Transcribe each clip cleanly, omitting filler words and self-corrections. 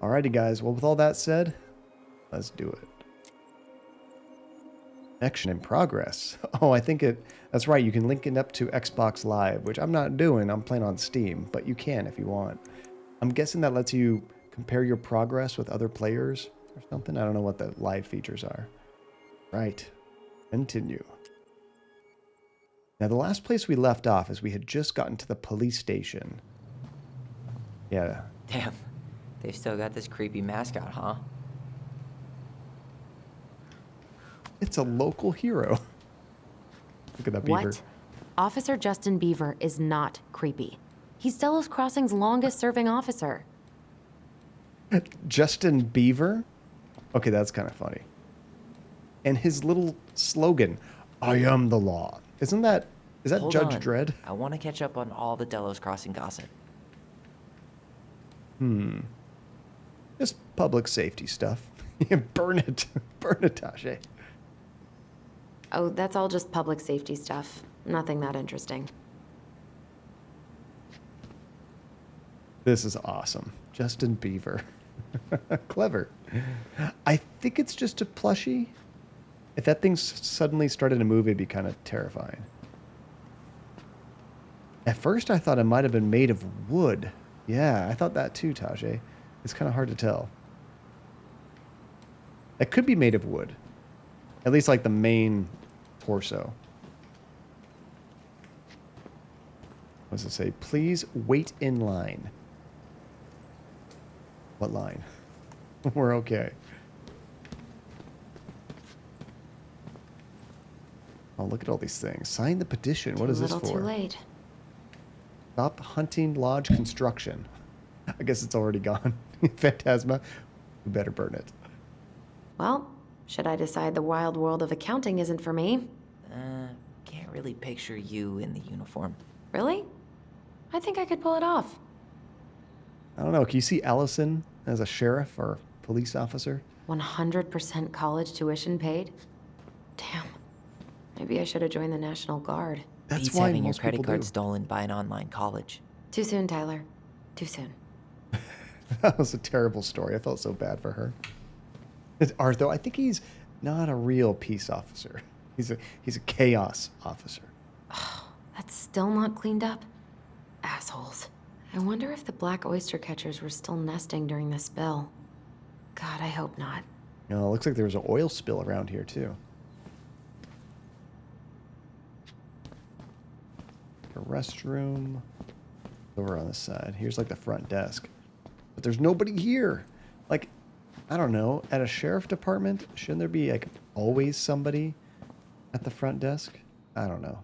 Alrighty, guys. Well, with all that said, let's do it. Connection in progress. Oh, I think that's right. You can link it up to Xbox Live, which I'm not doing. I'm playing on Steam, but you can if you want. I'm guessing that lets you compare your progress with other players or something. I don't know what the live features are. Right. Continue. Now, the last place we left off is we had just gotten to the police station. Yeah. Damn. They've still got this creepy mascot, huh? It's a local hero. Look at that beaver. What? Officer Justin Beaver is not creepy. He's Delos Crossing's longest-serving officer. Justin Beaver? Okay, that's kind of funny. And his little slogan, I am the law. Is that Hold Judge on. Dredd? I want to catch up on all the Delos Crossing gossip. Just public safety stuff. Burn it. Burn it, Tasha. Oh, that's all just public safety stuff. Nothing that interesting. This is awesome. Justin Beaver. Clever. I think it's just a plushie. If that thing suddenly started to move, it'd be kind of terrifying. At first, I thought it might have been made of wood. Yeah, I thought that too, Tajay. It's kind of hard to tell. It could be made of wood. At least like the main torso. What does it say? Please wait in line. What line? We're okay. Oh, look at all these things. Sign the petition. What is this for? Too late. Stop hunting lodge construction. I guess it's already gone. Phantasma. We better burn it. Well, should I decide the wild world of accounting isn't for me? Can't really picture you in the uniform. Really? I think I could pull it off. I don't know. Can you see Allison as a sheriff or police officer? 100% college tuition paid? Damn. Maybe I should have joined the National Guard. That's Beats why having your most credit people card do. stolen by an online college. Too soon, Tyler. Too soon. That was a terrible story. I felt so bad for her. Arthur, I think he's not a real peace officer. He's a chaos officer. That's still not cleaned up? Assholes. I wonder if the black oyster catchers were still nesting during the spill. God, I hope not. You know, it looks like there was an oil spill around here, too. A restroom. Over on this side. Here's like the front desk. But there's nobody here. Like, I don't know. At a sheriff department, shouldn't there be like always somebody at the front desk? I don't know.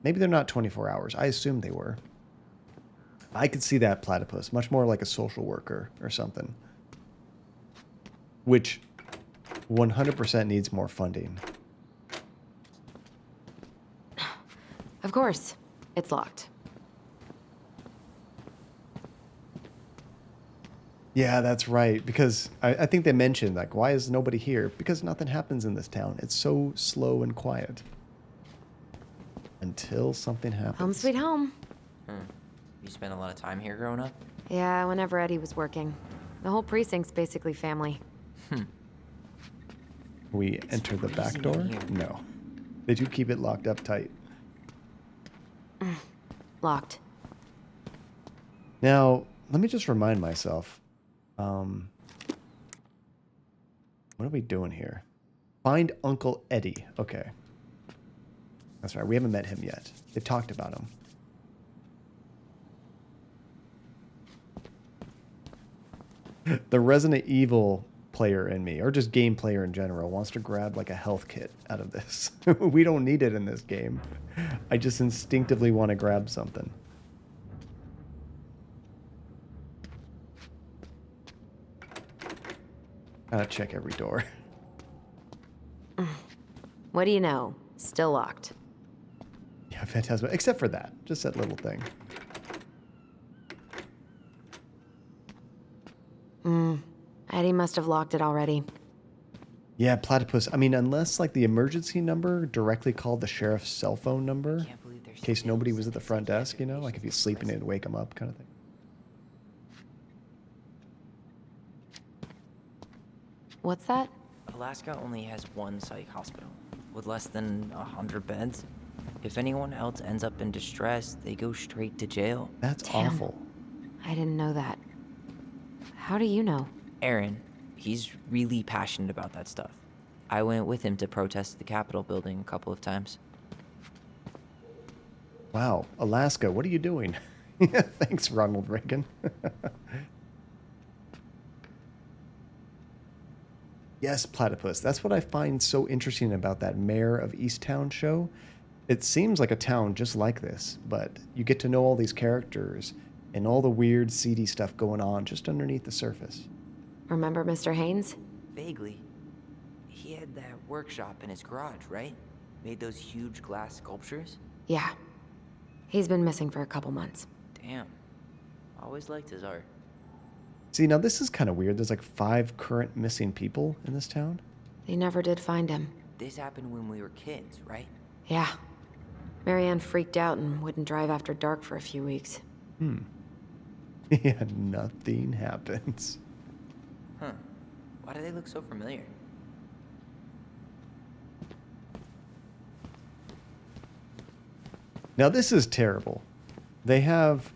Maybe they're not 24 hours. I assumed they were. I could see that platypus. Much more like a social worker or something. Which 100% needs more funding. Of course. It's locked. Yeah, that's right. Because I think they mentioned, like, why is nobody here? Because nothing happens in this town. It's so slow and quiet. Until something happens. Home sweet home. You spent a lot of time here growing up? Yeah, whenever Eddie was working. The whole precinct's basically family. We enter the back door? freezing in here. No. They do keep it locked up tight. Locked. Now, let me just remind myself. What are we doing here? Find Uncle Eddie. Okay. That's right. We haven't met him yet. They talked about him. The Resident Evil player in me, or just game player in general, wants to grab like a health kit out of this. We don't need it in this game. I just instinctively want to grab something. Gotta check every door. What do you know? Still locked. Yeah, Phantasma. Except for that. Just that little thing. Eddie must have locked it already. Yeah, platypus. I mean, unless like the emergency number directly called the sheriff's cell phone number, in Can't believe there's case nobody was at the front desk, you know, like if he's sleeping, it'd wake him up kind of thing. What's that? Alaska only has one psych hospital, with less than 100 beds. If anyone else ends up in distress, they go straight to jail. That's Damn. awful. I didn't know that. How do you know? Aaron, he's really passionate about that stuff. I went with him to protest the Capitol building a couple of times. Wow, Alaska, what are you doing? Yeah, thanks, Ronald Reagan. Yes, Platypus. That's what I find so interesting about that Mayor of Easttown show. It seems like a town just like this, but you get to know all these characters and all the weird, seedy stuff going on just underneath the surface. Remember Mr. Haynes? Vaguely. He had that workshop in his garage, right? Made those huge glass sculptures? Yeah. He's been missing for a couple months. Damn. Always liked his art. See, now this is kind of weird. There's like 5 current missing people in this town. They never did find him. This happened when we were kids, right? Yeah. Marianne freaked out and wouldn't drive after dark for a few weeks. Yeah, nothing happens. Huh. Why do they look so familiar? Now this is terrible. They have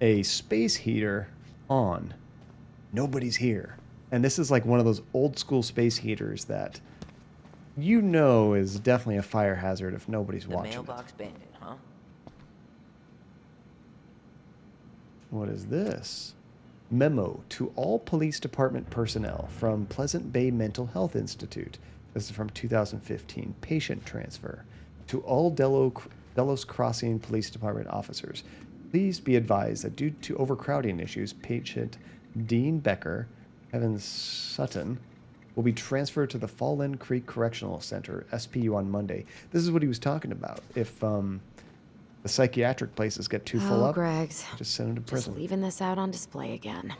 a space heater on. Nobody's here. And this is like one of those old school space heaters that you know is definitely a fire hazard if nobody's The watching. mailbox bandit, huh? What is this? Memo to all police department personnel from Pleasant Bay Mental Health Institute. This is from 2015. Patient transfer. To all Delos Crossing Police Department officers. Please be advised that due to overcrowding issues, patient Dean Becker, Kevin Sutton, will be transferred to the Fallen Creek Correctional Center, SPU, on Monday. This is what he was talking about. If the psychiatric places get too full up, Greggs. just send him to Just prison. leaving this out on display again.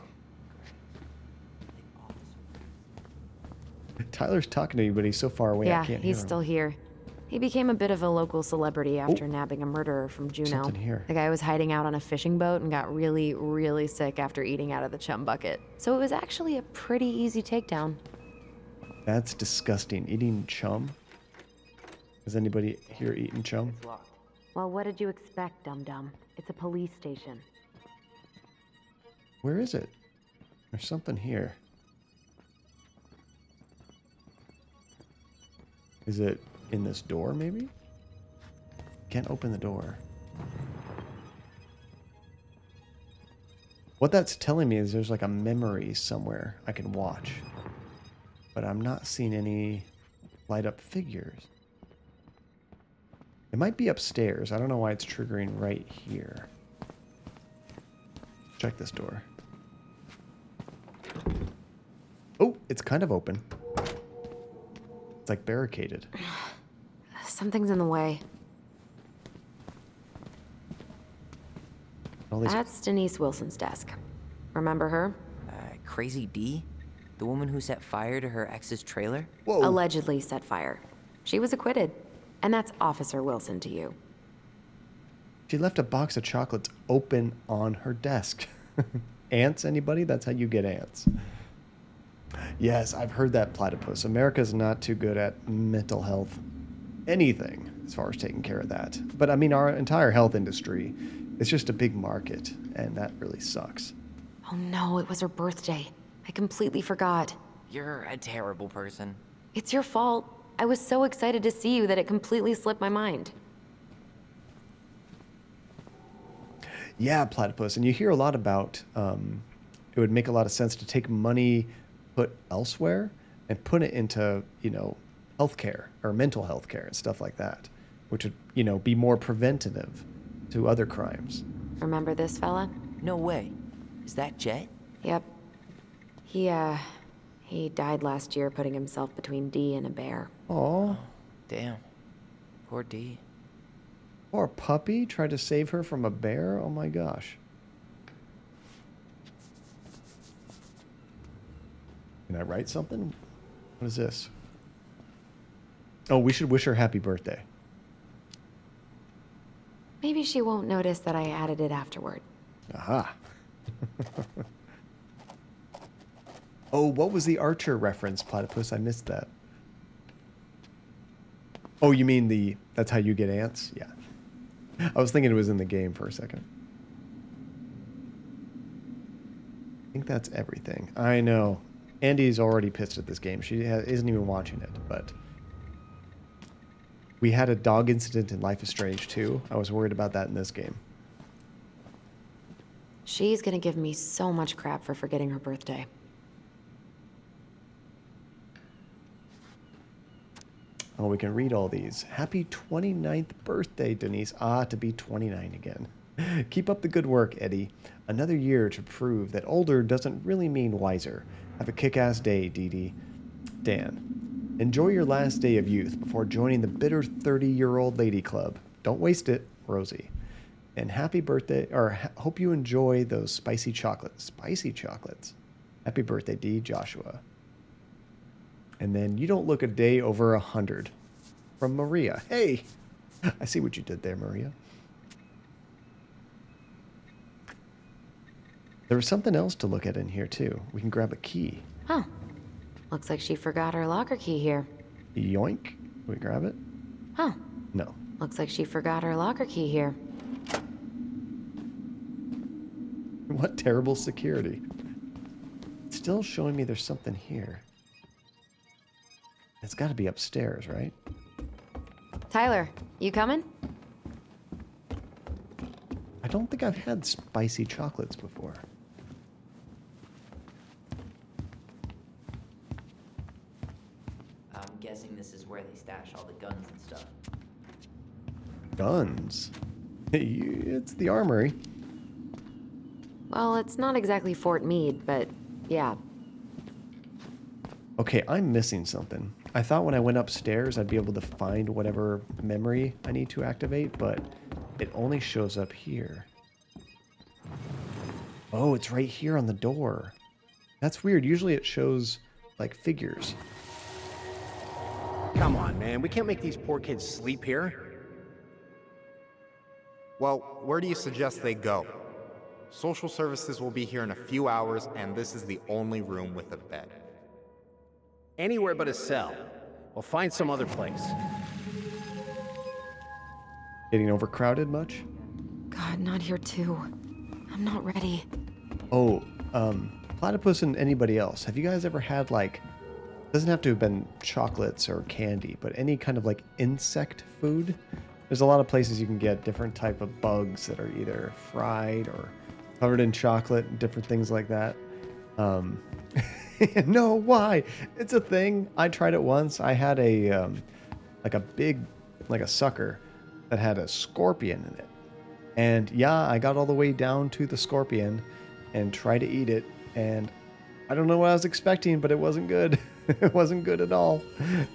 Tyler's talking to you, but he's so far away I Yeah, can't he's hear him. still here. He became a bit of a local celebrity after nabbing a murderer from Juneau. Something here. The guy was hiding out on a fishing boat and got really, really sick after eating out of the chum bucket. So it was actually a pretty easy takedown. That's disgusting. Eating chum? Is anybody here eating chum? It's locked. Well, what did you expect, dum-dum? It's a police station. Where is it? There's something here. Is it in this door, maybe? Can't open the door. What that's telling me is there's like a memory somewhere I can watch. But I'm not seeing any light up figures. It might be upstairs. I don't know why it's triggering right here. Check this door. Oh, it's kind of open. It's like barricaded. Something's in the way. All these... That's Denise Wilson's desk. Remember her? Crazy D? The woman who set fire to her ex's trailer? Whoa. Allegedly set fire. She was acquitted. And that's Officer Wilson to you. She left a box of chocolates open on her desk. Ants, anybody? That's how you get ants. Yes, I've heard that, Platypus. America's not too good at mental health anything as far as taking care of that. But I mean, our entire health industry is just a big market, and that really sucks. Oh no, it was her birthday. I completely forgot. You're a terrible person. It's your fault. I was so excited to see you that it completely slipped my mind. Yeah, Platypus. And you hear a lot about it would make a lot of sense to take money put elsewhere and put it into, healthcare or mental health care and stuff like that, which would, be more preventative to other crimes. Remember this fella? No way. Is that Jet? Yep. He died last year putting himself between D and a bear. Aw, Damn. Poor D. poor puppy tried to save her from a bear. Oh my gosh. Can I write something? What is this? Oh, we should wish her happy birthday. Maybe she won't notice that I added it afterward. Aha. Oh, what was the Archer reference, Platypus? I missed that. Oh, you mean that's how you get ants? Yeah. I was thinking it was in the game for a second. I think that's everything. I know. Andy's already pissed at this game. She isn't even watching it, but... We had a dog incident in Life is Strange 2. I was worried about that in this game. She's gonna give me so much crap for forgetting her birthday. Oh, we can read all these. Happy 29th birthday, Denise. Ah, to be 29 again. Keep up the good work, Eddie. Another year to prove that older doesn't really mean wiser. Have a kick-ass day, Dee Dee. Dan. Enjoy your last day of youth before joining the bitter 30-year-old lady club. Don't waste it, Rosie. And happy birthday, or hope you enjoy those spicy chocolates. Spicy chocolates. Happy birthday, Dee, Joshua. And then you don't look a day over 100. From Maria. Hey, I see what you did there, Maria. There was something else to look at in here, too. We can grab a key. Huh. Looks like she forgot her locker key here. Yoink. Can we grab it? Huh. No. Looks like she forgot her locker key here. What terrible security. It's still showing me there's something here. It's got to be upstairs, right? Tyler, you coming? I don't think I've had spicy chocolates before. I'm guessing this is where they stash all the guns and stuff. Guns? It's the armory. Well, it's not exactly Fort Meade, but yeah. Okay, I'm missing something. I thought when I went upstairs I'd be able to find whatever memory I need to activate, but it only shows up here. Oh, it's right here on the door. That's weird. Usually it shows, like, figures. Come on, man. We can't make these poor kids sleep here. Well, where do you suggest they go? Social services will be here in a few hours, and this is the only room with a bed. Anywhere but a cell. We'll find some other place. Getting overcrowded much? God, not here too. I'm not ready. Oh, Platypus and anybody else, have you guys ever had, like, doesn't have to have been chocolates or candy, but any kind of, like, insect food? There's a lot of places you can get different type of bugs that are either fried or covered in chocolate and different things like that. No, why? It's a thing. I tried it once. I had a, like a big, like a sucker that had a scorpion in it. And yeah, I got all the way down to the scorpion and tried to eat it. And I don't know what I was expecting, but it wasn't good. It wasn't good at all.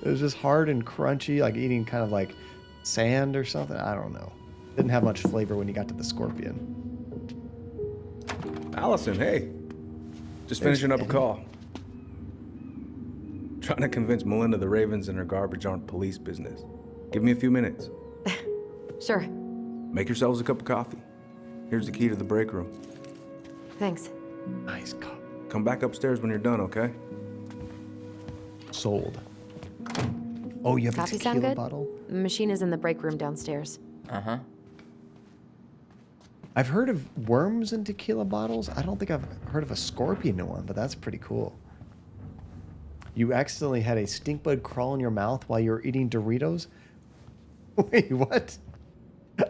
It was just hard and crunchy, like eating kind of like sand or something. I don't know. Didn't have much flavor when you got to the scorpion. Allison, hey. Just finishing up a call. Trying to convince Melinda the Ravens and her garbage aren't police business. Give me a few minutes. Sure. Make yourselves a cup of coffee. Here's the key to the break room. Thanks. Nice cup. Come back upstairs when you're done, okay? Sold. Oh, you have Coffee a sound tequila good? bottle? The machine is in the break room downstairs. Uh-huh. I've heard of worms in tequila bottles. I don't think I've heard of a scorpion in one, but that's pretty cool. You accidentally had a stink bug crawl in your mouth while you were eating Doritos? Wait, what?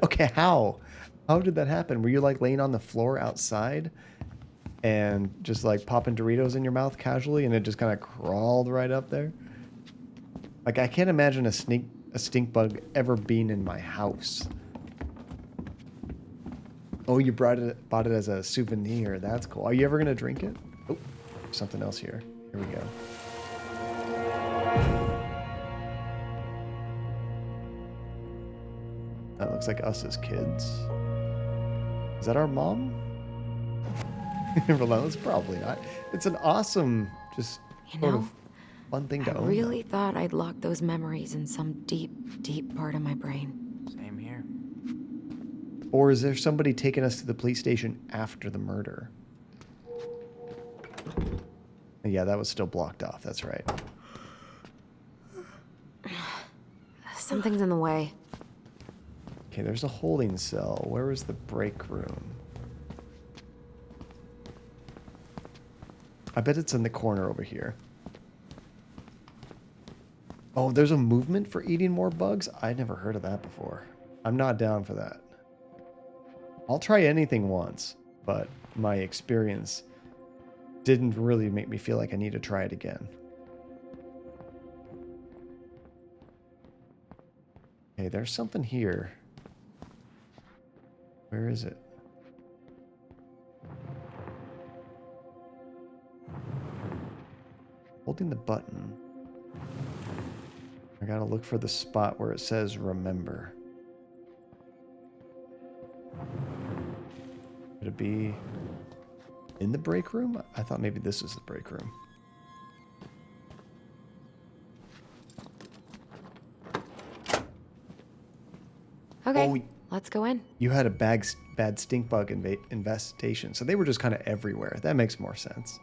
Okay, how? How did that happen? Were you like laying on the floor outside and just like popping Doritos in your mouth casually and it just kind of crawled right up there? Like, I can't imagine a stink bug ever being in my house. Oh, you bought it as a souvenir. That's cool. Are you ever going to drink it? Oh, something else here. Here we go. That looks like us as kids. Is that our mom? Relentless? Probably not. It's an awesome, just You sort know, of fun thing to I own. really thought I'd locked those memories in some deep, deep part of my brain. Same here. Or is there somebody taking us to the police station after the murder? Yeah, that was still blocked off. That's right. Something's in the way. Okay, there's a holding cell. Where is the break room? I bet it's in the corner over here. Oh, there's a movement for eating more bugs? I never heard of that before. I'm not down for that. I'll try anything once, but my experience didn't really make me feel like I need to try it again. Okay, there's something here. Where is it? Holding the button. I gotta look for the spot where it says remember. Could it be in the break room? I thought maybe this is the break room. Okay, Oh, let's go in. you had a bad stink bug infestation, so they were just kind of everywhere. That makes more sense.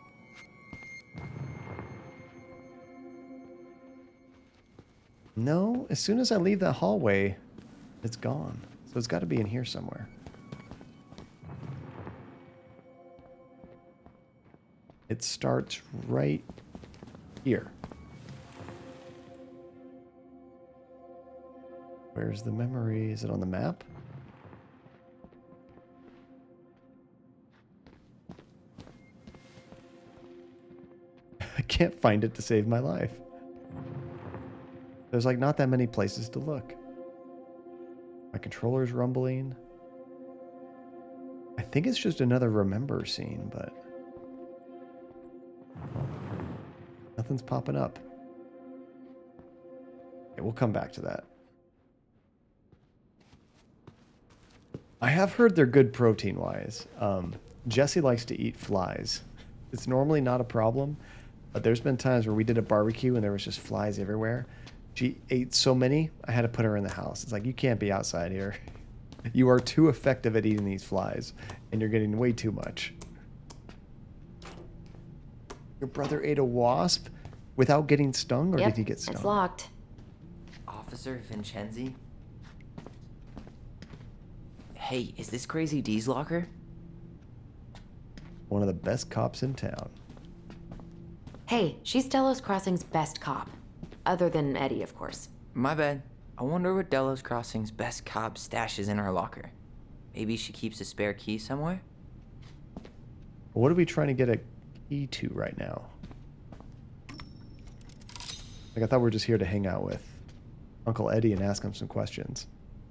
No, as soon as I leave that hallway, it's gone. So it's got to be in here somewhere. It starts right here. Where's the memory? Is it on the map? I can't find it to save my life. There's like not that many places to look. My controller's rumbling. I think it's just another remember scene, but nothing's popping up. Okay, we'll come back to that. I have heard they're good protein-wise. Jesse likes to eat flies. It's normally not a problem, but there's been times where we did a barbecue and there was just flies everywhere. She ate so many, I had to put her in the house. It's like, you can't be outside here. You are too effective at eating these flies, and you're getting way too much. Your brother ate a wasp without getting stung, or Yep, did he get stung? it's locked. Officer Vincenzi? Hey, is this Crazy D's locker? One of the best cops in town. Hey, she's Delos Crossing's best cop. Other than Eddie, of course. My bad. I wonder what Delos Crossing's best cop stashes in her locker. Maybe she keeps a spare key somewhere? What are we trying to get a key to right now? Like, I thought we were just here to hang out with Uncle Eddie and ask him some questions.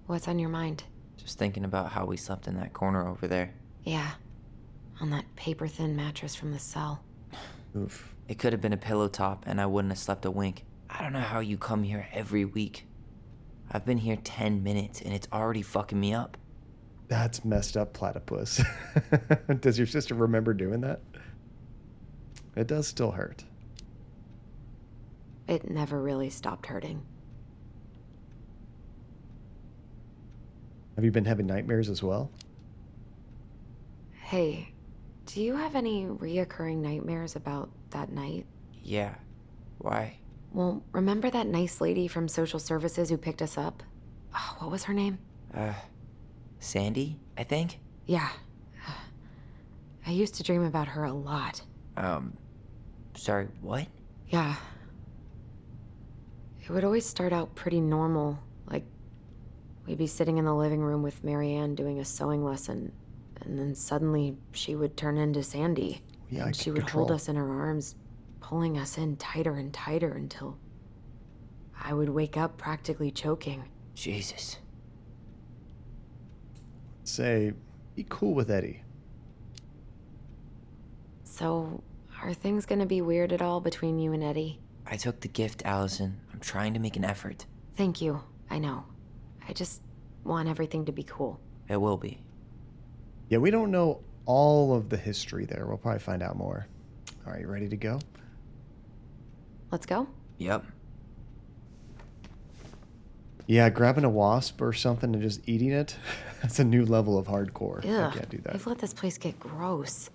What's on your mind? Just thinking about how we slept in that corner over there. Yeah, on that paper-thin mattress from the cell. Oof. It could have been a pillow top and I wouldn't have slept a wink. I don't know how you come here every week. I've been here 10 minutes and it's already fucking me up. That's messed up, platypus. Does your sister remember doing that? It does still hurt. It never really stopped hurting. Have you been having nightmares as well? Hey, do you have any reoccurring nightmares about that night? Yeah. Why? Well, remember that nice lady from social services who picked us up? Oh, what was her name? Sandy, I think? Yeah. I used to dream about her a lot. Sorry, what? Yeah. It would always start out pretty normal. Like, we'd be sitting in the living room with Marianne doing a sewing lesson, and then suddenly she would turn into Sandy. Yeah, and she would hold us in her arms, pulling us in tighter and tighter until I would wake up practically choking. Jesus. Say, be cool with Eddie. So, are things gonna be weird at all between you and Eddie? I took the gift, Allison. I'm trying to make an effort. Thank you. I know. I just want everything to be cool. It will be. Yeah, we don't know all of the history there. We'll probably find out more. All right, you ready to go? Let's go? Yep. Yeah, grabbing a wasp or something and just eating it, that's a new level of hardcore. Ugh, I can't do that. I've let this place get gross.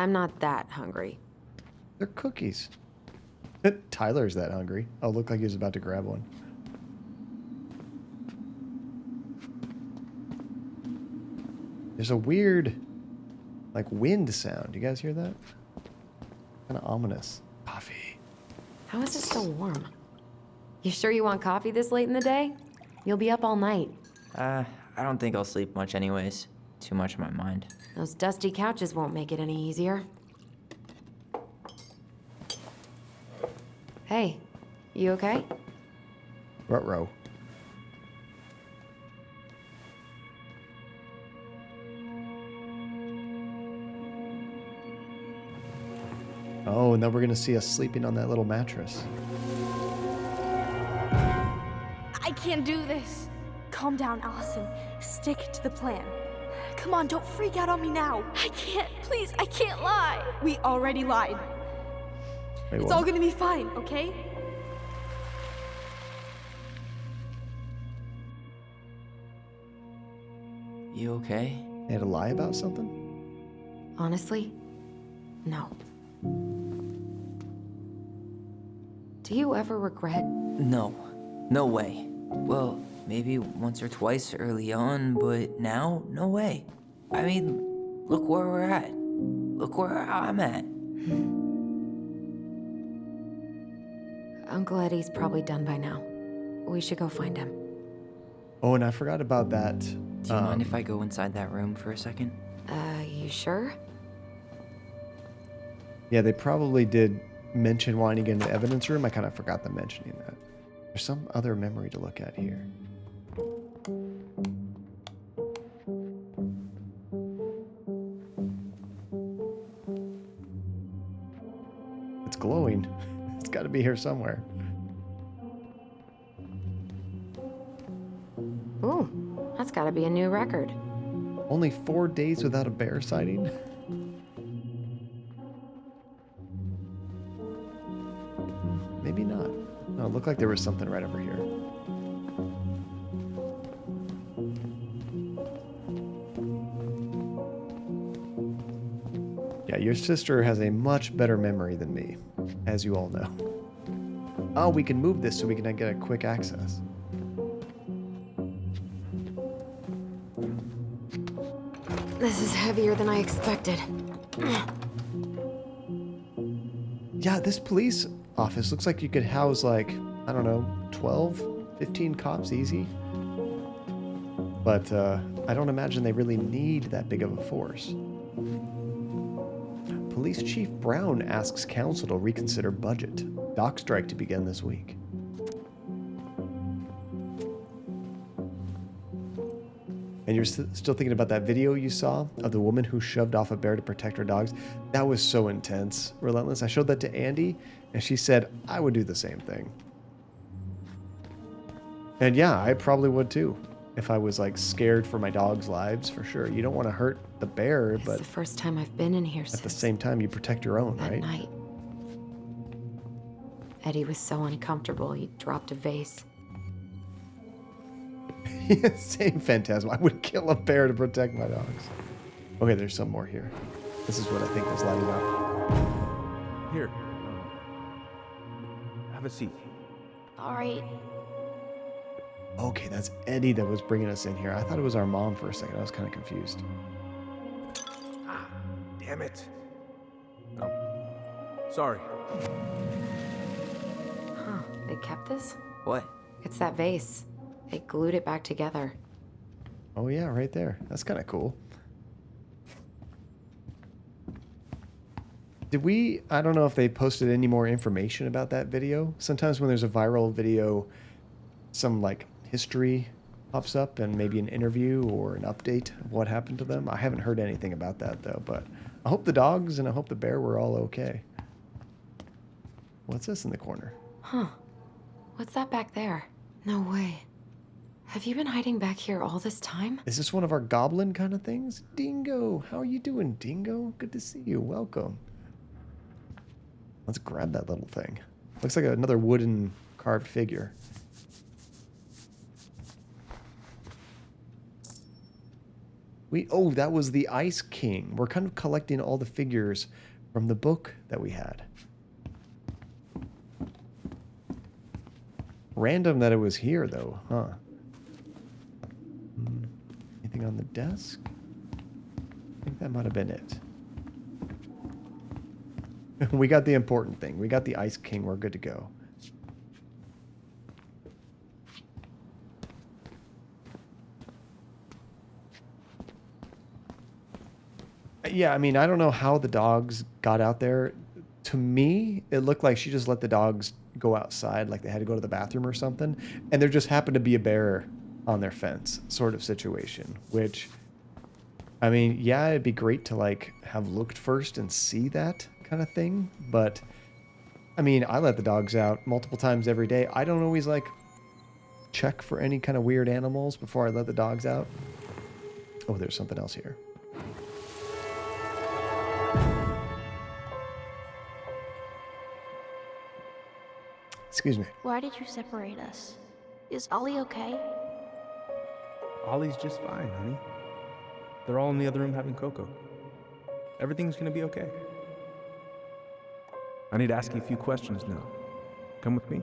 I'm not that hungry. They're cookies. Tyler's that hungry. Oh, looked like he was about to grab one. There's a weird, like, wind sound. You guys hear that? Kind of ominous. Coffee. How is it still warm? You sure you want coffee this late in the day? You'll be up all night. I don't think I'll sleep much anyways. Too much on my mind. Those dusty couches won't make it any easier. Hey, you okay? Ruh-roh. Oh, and then we're gonna see us sleeping on that little mattress. I can't do this. Calm down, Allison. Stick to the plan. Come on, don't freak out on me now. I can't. Please, I can't lie. We already lied. Wait, It's what? all gonna be fine, okay? You okay? They had to lie about something? Honestly, no. Do you ever regret? No. No way. Well, maybe once or twice early on, but now, no way. I mean, look where we're at. Look where I'm at. Uncle Eddie's probably done by now. We should go find him. Oh, and I forgot about that. Do you mind if I go inside that room for a second? You sure? Yeah, they probably did mention wanting to get in the evidence room. I kind of forgot them mentioning that. There's some other memory to look at here. It's glowing. It's got to be here somewhere. Ooh, that's gotta be a new record. Only 4 days without a bear sighting? Maybe not. No, it looked like there was something right over here. Yeah, your sister has a much better memory than me, as you all know. Oh, we can move this so we can get a quick access. This is heavier than I expected. Yeah, this police office looks like you could house, like, I don't know, 12, 15 cops easy. But I don't imagine they really need that big of a force. Police Chief Brown asks council to reconsider budget. Dock strike to begin this week. And you're still thinking about that video you saw of the woman who shoved off a bear to protect her dogs? That was so intense, relentless. I showed that to Andy, and she said, I would do the same thing. And yeah, I probably would too. If I was like scared for my dog's lives, for sure. You don't want to hurt the bear, It's but the first time I've been in here at the since same time, you protect your own, that right? night. Eddie was so uncomfortable, he dropped a vase. Yeah, same phantasm. I would kill a bear to protect my dogs. Okay, there's some more here. This is what I think was lighting up. Here. Have a seat. All right. Okay, that's Eddie that was bringing us in here. I thought it was our mom for a second. I was kind of confused. Ah, damn it. Oh, sorry. Huh, they kept this? What? It's that vase. They glued it back together. Oh yeah, right there. That's kind of cool. Did we, I don't know if they posted any more information about that video. Sometimes when there's a viral video, some like history pops up and maybe an interview or an update of what happened to them. I haven't heard anything about that though, but I hope the dogs and I hope the bear were all okay. What's this in the corner? Huh. What's that back there? No way. Have you been hiding back here all this time? Is this one of our goblin kind of things? Dingo, how are you doing, Dingo? Good to see you. Welcome. Let's grab that little thing. Looks like another wooden carved figure. Oh, that was the Ice King. We're kind of collecting all the figures from the book that we had. Random that it was here, though, huh? Anything on the desk? I think that might have been it. We got the important thing. We got the Ice King. We're good to go. Yeah, I mean, I don't know how the dogs got out there. To me, it looked like she just let the dogs go outside, like they had to go to the bathroom or something, and there just happened to be a bear on their fence, sort of situation, which, I mean, yeah, it'd be great to, like, have looked first and see that kind of thing, but, I mean, I let the dogs out multiple times every day. I don't always, like, check for any kind of weird animals before I let the dogs out. Oh, there's something else here. Excuse me. Why did you separate us? Is Ollie okay? Ollie's just fine, honey. They're all in the other room having cocoa. Everything's gonna be okay. I need to ask you a few questions now. Come with me.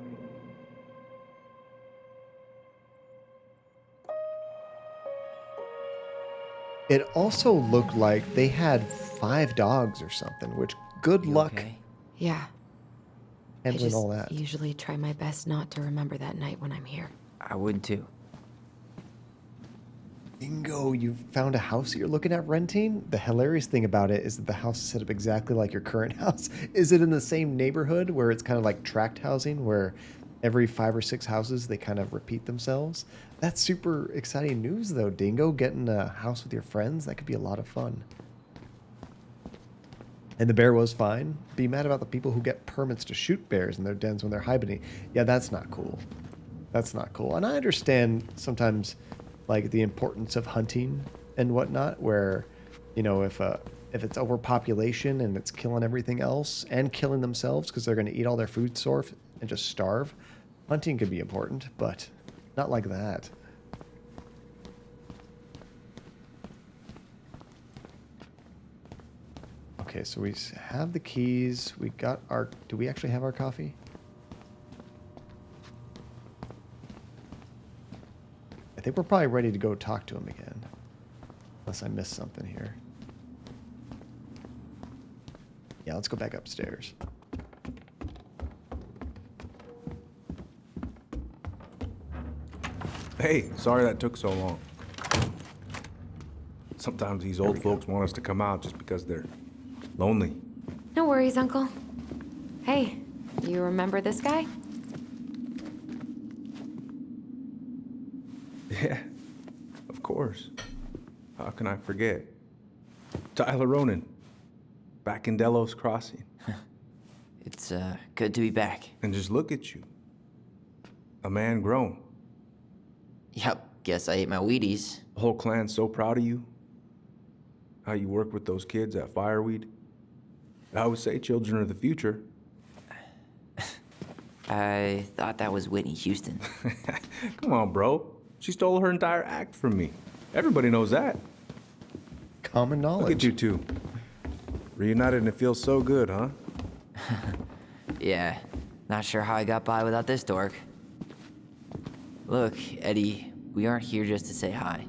It also looked like they had 5 dogs or something, which good You luck okay? Yeah. I handling just all that. usually try my best not to remember that night when I'm here. I would too. Bingo, you found a house that you're looking at renting? The hilarious thing about it is that the house is set up exactly like your current house. Is it in the same neighborhood where it's kind of like tract housing, where every 5 or 6 houses, they kind of repeat themselves? That's super exciting news, though, Dingo. Getting a house with your friends, that could be a lot of fun. And the bear was fine. Be mad about the people who get permits to shoot bears in their dens when they're hibernating. Yeah, that's not cool. That's not cool. And I understand sometimes, like, the importance of hunting and whatnot, where, you know, if it's overpopulation and it's killing everything else and killing themselves because they're going to eat all their food source and just starve, hunting could be important, but not like that. Okay, so we have the keys. We got our... Do we actually have our coffee? I think we're probably ready to go talk to him again. Unless I missed something here. Yeah, let's go back upstairs. Hey, sorry that took so long. Sometimes these old folks want us to come out just because they're lonely. No worries, Uncle. Hey, you remember this guy? Yeah, of course. How can I forget? Tyler Ronan, back in Delos Crossing. It's good to be back. And just look at you. A man grown. Yep, guess I ate my Wheaties. The whole clan's so proud of you. How you work with those kids at Fireweed. I would say children are the future. I thought that was Whitney Houston. Come on, bro. She stole her entire act from me. Everybody knows that. Common knowledge. Look at you two. Reunited and it feels so good, huh? Yeah, not sure how I got by without this dork. Look, Eddie, we aren't here just to say hi.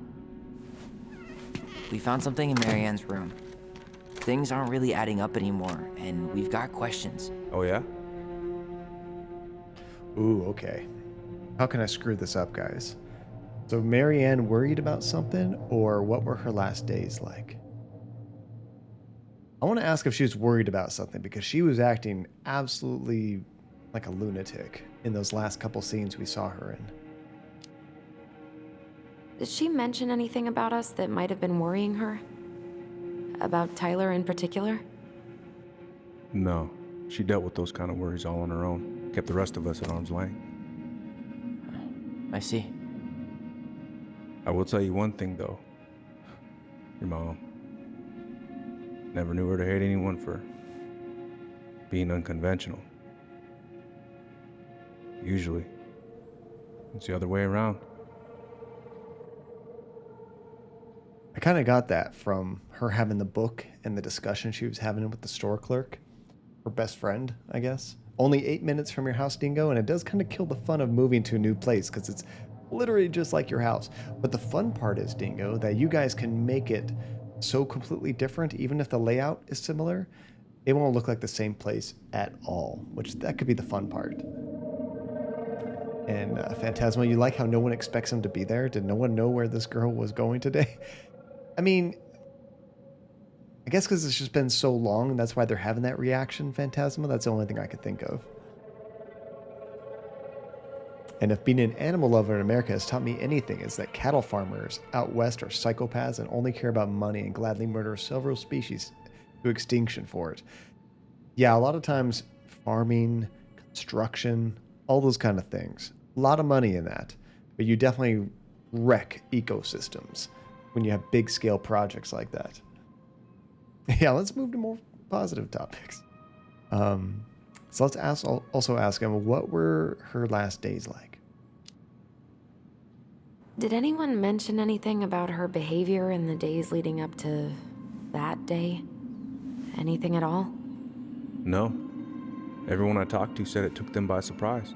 We found something in Marianne's room. Things aren't really adding up anymore, and we've got questions. Oh, yeah? Ooh, okay. How can I screw this up, guys? So Marianne worried about something, or what were her last days like? I want to ask if she was worried about something, because she was acting absolutely like a lunatic in those last couple scenes we saw her in. Did she mention anything about us that might have been worrying her? About Tyler in particular? No. She dealt with those kind of worries all on her own. Kept the rest of us at arm's length. I see. I will tell you one thing, though. Your mom. Never knew her to hate anyone for being unconventional. Usually, it's the other way around. I kind of got that from her having the book and the discussion she was having with the store clerk, her best friend, I guess. Only 8 minutes from your house, Dingo, and it does kind of kill the fun of moving to a new place because it's literally just like your house. But the fun part is, Dingo, that you guys can make it so completely different, even if the layout is similar. It won't look like the same place at all, which that could be the fun part. And Phantasma, you like how no one expects him to be there? Did no one know where this girl was going today? I mean, I guess because it's just been so long, and that's why they're having that reaction, Phantasma. That's the only thing I could think of. And if being an animal lover in America has taught me anything, it's that cattle farmers out west are psychopaths and only care about money and gladly murder several species to extinction for it. Yeah, a lot of times farming, construction, all those kind of things. A lot of money in that. But you definitely wreck ecosystems when you have big scale projects like that. Yeah, let's move to more positive topics. So let's also ask him, what were her last days like? Did anyone mention anything about her behavior in the days leading up to that day? Anything at all? No. Everyone I talked to said it took them by surprise.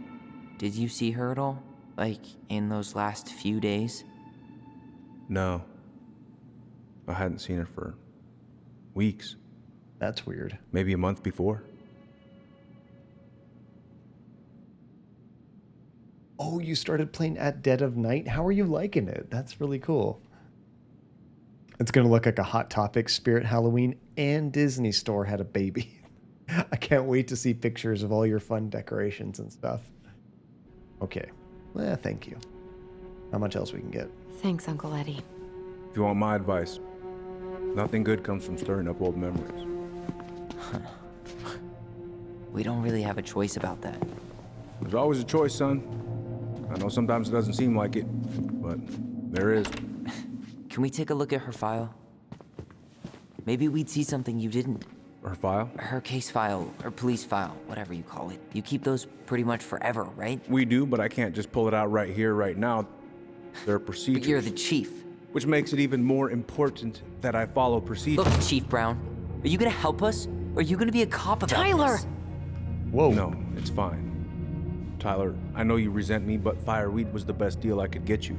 Did you see her at all? Like, in those last few days? No. I hadn't seen her for weeks. That's weird. Maybe a month before. Oh, you started playing at dead of night? How are you liking it? That's really cool. It's going to look like a Hot Topic, Spirit Halloween, and Disney Store had a baby. I can't wait to see pictures of all your fun decorations and stuff. Okay. Well, thank you. How much else we can get? Thanks, Uncle Eddie. If you want my advice, nothing good comes from stirring up old memories. We don't really have a choice about that. There's always a choice, son. I know sometimes it doesn't seem like it, but there is. Can we take a look at her file? Maybe we'd see something you didn't. Her file? Her case file, or police file, whatever you call it. You keep those pretty much forever, right? We do, but I can't just pull it out right here, right now. There are procedures. But you're the chief. Which makes it even more important that I follow procedures. Look, Chief Brown, are you gonna help us? Or are you gonna be a cop about Tyler! this? Whoa. No, it's fine. Tyler, I know you resent me, but fireweed was the best deal I could get you.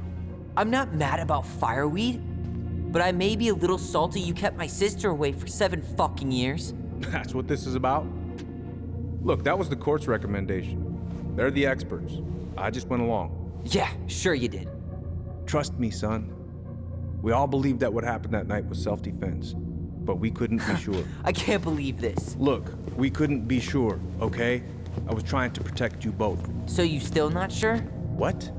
I'm not mad about fireweed, but I may be a little salty you kept my sister away for 7 fucking years. That's what this is about? Look, that was the court's recommendation. They're the experts. I just went along. Yeah, sure you did. Trust me, son. We all believed that what happened that night was self-defense, but we couldn't be sure. I can't believe this. Look, we couldn't be sure, okay? I was trying to protect you both. So you still not sure? What?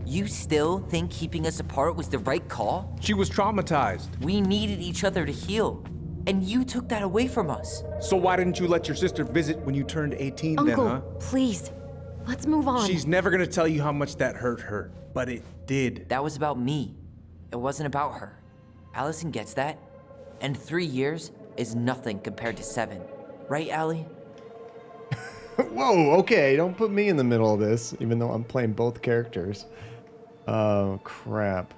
You still think keeping us apart was the right call? She was traumatized. We needed each other to heal, and you took that away from us. So why didn't you let your sister visit when you turned 18 Uncle, then, huh? please. Let's move on. She's never gonna tell you how much that hurt her, but it did. That was about me. It wasn't about her. Allison gets that, and 3 years is nothing compared to 7. Right, Allie? Whoa, okay. Don't put me in the middle of this, even though I'm playing both characters. Oh, crap.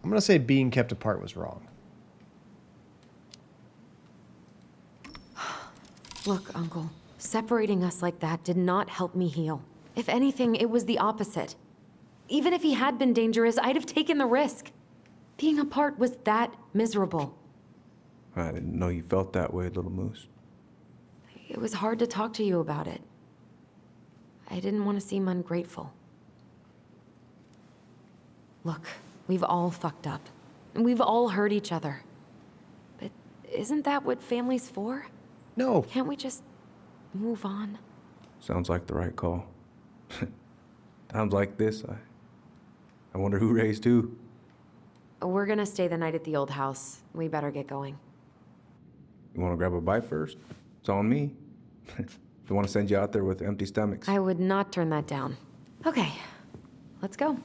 I'm going to say being kept apart was wrong. Look, Uncle, separating us like that did not help me heal. If anything, it was the opposite. Even if he had been dangerous, I'd have taken the risk. Being apart was that miserable. I didn't know you felt that way, little moose. It was hard to talk to you about it. I didn't want to seem ungrateful. Look, we've all fucked up. And we've all hurt each other. But isn't that what family's for? No. Can't we just move on? Sounds like the right call. Times like this, I wonder who raised who. We're gonna stay the night at the old house. We better get going. You want to grab a bite first? It's on me. Don't want to send you out there with empty stomachs. I would not turn that down. Okay, let's go.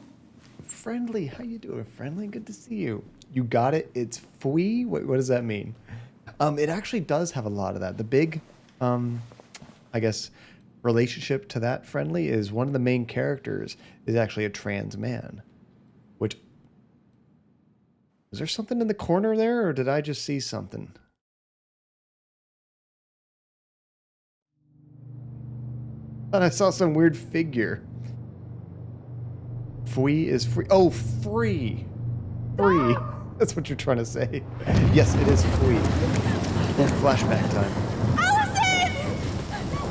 Friendly. How you doing, Friendly? Good to see you. You got it? It's fui? What does that mean? It actually does have a lot of that. The big, I guess, relationship to that friendly is one of the main characters is actually a trans man. Which, is there something in the corner there, or did I just see something? Thought I saw some weird figure. Fui is free. Oh, free. Free. That's what you're trying to say. Yes, it is Fui. Flashback time. Allison!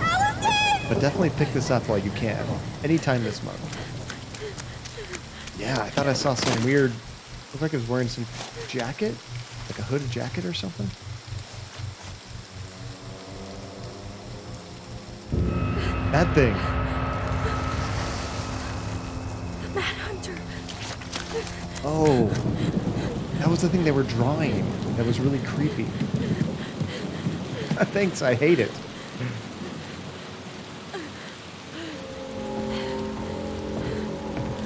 Allison! But definitely pick this up while you can. Anytime this month. Yeah, I thought I saw some weird... Looked like it was wearing some jacket? Like a hooded jacket or something? That thing. The Mad Hunter. Oh. That was the thing they were drawing. That was really creepy. Thanks, I hate it.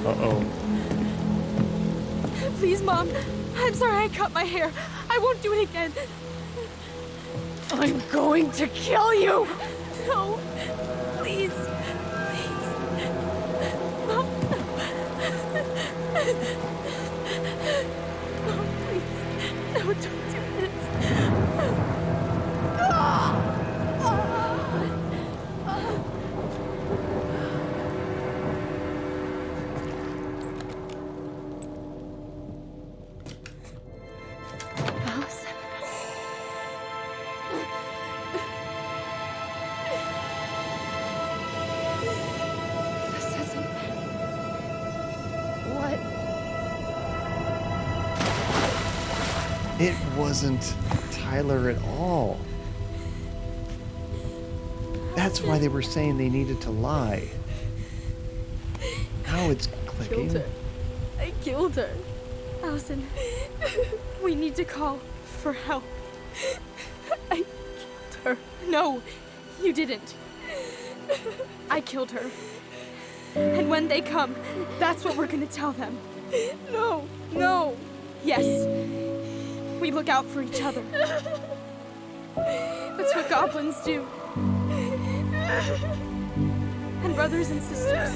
Uh-oh. Please, Mom. I'm sorry I cut my hair. I won't do it again. I'm going to kill you. No. Please. Please. Mom. Mom, please. No, don't do this. Allison. This isn't... What? It wasn't Tyler at all. That's why they were saying they needed to lie. Now it's clicking. Killed her. I killed her. Allison, we need to call for help. I killed her. No, you didn't. I killed her. And when they come, that's what we're gonna tell them. No, no. Yes, we look out for each other. That's what goblins do. And brothers and sisters.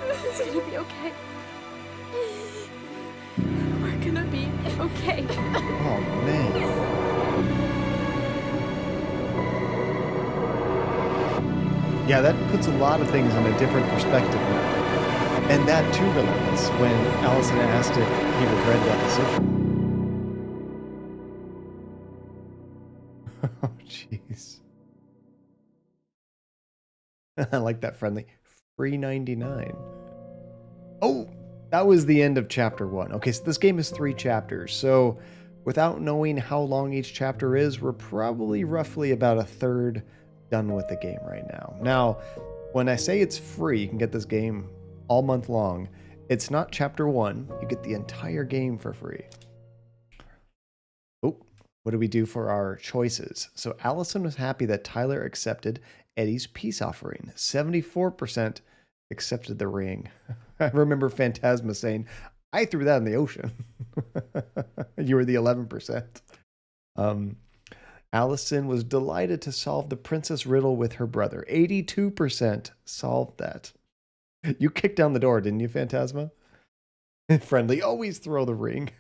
It's gonna be okay. We're gonna be okay. Oh, man. Yeah, that puts a lot of things in a different perspective now. And that too relentless when Allison asked if he regretted that decision. Oh, jeez. I like that friendly. Free 99. Oh, that was the end of chapter 1. Okay, so this game is 3 chapters. So without knowing how long each chapter is, we're probably roughly about a third done with the game right now. Now, when I say it's free, you can get this game all month long. It's not chapter 1. You get the entire game for free. Oh, what do we do for our choices? So Allison was happy that Tyler accepted Eddie's peace offering. 74% accepted the ring. I remember Phantasma saying, I threw that in the ocean. You were the 11%. Allison was delighted to solve the princess riddle with her brother. 82% solved that. You kicked down the door, didn't you, Phantasma? Friendly, always throw the ring.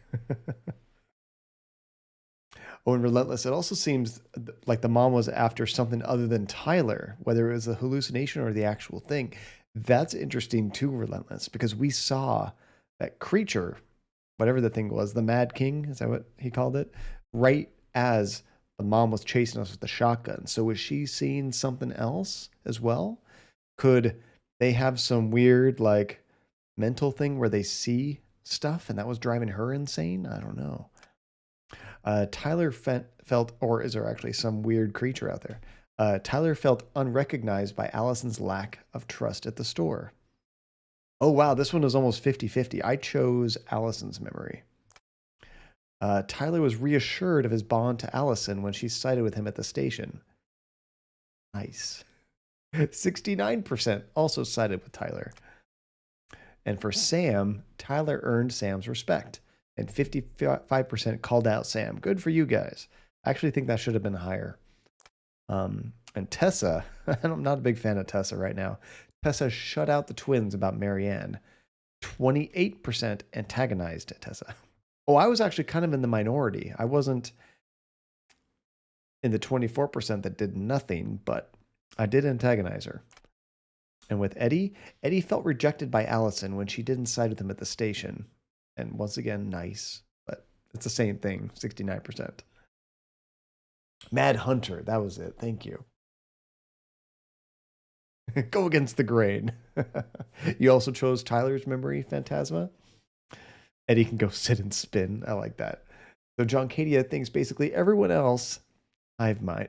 Oh, and relentless. It also seems like the mom was after something other than Tyler, whether it was a hallucination or the actual thing. That's interesting too, relentless, because we saw that creature, whatever the thing was, the Mad King, is that what he called it? Right as the mom was chasing us with the shotgun. So was she seeing something else as well? Could they have some weird, like, mental thing where they see stuff and that was driving her insane? I don't know. Tyler felt, or is there actually some weird creature out there? Tyler felt unrecognized by Allison's lack of trust at the store. Oh, wow, this one was almost 50-50. I chose Allison's memory. Tyler was reassured of his bond to Allison when she sided with him at the station. Nice. 69% also sided with Tyler. And for Sam, Tyler earned Sam's respect. And 55% called out Sam. Good for you guys. I actually think that should have been higher. And Tessa, I'm not a big fan of Tessa right now. Tessa shut out the twins about Marianne. 28% antagonized Tessa. Oh, I was actually kind of in the minority. I wasn't in the 24% that did nothing, but I did antagonize her. And with Eddie, Eddie felt rejected by Allison when she didn't side with him at the station. And once again, nice, but it's the same thing, 69%. Mad Hunter, that was it. Thank you. Go against the grain. You also chose Tyler's memory phantasma. Eddie can go sit and spin. I like that. So John Cadia thinks basically everyone else, I've mine.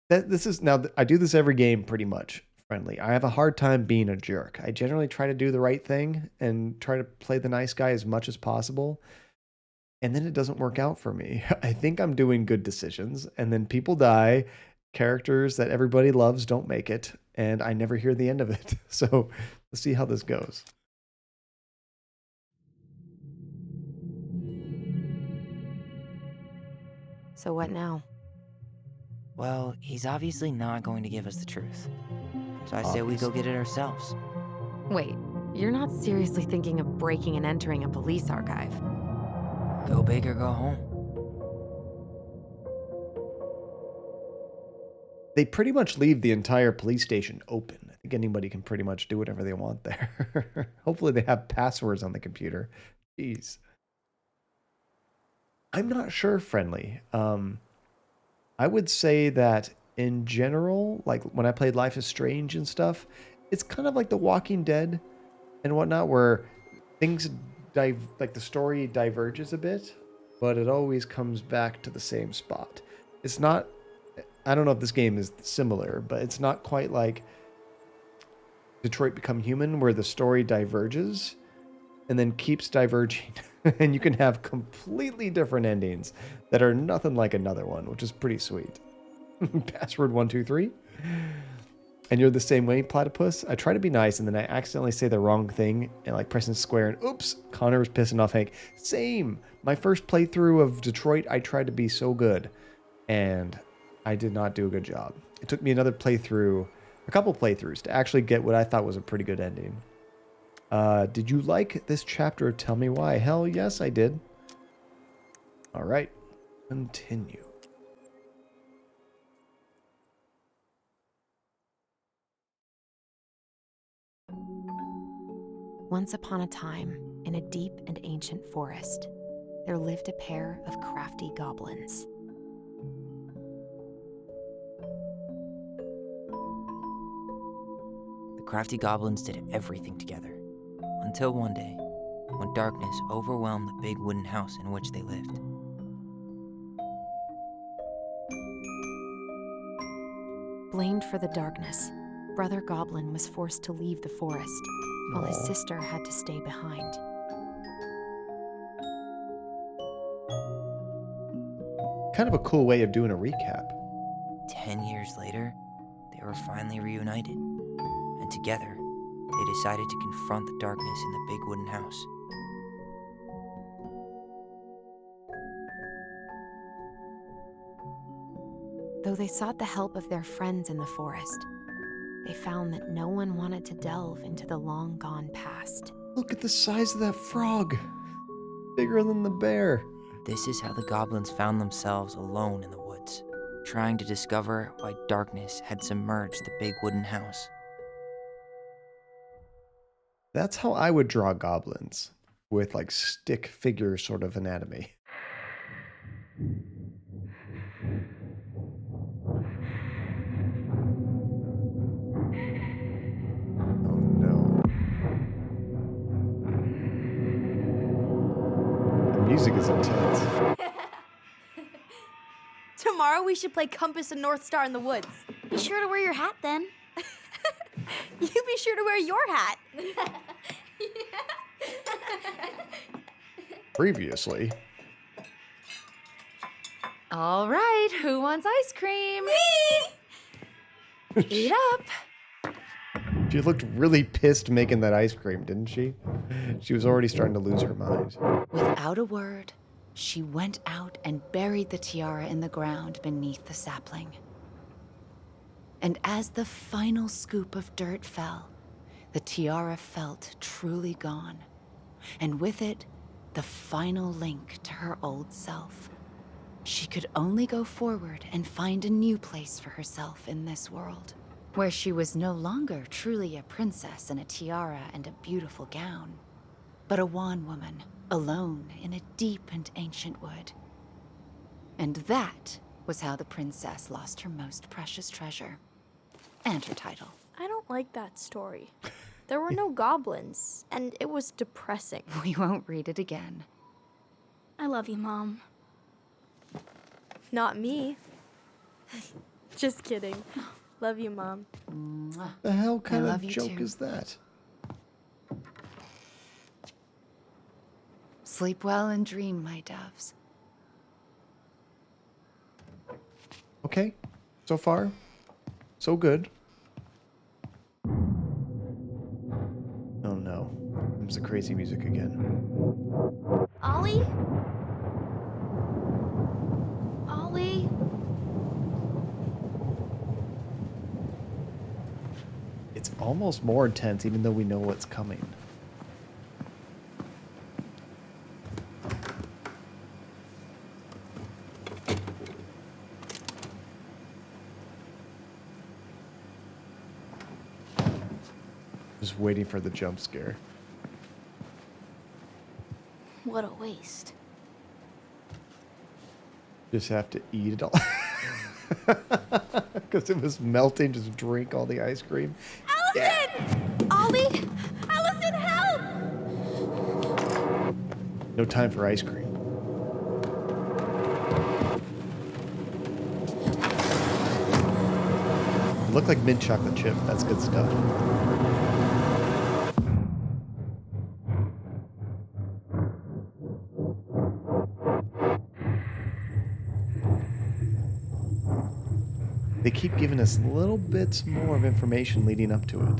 This is now, I do this every game pretty much. Friendly. I have a hard time being a jerk. I generally try to do the right thing and try to play the nice guy as much as possible. And then it doesn't work out for me. I think I'm doing good decisions, and then people die. Characters that everybody loves don't make it, and I never hear the end of it. So let's see how this goes. So what now? Well, he's obviously not going to give us the truth. So I say we go get it ourselves. Wait, you're not seriously thinking of breaking and entering a police archive? Go big or go home. They pretty much leave the entire police station open. I think anybody can pretty much do whatever they want there. Hopefully they have passwords on the computer. Jeez. I'm not sure, Friendly. I would say that in general, like when I played Life is Strange and stuff, it's kind of like The Walking Dead and whatnot, where things like the story diverges a bit, but it always comes back to the same spot. It's not, I don't know if this game is similar, but it's not quite like Detroit Become Human, where the story diverges and then keeps diverging. And you can have completely different endings that are nothing like another one, which is pretty sweet. Password 123. And you're the same way, Platypus. I try to be nice, and then I accidentally say the wrong thing, and like pressing square, and oops, Connor was pissing off Hank. Same. My first playthrough of Detroit, I tried to be so good, and I did not do a good job. It took me another playthrough, a couple playthroughs, to actually get what I thought was a pretty good ending. Did you like this chapter? Tell me why. Hell yes, I did. All right, continue. Once upon a time, in a deep and ancient forest, there lived a pair of crafty goblins. The crafty goblins did everything together, until one day, when darkness overwhelmed the big wooden house in which they lived. Blamed for the darkness, Brother Goblin was forced to leave the forest, while his sister had to stay behind. Kind of a cool way of doing a recap. 10 years later, they were finally reunited, and together, they decided to confront the darkness in the big wooden house. Though they sought the help of their friends in the forest, they found that no one wanted to delve into the long-gone past. Look at the size of that frog. Bigger than the bear. This is how the goblins found themselves alone in the woods, trying to discover why darkness had submerged the big wooden house. That's how I would draw goblins, with like stick figure sort of anatomy. Oh no. The music is intense. Tomorrow we should play Compass and North Star in the woods. Be sure to wear your hat then. You be sure to wear your hat. Previously. All right, who wants ice cream? Me! Eat up. She looked really pissed making that ice cream, didn't she? She was already starting to lose her mind. Without a word, she went out and buried the tiara in the ground beneath the sapling. And as the final scoop of dirt fell, the tiara felt truly gone. And with it, the final link to her old self. She could only go forward and find a new place for herself in this world, where she was no longer truly a princess in a tiara and a beautiful gown, but a wan woman, alone in a deep and ancient wood. And that was how the princess lost her most precious treasure, and her title. I don't like that story. There were no goblins, and it was depressing. We won't read it again. I love you, Mom. Not me. Just kidding. Love you, Mom. The hell kind love of you joke too. is that? Sleep well and dream, my doves. Okay, so far, so good. Oh no, there's the crazy music again. Ollie? Ollie? It's almost more intense even though we know what's coming. Just waiting for the jump scare. What a waste. Just have to eat it all. Because it was melting, just drink all the ice cream. Allison! Ollie? Allison, help! No time for ice cream. Look like mint chocolate chip. That's good stuff. They keep giving us little bits more of information leading up to it.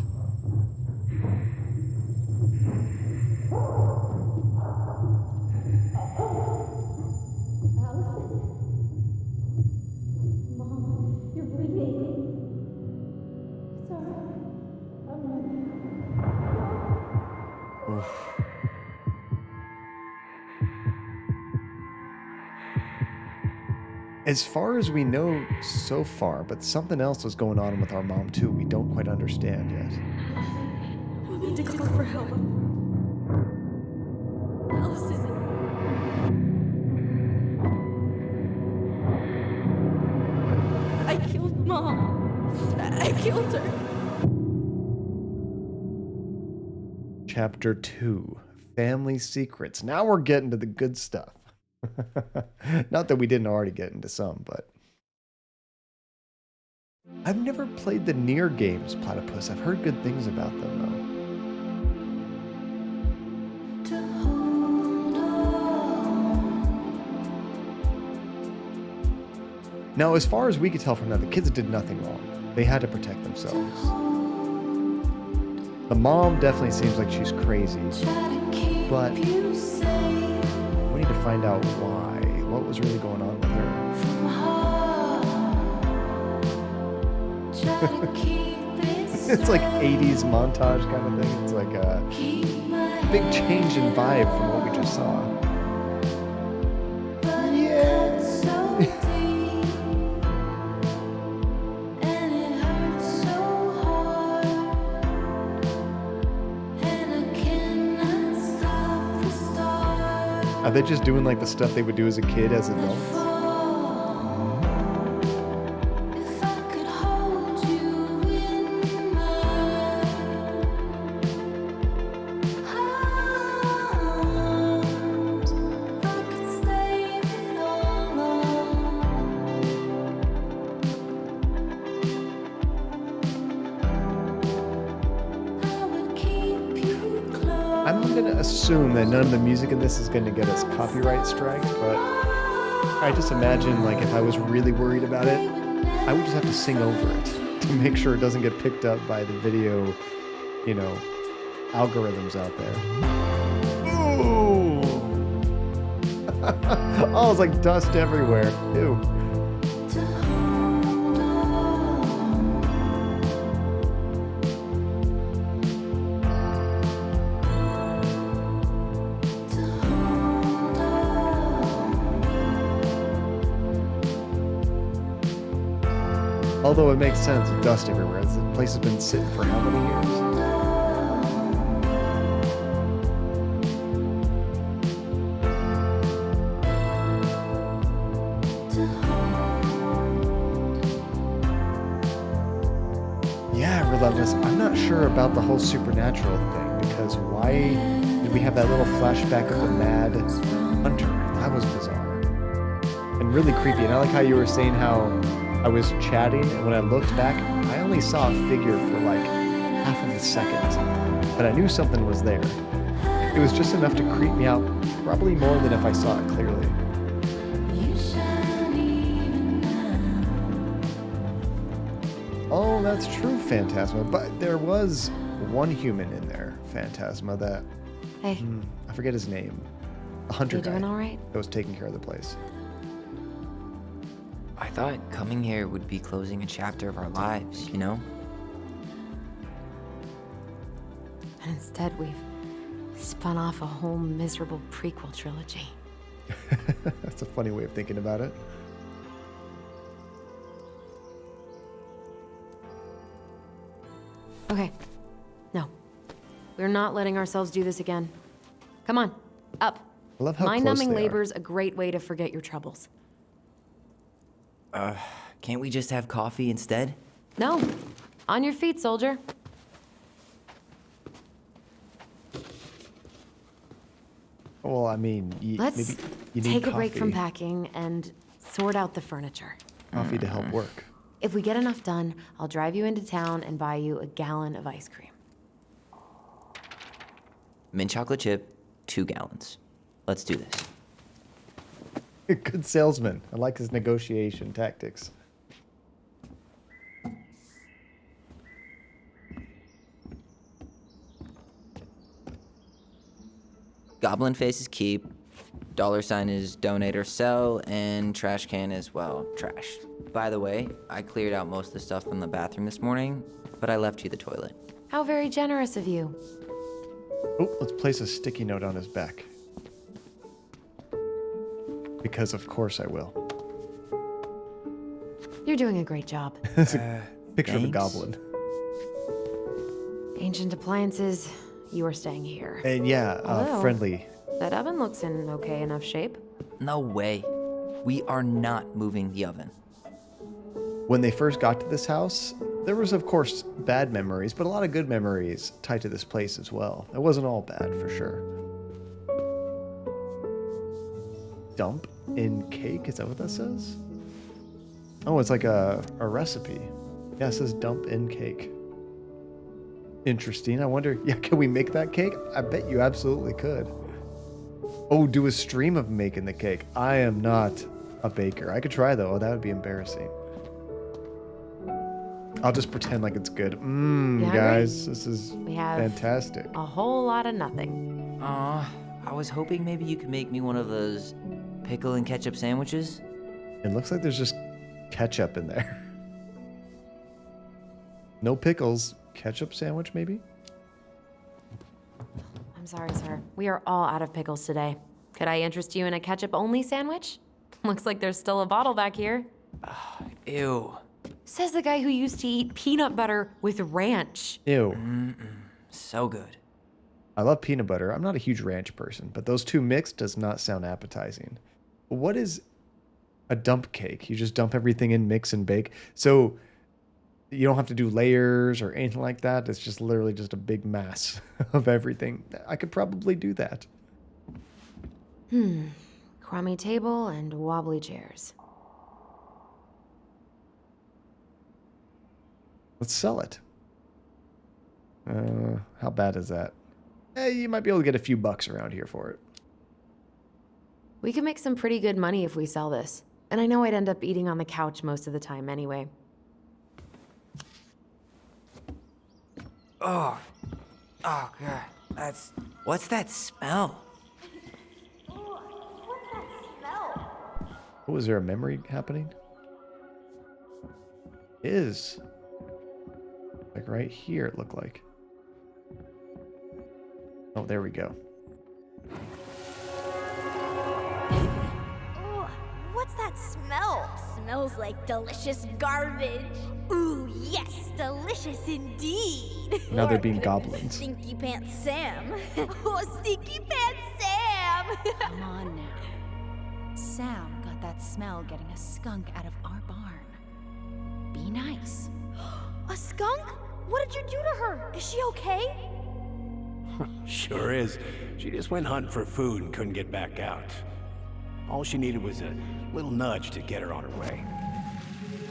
Oof. As far as we know so far, but something else was going on with our mom too. We don't quite understand yet. We need to call for help. Allison. I killed Mom. I killed her. Chapter 2, Family Secrets. Now we're getting to the good stuff. Not that we didn't already get into some, but... I've never played the Nier games, Platypus. I've heard good things about them, though. Now, as far as we could tell from that, the kids did nothing wrong. They had to protect themselves. The mom definitely seems like she's crazy, but we need to find out why. What was really going on with her? It's like 80s montage kind of thing. It's like a big change in vibe from what we just saw. Are they just doing like the stuff they would do as a kid as adults? I'm going to assume that none of the music in this is going to get us copyright strike, but I just imagine, like, if I was really worried about it, I would just have to sing over it to make sure it doesn't get picked up by the video, you know, algorithms out there. Ooh! Oh, it's like dust everywhere. Ew. Although it makes sense with dust everywhere. The place has been sitting for how many years? Yeah, Relentless. I'm not sure about the whole supernatural thing, because why did we have that little flashback of the mad hunter? That was bizarre. And really creepy. And I like how you were saying how I was chatting, and when I looked back, I only saw a figure for like half of a second. But I knew something was there. It was just enough to creep me out, probably more than if I saw it clearly. Oh, that's true, Phantasma. But there was one human in there, Phantasma, that... Hey. I forget his name. A hunter You guy doing all right? that was taking care of the place. I thought coming here would be closing a chapter of our lives, you know? And instead, we've spun off a whole miserable prequel trilogy. That's a funny way of thinking about it. Okay. No. We're not letting ourselves do this again. Come on. Up. I love how close Mind-numbing they are. labor's a great way to forget your troubles. Can't we just have coffee instead? No. On your feet, soldier. Well, I mean, Let's maybe you need take a break from coffee. packing and sort out the furniture. Coffee to help work. If we get enough done, I'll drive you into town and buy you a gallon of ice cream. Mint chocolate chip, 2 gallons. Let's do this. Good salesman. I like his negotiation tactics. Goblin face is keep, $sign is donate or sell, and trash can is, well, trash. By the way, I cleared out most of the stuff from the bathroom this morning, but I left you the toilet. How very generous of you. Oh, let's place a sticky note on his back. Because of course I will. You're doing a great job. It's a picture of a thanks. goblin. Ancient appliances, you are staying here. And yeah, Hello. friendly. That oven looks in okay enough shape. No way. We are not moving the oven. When they first got to this house, there was of course bad memories, but a lot of good memories tied to this place as well. It wasn't all bad for sure. Dump in cake, is that what that says? Oh, it's like a recipe. Yeah, it says dump in cake. Interesting. I wonder, yeah, can we make that cake? I bet you absolutely could. Oh, do a stream of making the cake. I am not a baker. I could try though. Oh, that would be embarrassing. I'll just pretend like it's good. hungry? Guys, this is We have fantastic. a whole lot of nothing. I was hoping maybe you could make me one of those pickle and ketchup sandwiches. It looks like there's just ketchup in there. No pickles. Ketchup sandwich, maybe? I'm sorry, sir. We are all out of pickles today. Could I interest you in a ketchup-only sandwich? Looks like there's still a bottle back here. Ew. Says the guy who used to eat peanut butter with ranch. Ew. So good. I love peanut butter. I'm not a huge ranch person, but those two mixed does not sound appetizing. What is a dump cake? You just dump everything in, mix and bake. So you don't have to do layers or anything like that. It's just literally just a big mass of everything. I could probably do that. Crummy table and wobbly chairs. Let's sell it. How bad is that? You might be able to get a few bucks around here for it. We could make some pretty good money if we sell this. And I know I'd end up eating on the couch most of the time anyway. Oh God. What's that smell? Oh, is there a memory happening? Is. Like right here, it looked like. Oh, there we go. What's that smell? smells like delicious garbage. Ooh, yes, delicious indeed. Now they're Or being goblins. Stinky Pants Sam. Oh, Stinky Pants Sam! Come on now. Sam got that smell getting a skunk out of our barn. Be nice. A skunk? What did you do to her? Is she okay? Sure is. She just went hunting for food and couldn't get back out. All she needed was a little nudge to get her on her way.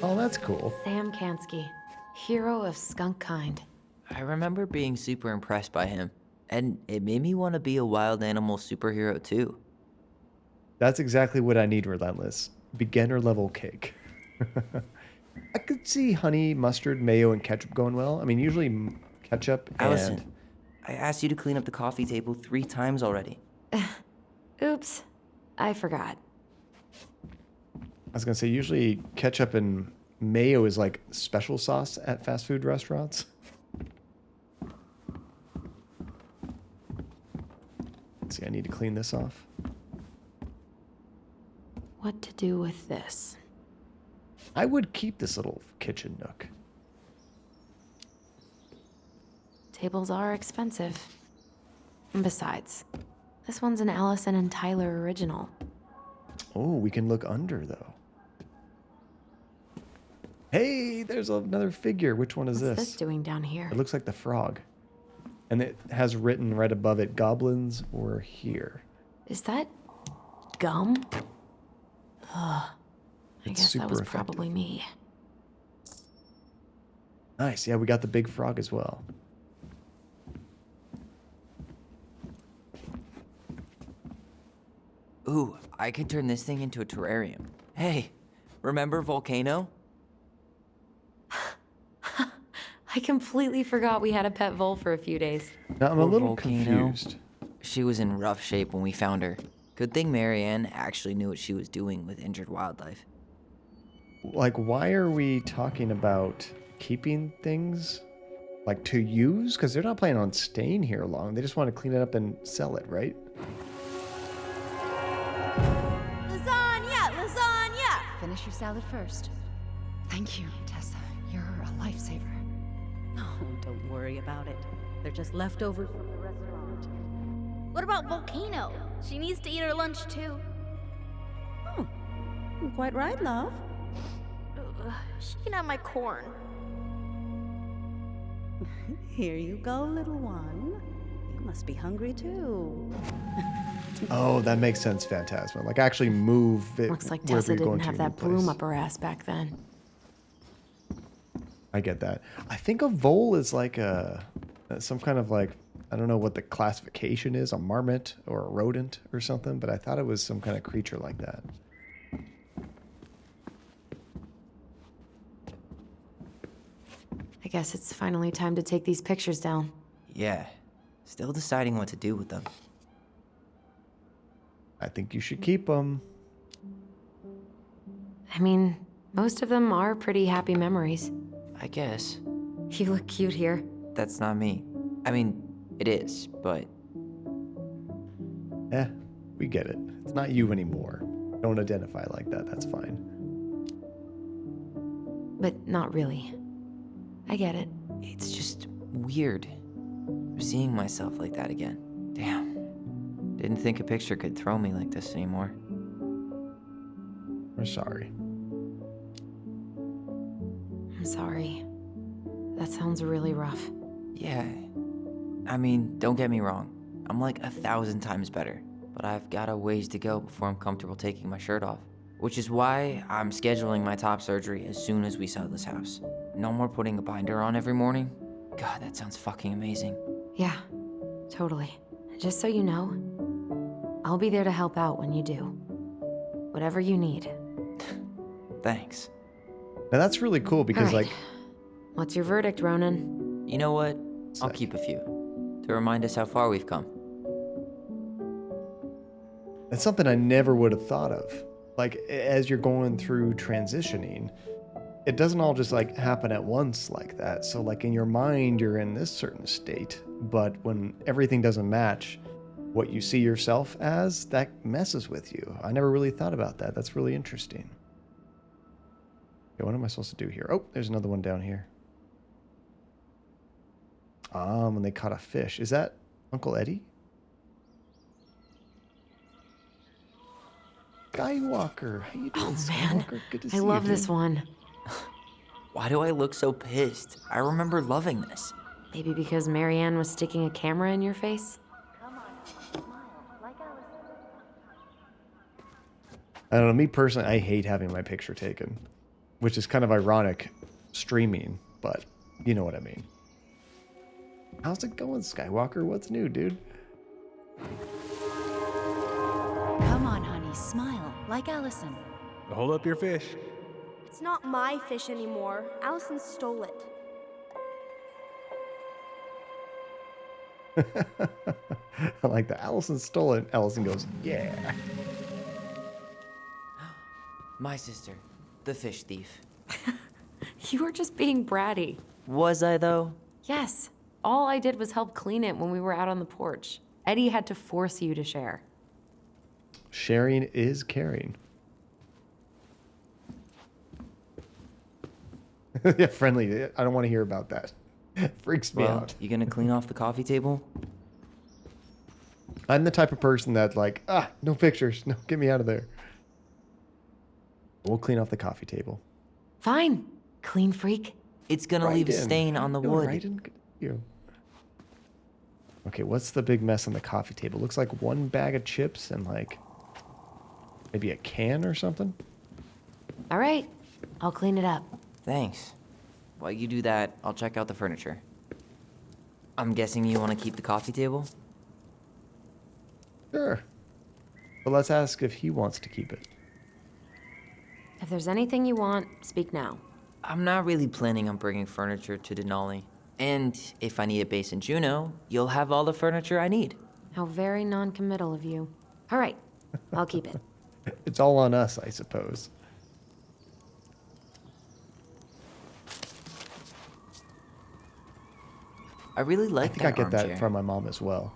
Oh, that's cool. Sam Kansky, hero of skunk kind. I remember being super impressed by him, and it made me want to be a wild animal superhero too. That's exactly what I need, Relentless. Beginner level cake. I could see honey, mustard, mayo, and ketchup going well. I mean, usually ketchup and... Allison, I asked you to clean up the coffee table 3 times already. Oops, I forgot. I was gonna say, usually ketchup and mayo is like special sauce at fast food restaurants. Let's see, I need to clean this off. What to do with this? I would keep this little kitchen nook. Tables are expensive. And besides, this one's an Allison and Tyler original. Oh, we can look under, though. Hey, there's another figure. Which one is What's this? this doing down here? It looks like the frog. And it has written right above it, goblins or here. Is that gum? Ugh. I It's guess that was super effective. probably me. Nice. Yeah, we got the big frog as well. Ooh, I could turn this thing into a terrarium. Hey, remember Volcano? I completely forgot we had a pet vole for a few days. Now, I'm a Poor little Volcano. confused. She was in rough shape when we found her. Good thing Marianne actually knew what she was doing with injured wildlife. Like, why are we talking about keeping things, like, to use? Because they're not planning on staying here long. They just want to clean it up and sell it, right? Lasagna! Lasagna! Finish your salad first. Thank you, Tessa. You're a lifesaver. Oh, don't worry about it. They're just leftovers from the restaurant. What about Volcano? She needs to eat her lunch too. Oh, you're quite right, love. She can have my corn. Here you go, little one. You must be hungry too. Oh, that makes sense, Phantasma. Like, actually move it. Looks like wherever Tessa you're going didn't to have your new that broom place. up her ass back then. I get that. I think a vole is like some kind of like, I don't know what the classification is, a marmot or a rodent or something, but I thought it was some kind of creature like that. I guess it's finally time to take these pictures down. Yeah, still deciding what to do with them. I think you should keep them. I mean, most of them are pretty happy memories. I guess. You look cute here. That's not me. I mean, it is, but We get it. It's not you anymore. Don't identify like that. That's fine. But not really. I get it. it's just weird seeing myself like that again. Damn. Didn't think a picture could throw me like this anymore. We're sorry. I'm sorry. That sounds really rough. Yeah. I mean, don't get me wrong. I'm like 1,000 times better. But I've got a ways to go before I'm comfortable taking my shirt off. Which is why I'm scheduling my top surgery as soon as we sell this house. No more putting a binder on every morning. God, that sounds fucking amazing. Yeah, totally. Just so you know, I'll be there to help out when you do. Whatever you need. Thanks. Now that's really cool because, All right. like, What's your verdict, Ronan? You know what? I'll Sick. keep a few. To remind us how far we've come. that's something I never would have thought of. Like, as you're going through transitioning, it doesn't all just like happen at once like that. So, like, in your mind, you're in this certain state, but when everything doesn't match what you see yourself as, that messes with you. I never really thought about that. That's really interesting. Okay, what am I supposed to do here? Oh, there's another one down here. When they caught a fish. Is that Uncle Eddie? Skywalker. How you doing, Skywalker? Good to see I you, love this dude. one. Why do I look so pissed? I remember loving this. Maybe because Marianne was sticking a camera in your face? I don't know, me personally, I hate having my picture taken, which is kind of ironic streaming, but you know what I mean. How's it going, Skywalker? What's new, dude? Come on, honey, smile, like Allison. Hold up your fish. It's not my fish anymore. Allison stole it. I like that. Allison stole it. Allison goes, yeah. My sister, the fish thief. You were just being bratty. Was I, though? Yes. All I did was help clean it when we were out on the porch. Eddie had to force you to share. Sharing is caring. Yeah, friendly. I don't want to hear about that. Freaks me out. You gonna clean off the coffee table? I'm the type of person that like, no pictures. No, get me out of there. We'll clean off the coffee table. Fine. Clean freak. It's gonna leave a stain on the wood. Good to you. Okay, what's the big mess on the coffee table? Looks like one bag of chips and like maybe a can or something. All right. I'll clean it up. Thanks. While you do that, I'll check out the furniture. I'm guessing you want to keep the coffee table? Sure. But let's ask if he wants to keep it. If there's anything you want, speak now. I'm not really planning on bringing furniture to Denali. And if I need a base in Juneau, you'll have all the furniture I need. How very non-committal of you. All right. I'll keep it. It's all on us, I suppose. I really I like think I that get that armchair. from my mom as well.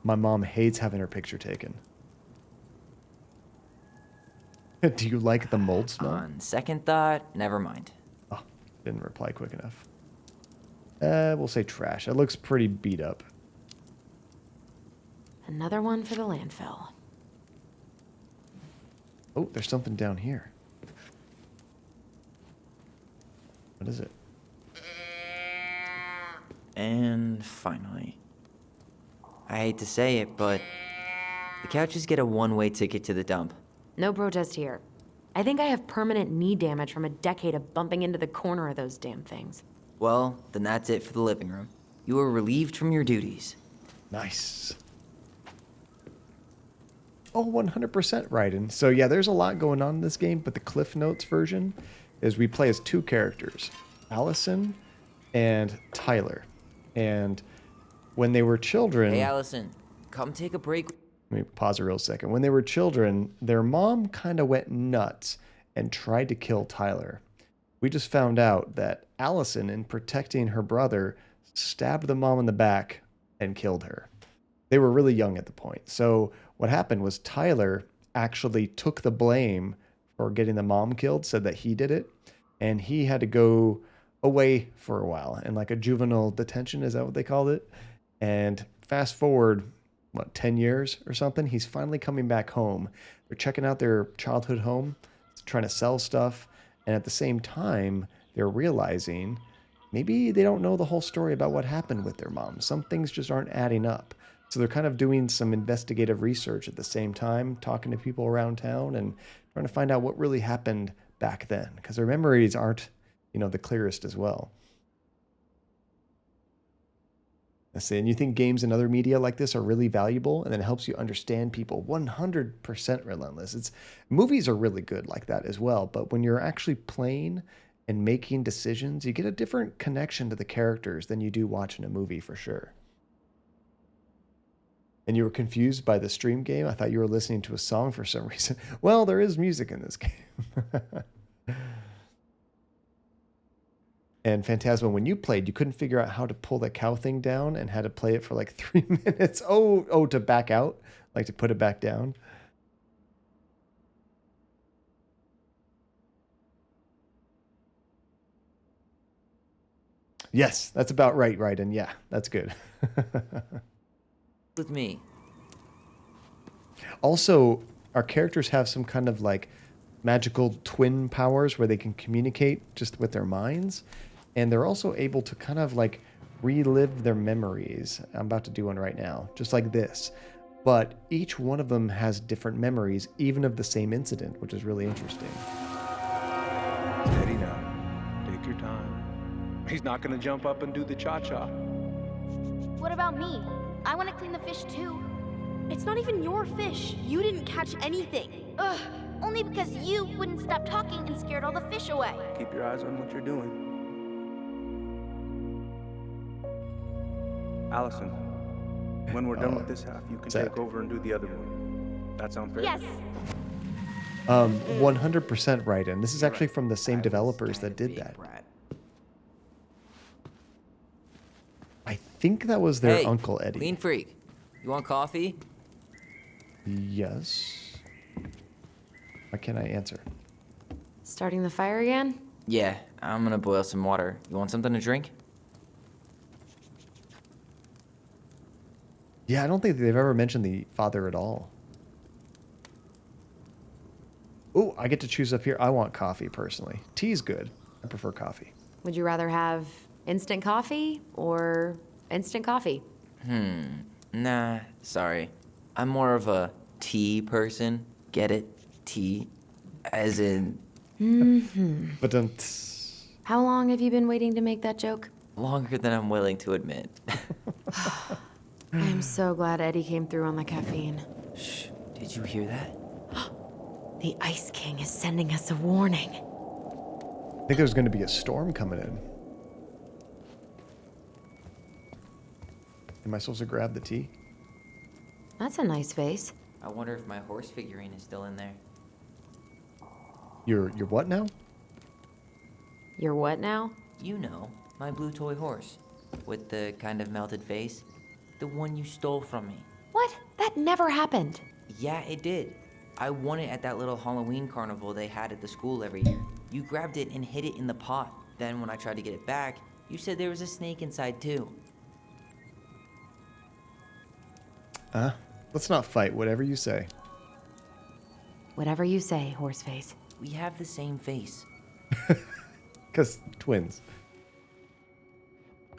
My mom hates having her picture taken. Do you like the mold smell? On second thought, never mind. Oh, didn't reply quick enough. We'll say trash. It looks pretty beat up. Another one for the landfill. Oh, there's something down here. What is it? And finally. I hate to say it, but the couches get a one-way ticket to the dump. No protest here. I think I have permanent knee damage from a decade of bumping into the corner of those damn things. Well, then that's it for the living room. You are relieved from your duties. Nice. Oh, 100% Raiden. So yeah, there's a lot going on in this game, but the Cliff Notes version is we play as two characters, Allison and Tyler. And when they were children... Hey, Allison, come take a break. Let me pause a real second. When they were children, their mom kind of went nuts and tried to kill Tyler. We just found out that Allison, in protecting her brother, stabbed the mom in the back and killed her. They were really young at the point. So what happened was Tyler actually took the blame for getting the mom killed, said that he did it, and he had to go away for a while in like a juvenile detention, is that what they called it? And fast forward, 10 years or something, he's finally coming back home. They're checking out their childhood home, trying to sell stuff, and at the same time, they're realizing maybe they don't know the whole story about what happened with their mom. Some things just aren't adding up. So they're kind of doing some investigative research at the same time, talking to people around town and trying to find out what really happened back then, because their memories aren't, the clearest as well. And you think games and other media like this are really valuable, and then it helps you understand people. 100% relentless. Movies are really good like that as well, but when you're actually playing and making decisions, you get a different connection to the characters than you do watching a movie for sure. And you were confused by the stream game? I thought you were listening to a song for some reason. Well, there is music in this game. And Phantasma, when you played, you couldn't figure out how to pull the cow thing down and had to play it for like 3 minutes. Oh, to back out, like to put it back down. Yes, that's about right, Raiden. Yeah, that's good. With me. Also, our characters have some kind of like magical twin powers where they can communicate just with their minds. And they're also able to kind of like relive their memories. I'm about to do one right now, just like this. But each one of them has different memories, even of the same incident, which is really interesting. Steady now. Take your time. He's not gonna jump up and do the cha-cha. What about me? I want to clean the fish too. It's not even your fish. You didn't catch anything. Ugh, only because you wouldn't stop talking and scared all the fish away. Keep your eyes on what you're doing. Allison, when we're done with this half, you can take over and do the other one. That sound fair? Yes. 100% right in. This is actually from the same developers that did that. I think that was their Uncle Eddie. Clean freak. You want coffee? Yes. Why can't I answer? Starting the fire again? Yeah, I'm gonna boil some water. You want something to drink? Yeah, I don't think they've ever mentioned the father at all. Oh, I get to choose up here. I want coffee, personally. Tea's good. I prefer coffee. Would you rather have instant coffee or instant coffee? Nah, sorry. I'm more of a tea person. Get it? Tea. As in... But How long have you been waiting to make that joke? Longer than I'm willing to admit. I am so glad Eddie came through on the caffeine. Shh. Did you hear that? The Ice King is sending us a warning. I think there's going to be a storm coming in. Am I supposed to grab the tea? That's a nice vase. I wonder if my horse figurine is still in there. Your what now? Your what now? You know, my blue toy horse. With the kind of melted face. The one you stole from me. What? That never happened. Yeah, it did. I won it at that little Halloween carnival they had at the school every year. You grabbed it and hid it in the pot. Then when I tried to get it back, you said there was a snake inside too. Let's not fight. Whatever you say. Whatever you say, Horseface. We have the same face. Because twins.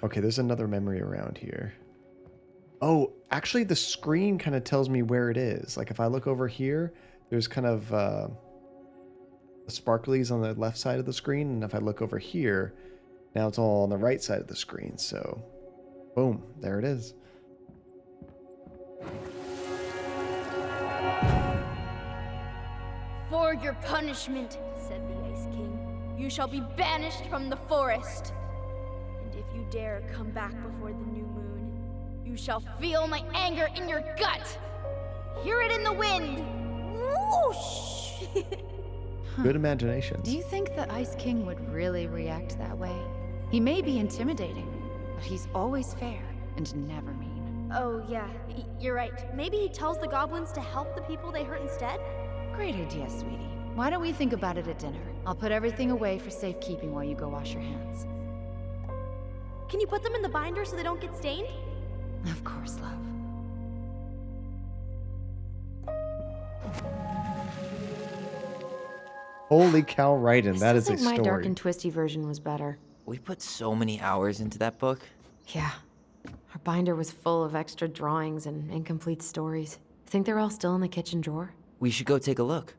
Okay, there's another memory around here. Oh, actually the screen kind of tells me where it is. Like if I look over here, there's kind of the sparklies on the left side of the screen. And if I look over here, now it's all on the right side of the screen. So, boom, there it is. For your punishment, said the Ice King, you shall be banished from the forest. And if you dare come back before the new moon, you shall feel my anger in your gut. Hear it in the wind. Whoosh! Good imagination. Do you think the Ice King would really react that way? He may be intimidating, but he's always fair and never mean. Oh, yeah, you're right. Maybe he tells the goblins to help the people they hurt instead? Great idea, sweetie. Why don't we think about it at dinner? I'll put everything away for safekeeping while you go wash your hands. Can you put them in the binder so they don't get stained? Of course, love. Holy cow, Raiden, that is a I think my dark story. and twisty version was better. We put so many hours into that book. Yeah. Our binder was full of extra drawings and incomplete stories. Think they're all still in the kitchen drawer? We should go take a look.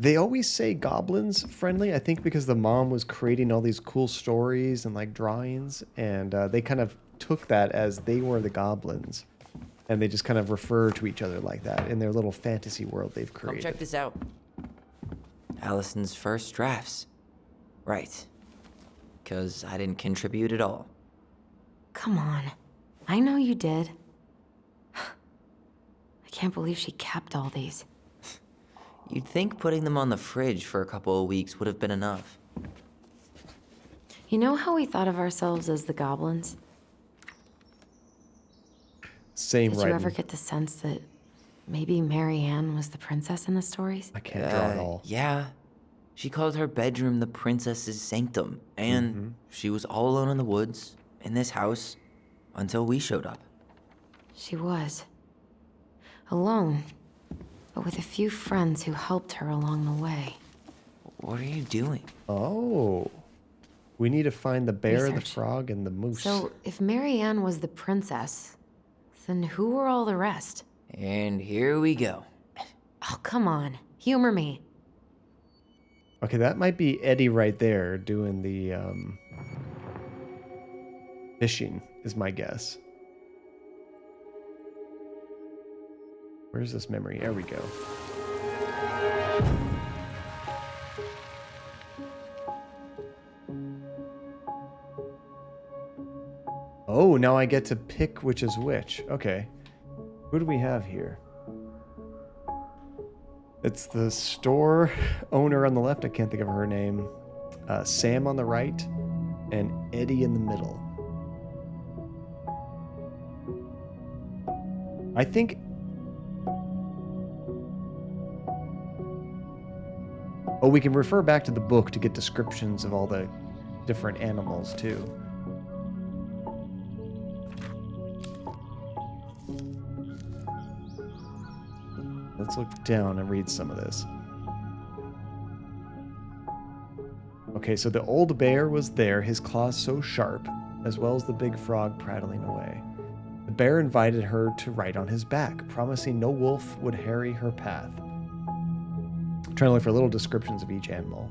They always say goblins friendly, I think because the mom was creating all these cool stories and like drawings, and they kind of took that as they were the goblins. And they just kind of refer to each other like that in their little fantasy world they've created. Come check this out. Allison's first drafts. Right. Because I didn't contribute at all. Come on. I know you did. I can't believe she kept all these. You'd think putting them on the fridge for a couple of weeks would have been enough. You know how we thought of ourselves as the goblins? Same, Did Raiden. you ever get the sense that maybe Mary Ann was the princess in the stories? I can't draw at all. Yeah. She called her bedroom the princess's sanctum, and she was all alone in the woods, in this house, until we showed up. She was. Alone, but with a few friends who helped her along the way. What are you doing? Oh. We need to find the bear, the Research. frog, and the moose. So, if Marianne was the princess, then who were all the rest? And here we go. Oh, come on. Humor me. Okay, that might be Eddie right there doing the fishing, is my guess. Where's this memory? There we go. Oh, now I get to pick which is which. Okay. Who do we have here? It's the store owner on the left. I can't think of her name. Sam on the right, and Eddie in the middle. I think... Oh, we can refer back to the book to get descriptions of all the different animals, too. Let's look down and read some of this. Okay, so the old bear was there, his claws so sharp, as well as the big frog prattling away. The bear invited her to ride on his back, promising no wolf would harry her path. I'm trying to look for little descriptions of each animal.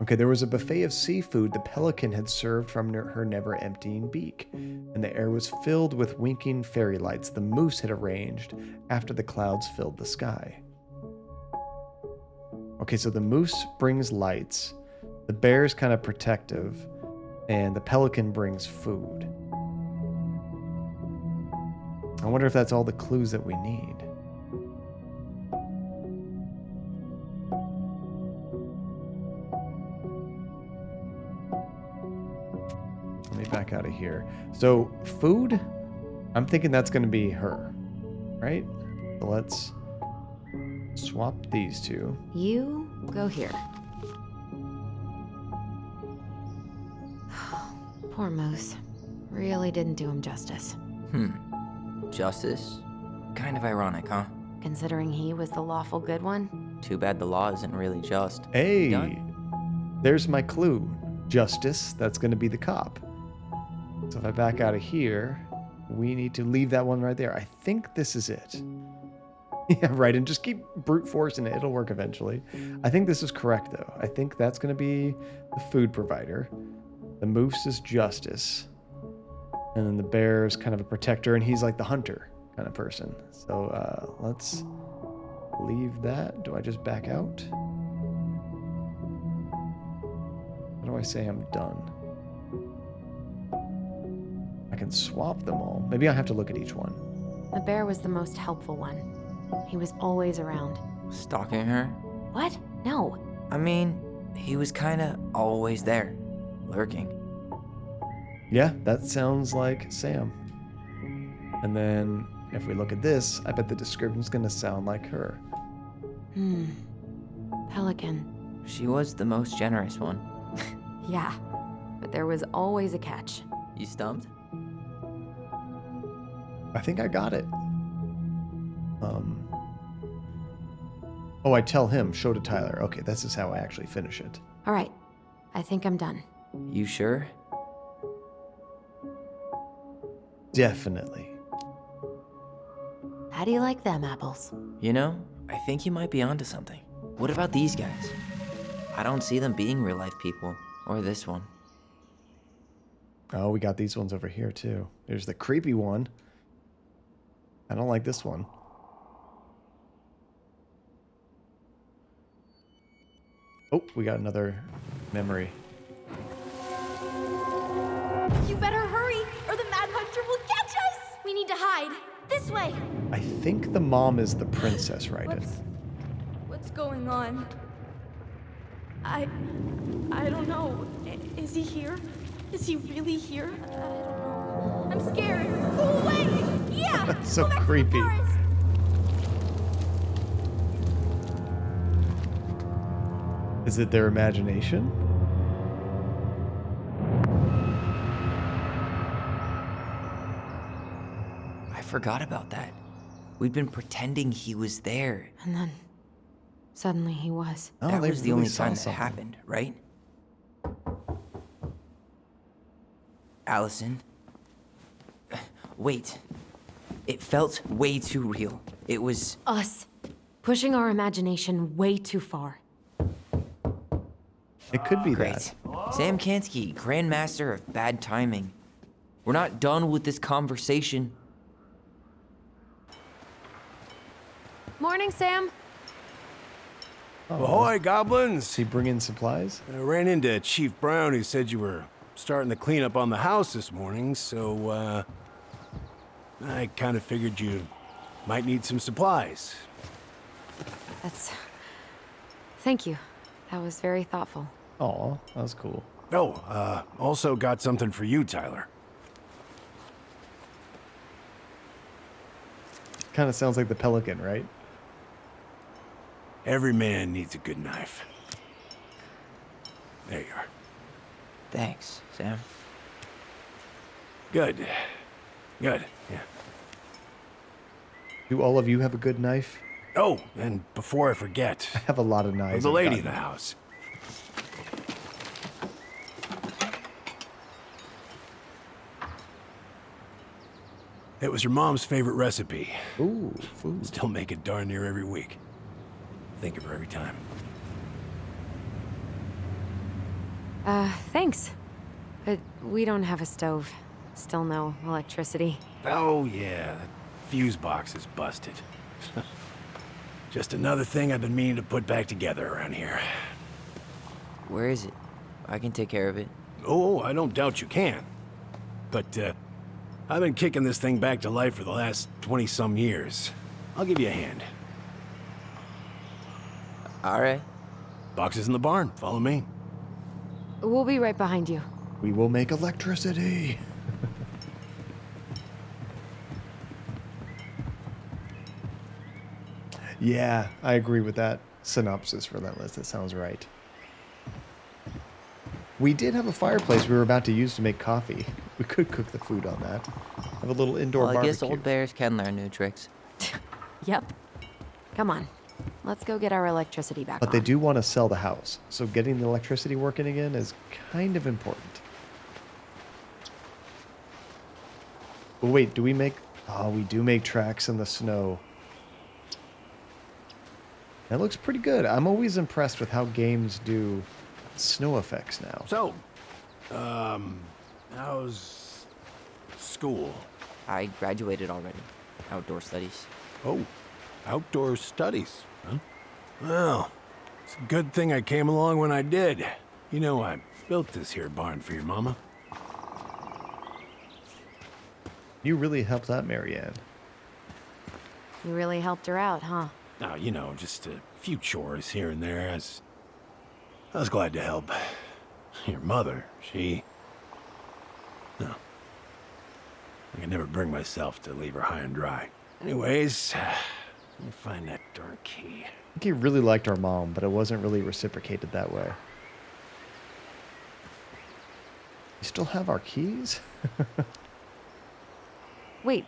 Okay, there was a buffet of seafood the pelican had served from her never-emptying beak, and the air was filled with winking fairy lights the moose had arranged after the clouds filled the sky. Okay, so the moose brings lights, the bear's kind of protective, and the pelican brings food. I wonder if that's all the clues that we need. Back out of here. So food, I'm thinking that's going to be her, right? So let's swap these two. You go here. Poor Moose. Really didn't do him justice. Justice? Kind of ironic, huh? Considering he was the lawful good one. Too bad the law isn't really just. Hey, Done? there's my clue. Justice, that's going to be the cop. So if I back out of here, we need to leave that one right there. I think this is it. Yeah, right. And just keep brute forcing it. It'll work eventually. I think this is correct, though. I think that's going to be the food provider. The moose is justice. And then the bear is kind of a protector, and he's like the hunter kind of person. So let's leave that. Do I just back out? How do I say I'm done? I can swap them all. Maybe I'll have to look at each one. The bear was the most helpful one. He was always around. Stalking her? What? No. I mean, he was kinda always there, lurking. Yeah, that sounds like Sam. And then if we look at this, I bet the description's gonna sound like her. Pelican. She was the most generous one. Yeah, but there was always a catch. You stumped? I think I got it. Oh, I tell him, show to Tyler. Okay, this is how I actually finish it. All right, I think I'm done. You sure? Definitely. How do you like them apples? You know, I think you might be onto something. What about these guys? I don't see them being real-life people, or this one. Oh, we got these ones over here, too. There's the creepy one. I don't like this one. Oh, we got another memory. You better hurry, or the Mad Hunter will catch us! We need to hide. This way! I think the mom is the princess, right? What's going on? I don't know. Is he here? Is he really here? I'm scared. Go away! Yeah! So Go back to the creepy. forest. Is it their imagination? I forgot about that. We'd been pretending he was there. And then, suddenly he was. Oh, That they was the really only saw time that something. happened, right? Allison? Wait. It felt way too real. It was... Us. Pushing our imagination way too far. It could be Great. that. Sam Kansky, Grandmaster of Bad Timing. We're not done with this conversation. Morning, Sam. Ahoy, goblins! Is he bringing supplies? I ran into Chief Brown, who said you were starting to clean up on the house this morning, so, I kind of figured you might need some supplies. Thank you. That was very thoughtful. Aw, that was cool. Oh, also got something for you, Tyler. Kind of sounds like the pelican, right? Every man needs a good knife. There you are. Thanks, Sam. Good. Good, yeah. Do all of you have a good knife? Oh, and before I forget, I have a lot of knives. the I've lady of gotten. the house. It was your mom's favorite recipe. Ooh, food. Still make it darn near every week. Think of her every time. Thanks. But we don't have a stove. Still no electricity. Oh, yeah, that fuse box is busted. Just another thing I've been meaning to put back together around here. Where is it? I can take care of it. Oh, I don't doubt you can. But, I've been kicking this thing back to life for the last 20-some years. I'll give you a hand. All right. Box is in the barn. Follow me. We'll be right behind you. We will make electricity. Yeah, I agree with that synopsis for that list. That sounds right. We did have a fireplace we were about to use to make coffee. We could cook the food on that. Have a little indoor Well, I barbecue. guess old bears can learn new tricks. Yep. Come on. Let's go get our electricity back But they on. do want to sell the house, so getting the electricity working again is kind of important. But wait, do we make... Oh, we do make tracks in the snow. That looks pretty good. I'm always impressed with how games do snow effects now. So, how's school? I graduated already. Outdoor studies. Oh, outdoor studies, huh? Well, it's a good thing I came along when I did. You know, I built this here barn for your mama. You really helped out Marianne. You really helped her out, huh? Now, you know, just a few chores here and there. I was glad to help. Your mother, she... No. I could never bring myself to leave her high and dry. Anyways, let me find that darn key. I think he really liked our mom, but it wasn't really reciprocated that way. You still have our keys? Wait,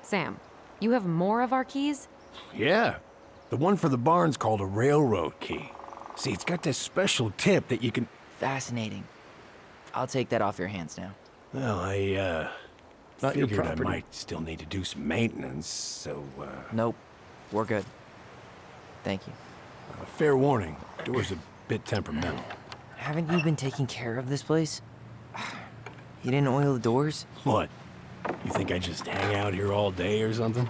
Sam. You have more of our keys? Yeah. The one for the barn's called a railroad key. See, it's got this special tip that you can... Fascinating. I'll take that off your hands now. Well, I, Not your figured I property. might still need to do some maintenance, so, Nope. We're good. Thank you. fair warning. Door's a bit temperamental. Haven't you been taking care of this place? You didn't oil the doors? What? You think I just hang out here all day or something?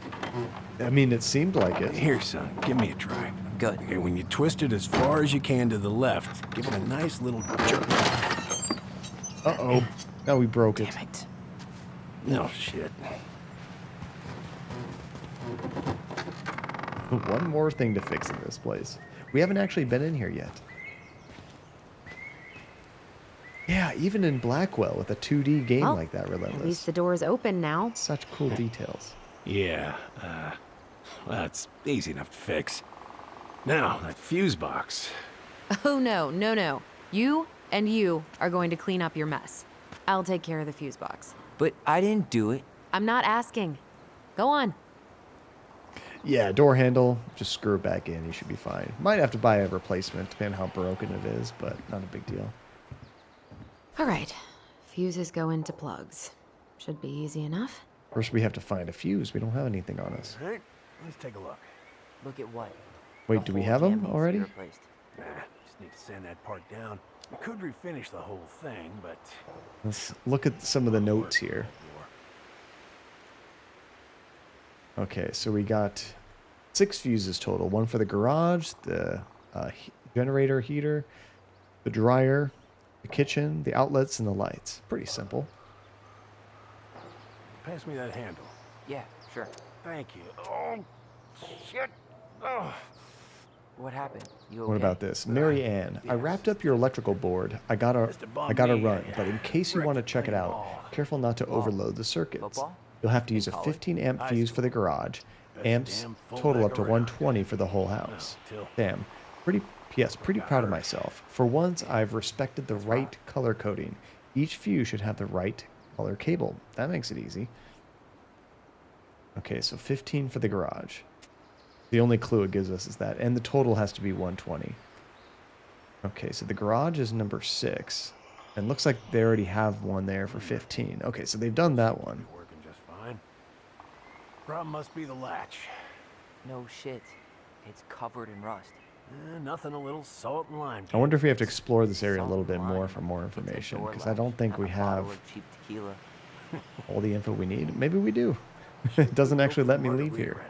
I mean, it seemed like it. Here, son, give me a try. Good. Okay, when you twist it as far as you can to the left, give it a nice little jerk. Uh-oh. Now we broke it. Damn it. No shit. One more thing to fix in this place. We haven't actually been in here yet. Yeah, even in Blackwell with a 2D game Well, like that, At Relentless. least the door's open now. Such cool details. Yeah, well, it's easy enough to fix. Now, that fuse box. Oh, no, no, no. You and you are going to clean up your mess. I'll take care of the fuse box. But I didn't do it. I'm not asking. Go on. Yeah, door handle, just screw it back in. You should be fine. Might have to buy a replacement, depending on how broken it is, but not a big deal. All right. Fuses go into plugs. Should be easy enough. First, we have to find a fuse. We don't have anything on us. All right, let's take a look. Look at what? Wait, The do we whole have jam them needs to be already? replaced. Nah, just need to sand that part down. We could refinish the whole thing, but... Let's look at some of the notes here. Okay, so we got 6 fuses total. One for the garage, the generator heater, the dryer, the kitchen, the outlets, and the lights. Pretty simple. Pass me that handle. Yeah, sure. Thank you. Oh, shit. Oh. What happened? You okay? What about this? Mary Ann, I wrapped up your electrical board. I gotta run, but in case you want to check it out, careful not to overload the circuits. Football? You'll have to use a 15 amp fuse for the garage. Amps total up to 120 for the whole house. Damn. Pretty proud of myself. For once, I've respected the right color coding. Each fuse should have the right color cable. That makes it easy. Okay, so 15 for the garage. The only clue it gives us is that. And the total has to be 120. Okay, so the garage is number 6. And looks like they already have one there for 15. Okay, so they've done that one. Working just fine. Problem must be the latch. No shit. It's covered in rust. Nothing a little salt and lime. I wonder if we have to explore this area a little bit more for more information, because I don't think we have Cheap tequila. all the info we need. Maybe we do. It doesn't actually let me leave here.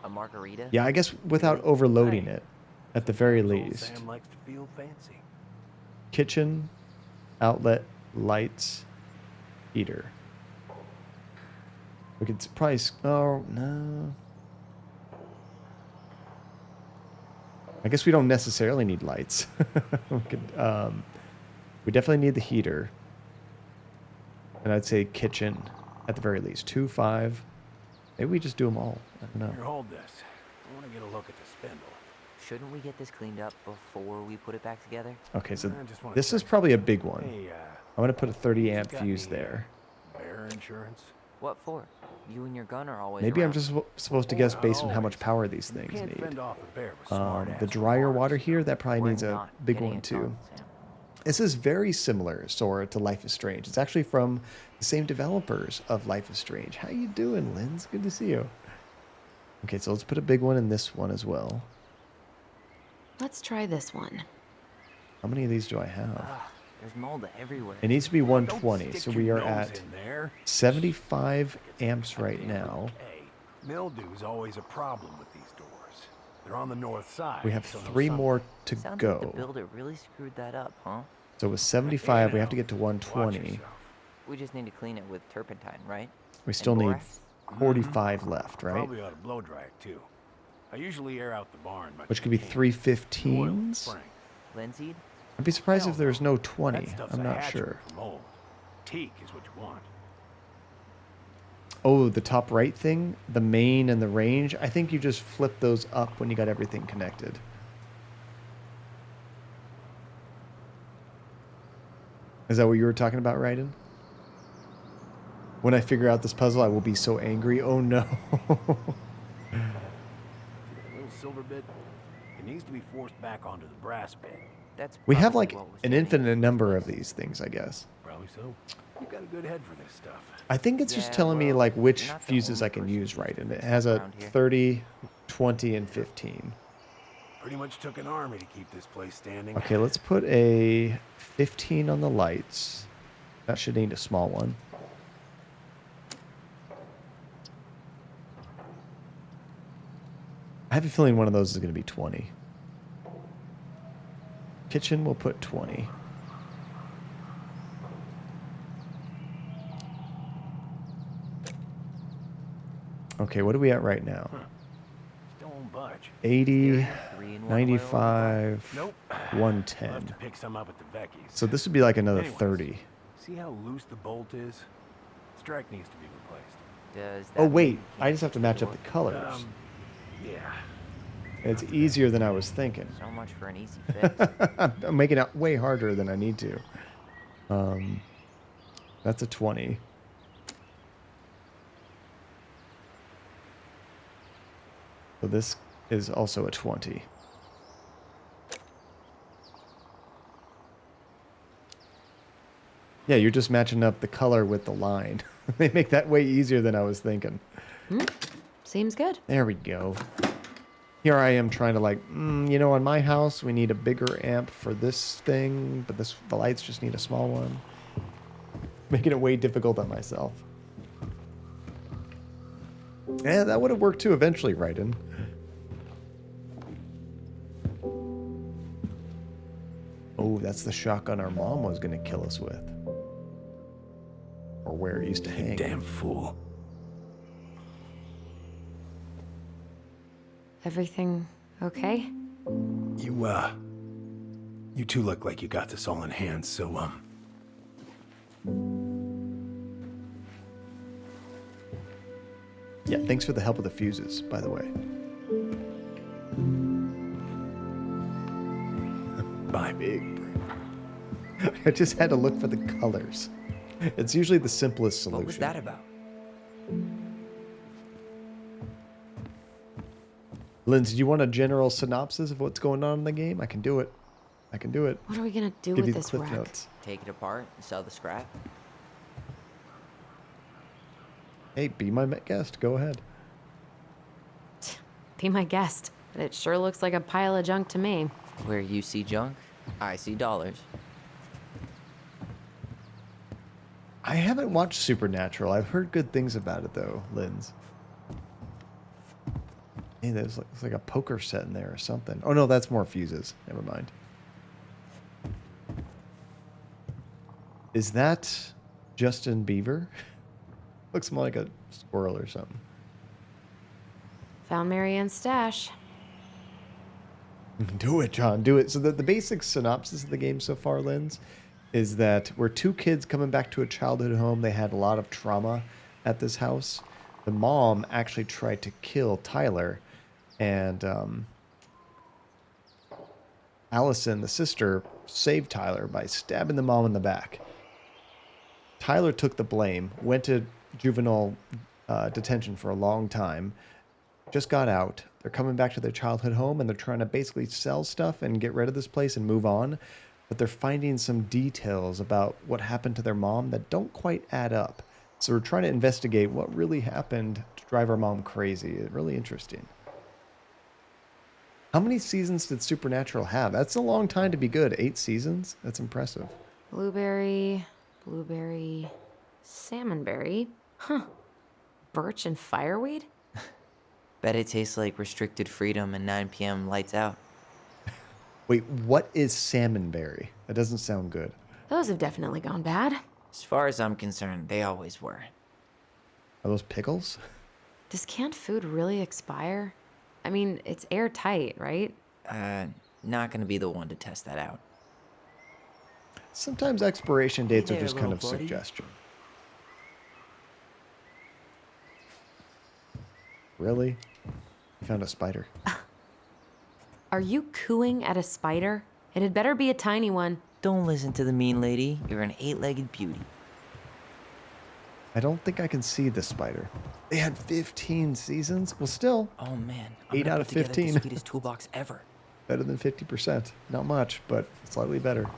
A margarita? Yeah, I guess without overloading it, at the very least. Sam likes to feel fancy. Kitchen, outlet, lights, heater. We could probably... Oh, no. I guess we don't necessarily need lights. We definitely need the heater. And I'd say kitchen, at the very least. 2, 5. Maybe we just do them all. I don't know. Here, hold this. I want to get a look at the spindle. Shouldn't we get this cleaned up before we put it back together? Okay, so this is probably a big one. Hey, I'm going to put a 30 amp fuse there. Bear insurance? What for? You and your gun are always Maybe I'm around. just supposed to guess based on how much power these things Can't need. fend off a bear with smart The ass dryer remarks. water here, that probably We're needs a not big getting one it too. done, Sam. This is very similar, Sora, to Life is Strange. It's actually from the same developers of Life is Strange. How you doing, Linz? Good to see you. Okay, so let's put a big one in this one as well. Let's try this one. How many of these do I have? There's mold everywhere. It needs to be 120, so we are at In there. 75 amps right now. Okay. Mildew's always a problem with these doors. They're on the north side. We have so no 3 sun- more to Sounds like go. the builder really screwed that up, huh? So with 75, we have to get to Watch 120. yourself. We just need to clean it with turpentine, right? We still And need borax? 45 left, right? Probably ought to blow dry it too. I usually air out the barn, but Which could be 315s. Linseed? I'd be surprised if there's no 20. That stuff's I'm a not hatchery sure. for mold. Teak is what you want. Oh, the top right thing, the main and the range. I think you just flip those up when you got everything connected. Is that what you were talking about, Raiden? When I figure out this puzzle, I will be so angry. Oh no. Little silver bit. It needs to be forced back onto the brass bit. That's We have probably like what was an doing it. infinite number of these things, I guess. Probably so. You've got a good head for this stuff. I think it's just Yeah, telling me well, like which you're not the fuses only I can person use, who's right? And it used has a around here. 30, 20, and 15. Pretty much took an army to keep this place standing. Okay, let's put a 15 on the lights. That should need a small one. I have a feeling one of those is going to be 20. Kitchen, we'll put 20. Okay, what are we at right now? Still won't budge. 80, 3 in 1 oil. 95, Nope. 110. I'll have to pick some up at the Vecchi's. So this would be like another Anyways, 30. See how loose the bolt is? Strike needs to be replaced. Does that Oh mean wait, you I can't just have to fix match the up the door? colors. Yeah. It's easier than I was thinking. So much for an easy fix. I'm making it way harder than I need to. That's a 20. So this is also a 20. Yeah, you're just matching up the color with the line. They make that way easier than I was thinking. Seems good. There we go. Here I am trying to like, you know, in my house, we need a bigger amp for this thing, but the lights just need a small one. Making it way difficult on myself. Yeah, that would have worked too eventually, Raiden. Oh, that's the shotgun our mom was going to kill us with. Or where it used to hang. Damn fool. Everything okay? You two look like you got this all in hand, so, Yeah, thanks for the help with the fuses, by the way. bye. Big brain. I just had to look for the colors. It's usually the simplest solution. What was that about? Linz, do you want a general synopsis of what's going on in the game? I can do it. What are we gonna do Give with you the this cliff wreck? notes. Take it apart and sell the scrap? Hey, be my guest. Go ahead. Be my guest. But it sure looks like a pile of junk to me. Where you see junk, I see dollars. I haven't watched Supernatural. I've heard good things about it, though, Linz. Hey, there's like a poker set in there or something. Oh, no, that's more fuses. Never mind. Is that Justin Bieber? Looks more like a squirrel or something. Found Marianne's stash. Do it, John. Do it. So the basic synopsis of the game so far, Linz, is that we're two kids coming back to a childhood home. They had a lot of trauma at this house. The mom actually tried to kill Tyler, and Allison, the sister, saved Tyler by stabbing the mom in the back. Tyler took the blame, went to juvenile detention for a long time, just got out. They're coming back to their childhood home, and they're trying to basically sell stuff and get rid of this place and move on. But they're finding some details about what happened to their mom that don't quite add up. So we're trying to investigate what really happened to drive our mom crazy. It's really interesting. How many seasons did Supernatural have? That's a long time to be good. 8 seasons? That's impressive. Blueberry, salmonberry. Huh. Birch and fireweed? Bet it tastes like restricted freedom and 9 p.m. lights out. Wait, what is salmonberry? That doesn't sound good. Those have definitely gone bad. As far as I'm concerned, they always were. Are those pickles? Does canned food really expire? I mean, it's airtight, right? Not gonna be the one to test that out. Sometimes expiration dates Hey are there, just kind of little buddy. suggestion. Really? You found a spider. Are you cooing at a spider? It had better be a tiny one. Don't listen to the mean lady. You're an 8-legged beauty. I don't think I can see the spider. They had 15 seasons? Well, still, Oh man, 8 out of 15. The sweetest toolbox ever. better than 50%. Not much, but slightly better.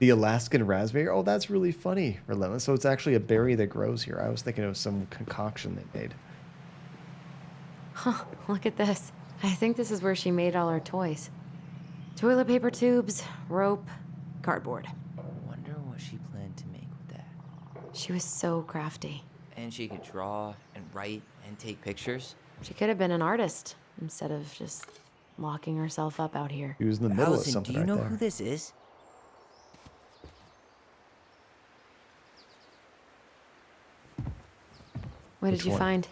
The Alaskan raspberry? Oh, that's really funny, Relentless. So it's actually a berry that grows here. I was thinking it was some concoction they made. Huh, look at this. I think this is where she made all her toys. Toilet paper tubes, rope, cardboard. Wonder what she planned to make with that. She was so crafty. And she could draw and write and take pictures. She could have been an artist instead of just locking herself up out here. He was in the middle Allison, of something do you know right there. who this is? What Which did you one? find?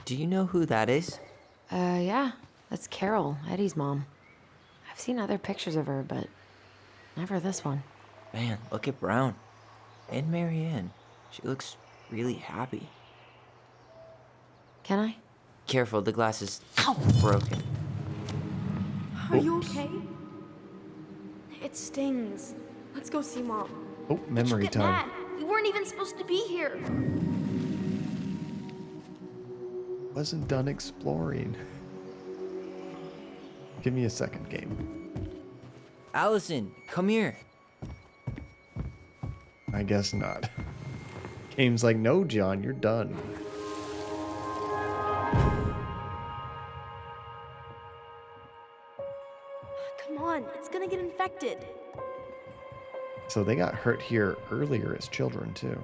Do you know who that is? Yeah. That's Carol, Eddie's mom. I've seen other pictures of her, but never this one. Man, look at Brown. And Marianne. She looks really happy. Can I? Careful, the glass is broken. Are you okay? It stings. Let's go see Mom. Oh, memory Get time. mad. We weren't even supposed to be here. Wasn't done exploring. Give me a second, game. Allison, come here. I guess not. Game's like, no, John, you're done. Come on, it's gonna get infected. So they got hurt here earlier as children, too.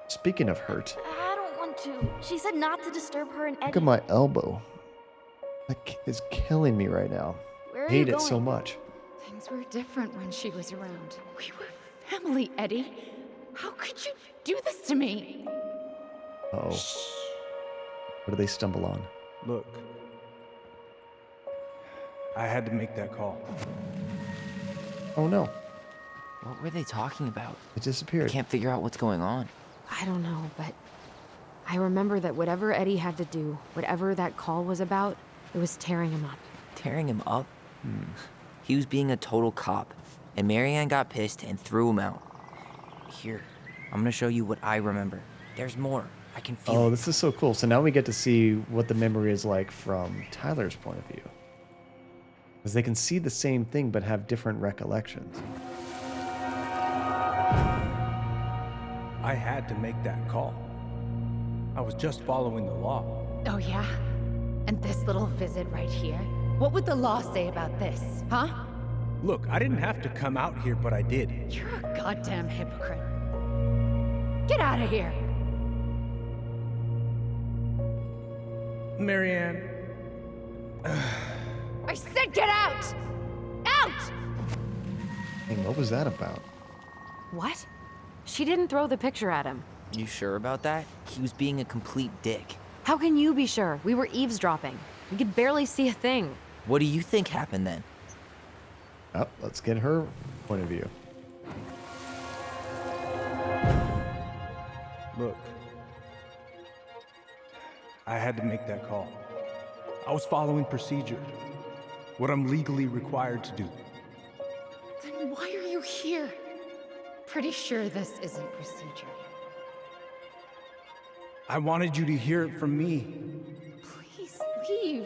Speaking of hurt, I don't want to. She said not to disturb her and Eddie. look at my elbow. That is killing me right now. Where are Hate you it so going? much. Things were different when she was around. We were family, Eddie. How could you do this to me? Uh-oh. What do they stumble on? Look, I had to make that call. Oh no, What were they talking about? it I disappeared. can't figure out what's going on. I don't know, but I remember that whatever Eddie had to do, whatever that call was about, it was tearing him up. Tearing him up? He was being a total cop, and Marianne got pissed and threw him out. Here, I'm gonna show you what I remember. There's more. I can feel Oh, it. this is so cool. So now we get to see what the memory is like from Tyler's point of view. Because they can see the same thing but have different recollections. I had to make that call. I was just following the law. Oh, yeah? And this little visit right here? What would the law say about this, huh? Look, I didn't have to come out here, but I did. You're a goddamn hypocrite. Get out of here! Marianne, I said get out! Out! Hey, what was that about? What? She didn't throw the picture at him. You sure about that? He was being a complete dick. How can you be sure? We were eavesdropping. We could barely see a thing. What do you think happened then? Oh, let's get her point of view. look. I had to make that call. I was following procedure. What I'm legally required to do. Then why are you here? Pretty sure this isn't procedure. I wanted you to hear it from me. Please leave.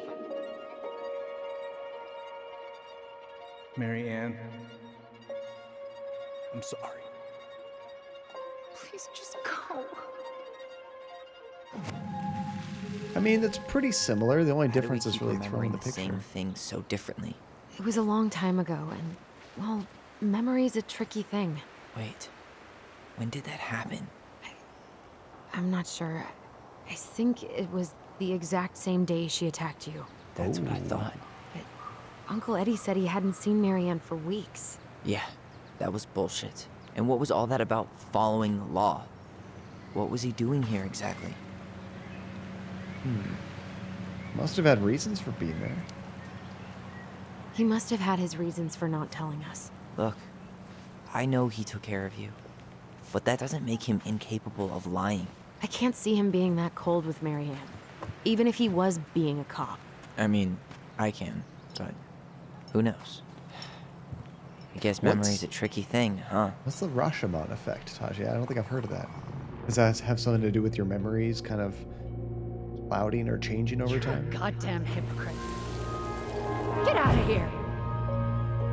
Marianne, I'm sorry. Please just go. I mean, it's pretty similar. The only How do we difference is keep really throwing remembering the picture. same thing so differently. It was a long time ago, and, well, memory's a tricky thing. Wait, when did that happen? I'm not sure. I think it was the exact same day she attacked you. That's what I thought. But Uncle Eddie said he hadn't seen Marianne for weeks. Yeah, that was bullshit. And what was all that about following the law? What was he doing here exactly? Must have had reasons for being there. He must have had his reasons for not telling us. Look, I know he took care of you, but that doesn't make him incapable of lying. I can't see him being that cold with Marianne, even if he was being a cop. I mean, I can, but who knows? I guess memory's a tricky thing, huh? What's the Rashomon effect, Taji? I don't think I've heard of that. Does that have something to do with your memories kind of clouding or changing over time? Goddamn hypocrite. Get out of here.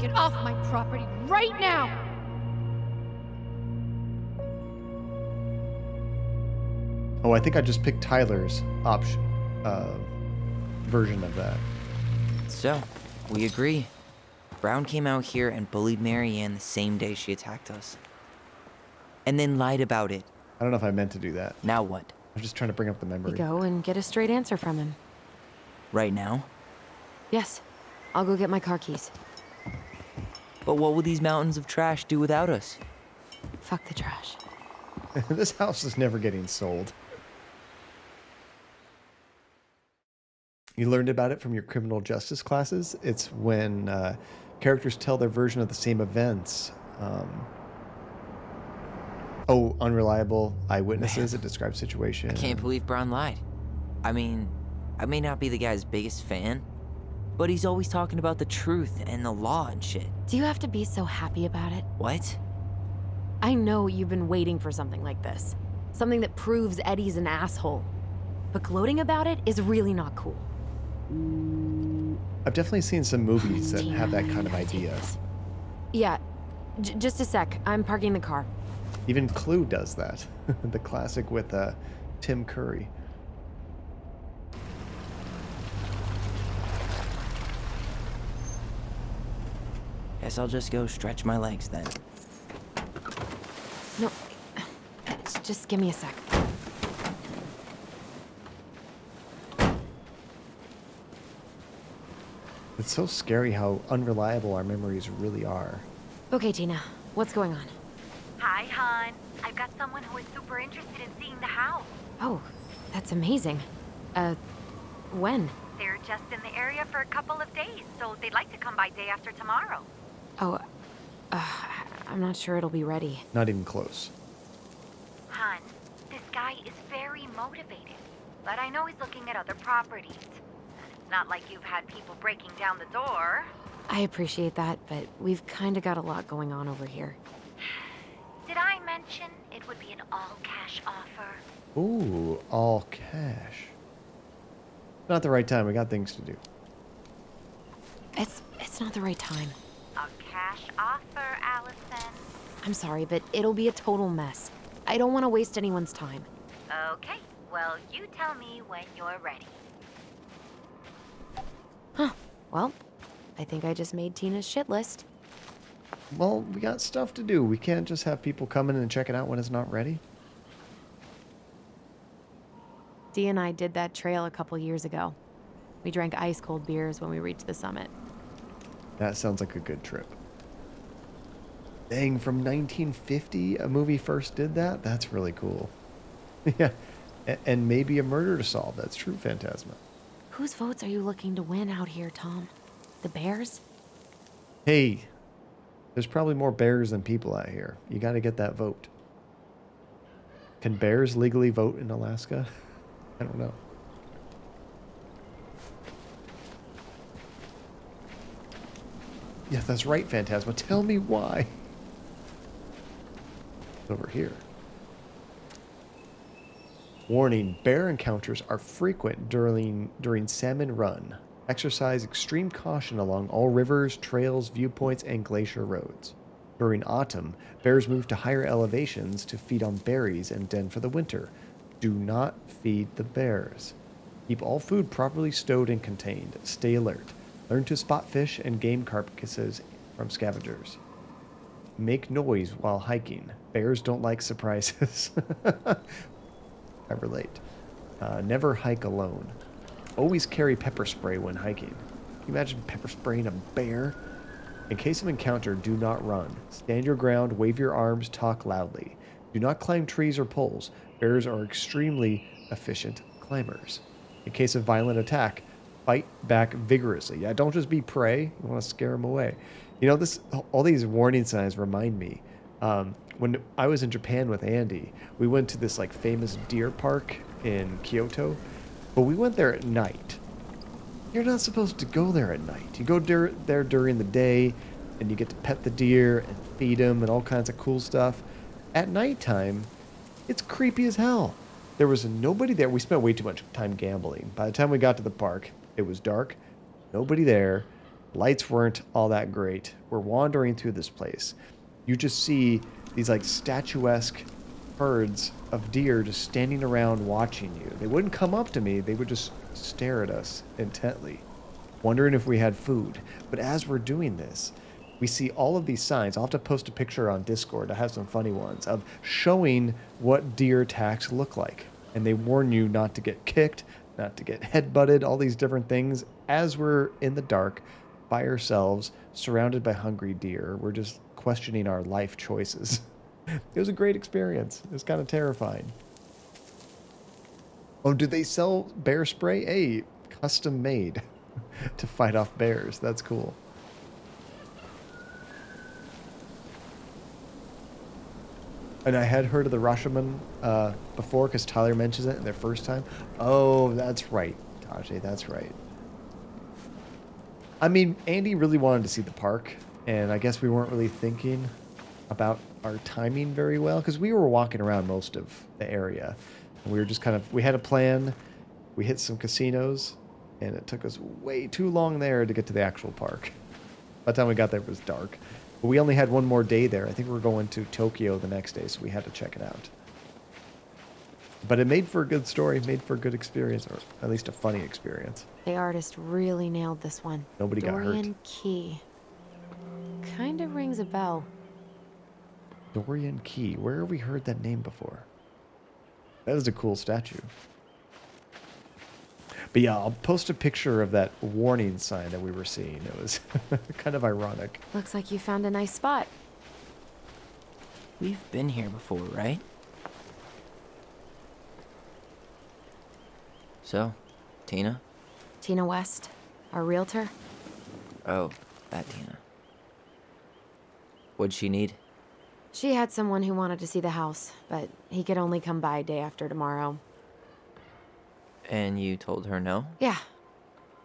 Get off my property right now. Oh, I think I just picked Tyler's version of that. So, we agree. Brown came out here and bullied Marianne the same day she attacked us. And then lied about it. I don't know if I meant to do that. Now what? I'm just trying to bring up the memory. You go and get a straight answer from him. Right now? Yes. I'll go get my car keys. But what will these mountains of trash do without us? Fuck the trash. This house is never getting sold. You learned about it from your criminal justice classes. It's when characters tell their version of the same events. Oh, unreliable eyewitnesses that describe situation. I can't believe Braun lied. I mean, I may not be the guy's biggest fan, but he's always talking about the truth and the law and shit. Do you have to be so happy about it? What? I know you've been waiting for something like this. Something that proves Eddie's an asshole. But gloating about it is really not cool. I've definitely seen some movies that have that kind of idea. Yeah, just a sec. I'm parking the car. Even Clue does that. The classic with Tim Curry. Guess I'll just go stretch my legs then. No, just give me a sec. It's so scary how unreliable our memories really are. Okay, Tina, what's going on? Hi, hon. I've got someone who is super interested in seeing the house. Oh, that's amazing. When? They're just in the area for a couple of days, so they'd like to come by day after tomorrow. Oh, I'm not sure it'll be ready. Not even close. Hon, this guy is very motivated, but I know he's looking at other properties. It's not like you've had people breaking down the door. I appreciate that, but we've kind of got a lot going on over here. Did I mention it would be an all-cash offer? Ooh, all cash. Not the right time. We got things to do. It's not the right time. A cash offer, Allison. I'm sorry, but it'll be a total mess. I don't want to waste anyone's time. Okay, well, you tell me when you're ready. Huh. Well, I think I just made Tina's shit list. Well, we got stuff to do. We can't just have people come in and check it out when it's not ready. Dee and I did that trail a couple years ago. We drank ice-cold beers when we reached the summit. That sounds like a good trip. Dang, from 1950, a movie first did that? That's really cool. Yeah, and maybe a murder to solve. That's true, Phantasma. Whose votes are you looking to win out here, Tom? The Bears? Hey, there's probably more bears than people out here. You got to get that vote. Can bears legally vote in Alaska? I don't know. Yeah, that's right, Phantasma. Tell me why. Over here. Warning, bear encounters are frequent during Salmon Run. Exercise extreme caution along all rivers, trails, viewpoints, and glacier roads. During autumn, bears move to higher elevations to feed on berries and den for the winter. Do not feed the bears. Keep all food properly stowed and contained. Stay alert. Learn to spot fish and game carcasses from scavengers. Make noise while hiking. Bears don't like surprises. I relate. Never hike alone. Always carry pepper spray when hiking. Can you imagine pepper spraying a bear? In case of encounter, do not run. Stand your ground, wave your arms, talk loudly. Do not climb trees or poles. Bears are extremely efficient climbers. In case of violent attack, fight back vigorously. Yeah, don't just be prey. You want to scare them away. You know, all these warning signs remind me. When I was in Japan with Andy, we went to this like famous deer park in Kyoto, but we went there at night. You're not supposed to go there at night. You go there during the day, and you get to pet the deer and feed them and all kinds of cool stuff. At nighttime, it's creepy as hell. There was nobody there. We spent way too much time gambling. By the time we got to the park, it was dark. Nobody there. Lights weren't all that great. We're wandering through this place. You just see these like statuesque herds of deer just standing around watching you. They wouldn't come up to me. They would just stare at us intently, wondering if we had food. But as we're doing this, we see all of these signs. I'll have to post a picture on Discord. I have some funny ones of showing what deer attacks look like. And they warn you not to get kicked, not to get headbutted, all these different things. As we're in the dark, by ourselves, surrounded by hungry deer, we're just questioning our life choices. It was a great experience. It was kind of terrifying. Oh, do they sell bear spray? Hey, custom made to fight off bears. That's cool. And I had heard of the Rashomon before because Tyler mentions it in their first time. Oh, that's right, Tajay, that's right. I mean, Andy really wanted to see the park, and I guess we weren't really thinking about our timing very well because we were walking around most of the area. And we were just we had a plan. We hit some casinos, and it took us way too long there to get to the actual park. By the time we got there, it was dark. But we only had one more day there. I think we were going to Tokyo the next day, so we had to check it out. But it made for a good story, made for a good experience, or at least a funny experience. The artist really nailed this one. Nobody got hurt. Dorian Key. Kinda rings a bell. Dorian Key. Where have we heard that name before? That is a cool statue. But yeah, I'll post a picture of that warning sign that we were seeing. It was kind of ironic. Looks like you found a nice spot. We've been here before, right? So, Tina? Tina West, our realtor. Oh, that Tina. What'd she need? She had someone who wanted to see the house, but he could only come by day after tomorrow. And you told her no? Yeah.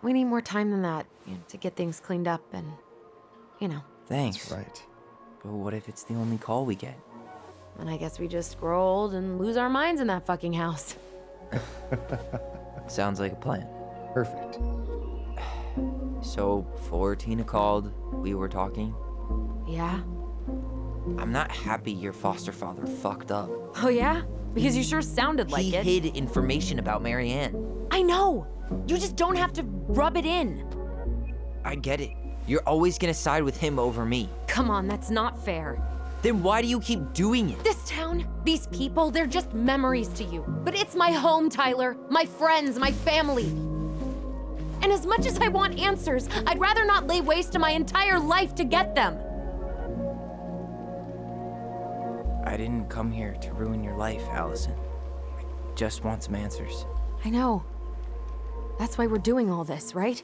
We need more time than that to get things cleaned up and, Thanks. That's right. But what if it's the only call we get? And I guess we just grow old and lose our minds in that fucking house. Sounds like a plan. Perfect. So, before Tina called, we were talking? Yeah? I'm not happy your foster father fucked up. Oh yeah? Because you sure sounded like it. He hid information about Marianne. I know! You just don't have to rub it in. I get it. You're always gonna side with him over me. Come on, that's not fair. Then why do you keep doing it? This town, these people, they're just memories to you. But it's my home, Tyler. My friends, my family. And as much as I want answers, I'd rather not lay waste to my entire life to get them. I didn't come here to ruin your life, Allison. I just want some answers. I know. That's why we're doing all this, right?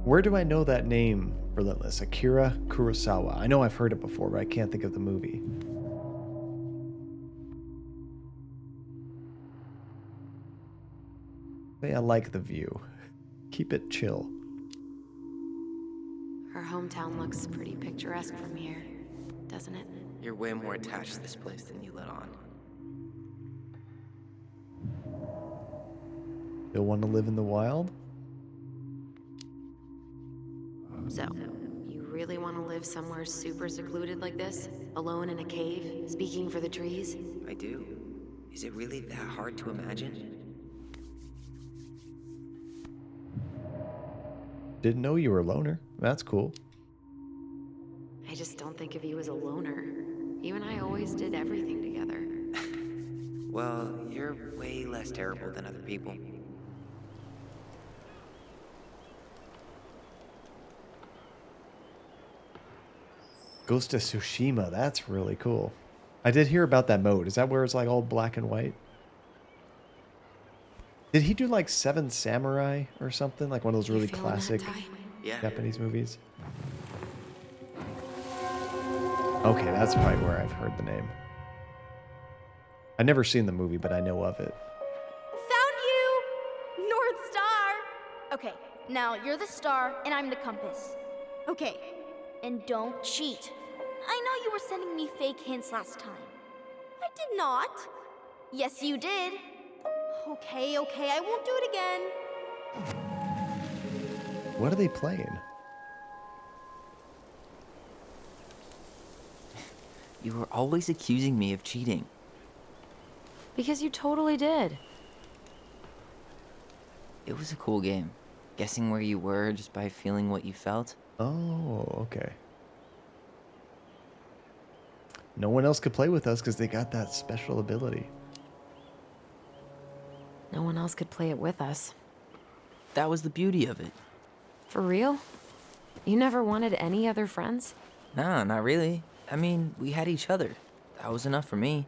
Where do I know that name, Relentless? Akira Kurosawa. I know I've heard it before, but I can't think of the movie. Hey, I like the view. Keep it chill. Our hometown looks pretty picturesque from here, doesn't it? You're way more attached to this place than you let on. Still want to live in the wild? So, you really want to live somewhere super secluded like this? Alone in a cave, speaking for the trees? I do. Is it really that hard to imagine? Didn't know you were a loner. That's cool. I just don't think of you as a loner. You and I always did everything together. Well, you're way less terrible than other people. Ghost of Tsushima. That's really cool. I did hear about that mode. Is that where it's like all black and white? Did he do like Seven Samurai or something? Like one of those really classic Japanese movies? Okay, that's probably where I've heard the name. I've never seen the movie, but I know of it. Found you! North Star! Okay, now you're the star and I'm the compass. Okay, and don't cheat. I know you were sending me fake hints last time. I did not. Yes, you did. Okay, I won't do it again. What are they playing? You were always accusing me of cheating. Because you totally did. It was a cool game. Guessing where you were just by feeling what you felt. Oh, okay. No one else could play with us because they got that special ability. No one else could play it with us. That was the beauty of it. For real? You never wanted any other friends? Nah, not really. I mean, we had each other. That was enough for me.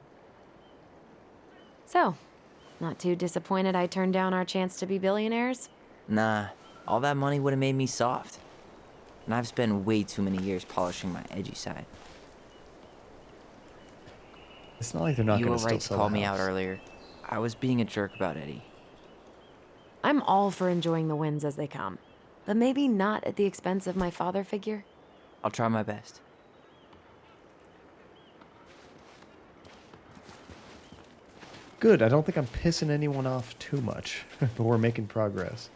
So, not too disappointed I turned down our chance to be billionaires? Nah, all that money would have made me soft. And I've spent way too many years polishing my edgy side. It's not like they're not You going were to still right to sell call the me out house. earlier. I was being a jerk about Eddie. I'm all for enjoying the wins as they come, but maybe not at the expense of my father figure. I'll try my best. Good, I don't think I'm pissing anyone off too much, but we're making progress.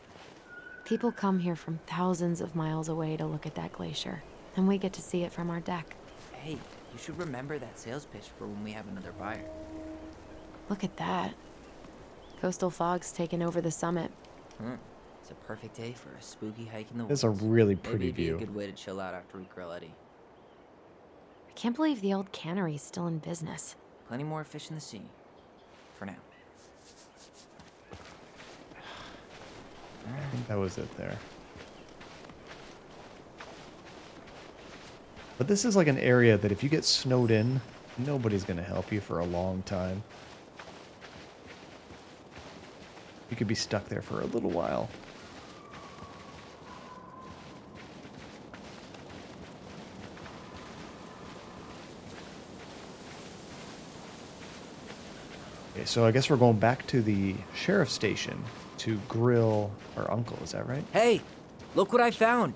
People come here from thousands of miles away to look at that glacier, and we get to see it from our deck. Hey, you should remember that sales pitch for when we have another buyer. Look at that. Coastal fog's taken over the summit. It's a perfect day for a spooky hike in the It's woods. a really pretty Maybe it'd be view. a good way to chill out after we grill Eddie. I can't believe the old cannery's still in business. Plenty more fish in the sea. For now. I think that was it there. But this is like an area that if you get snowed in, nobody's going to help you for a long time. You could be stuck there for a little while. Okay, so I guess we're going back to the sheriff's station to grill our uncle, is that right? Hey, look what I found.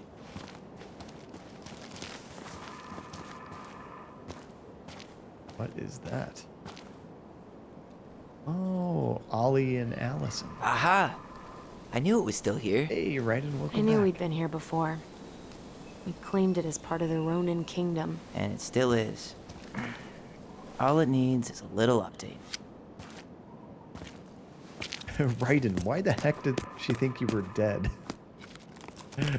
What is that? Oh, Ollie and Allison. Aha! I knew it was still here. Hey, Ryden, welcome I knew back. we'd been here before. We claimed it as part of the Ronan kingdom. And it still is. All it needs is a little update. Ryden, why the heck did she think you were dead?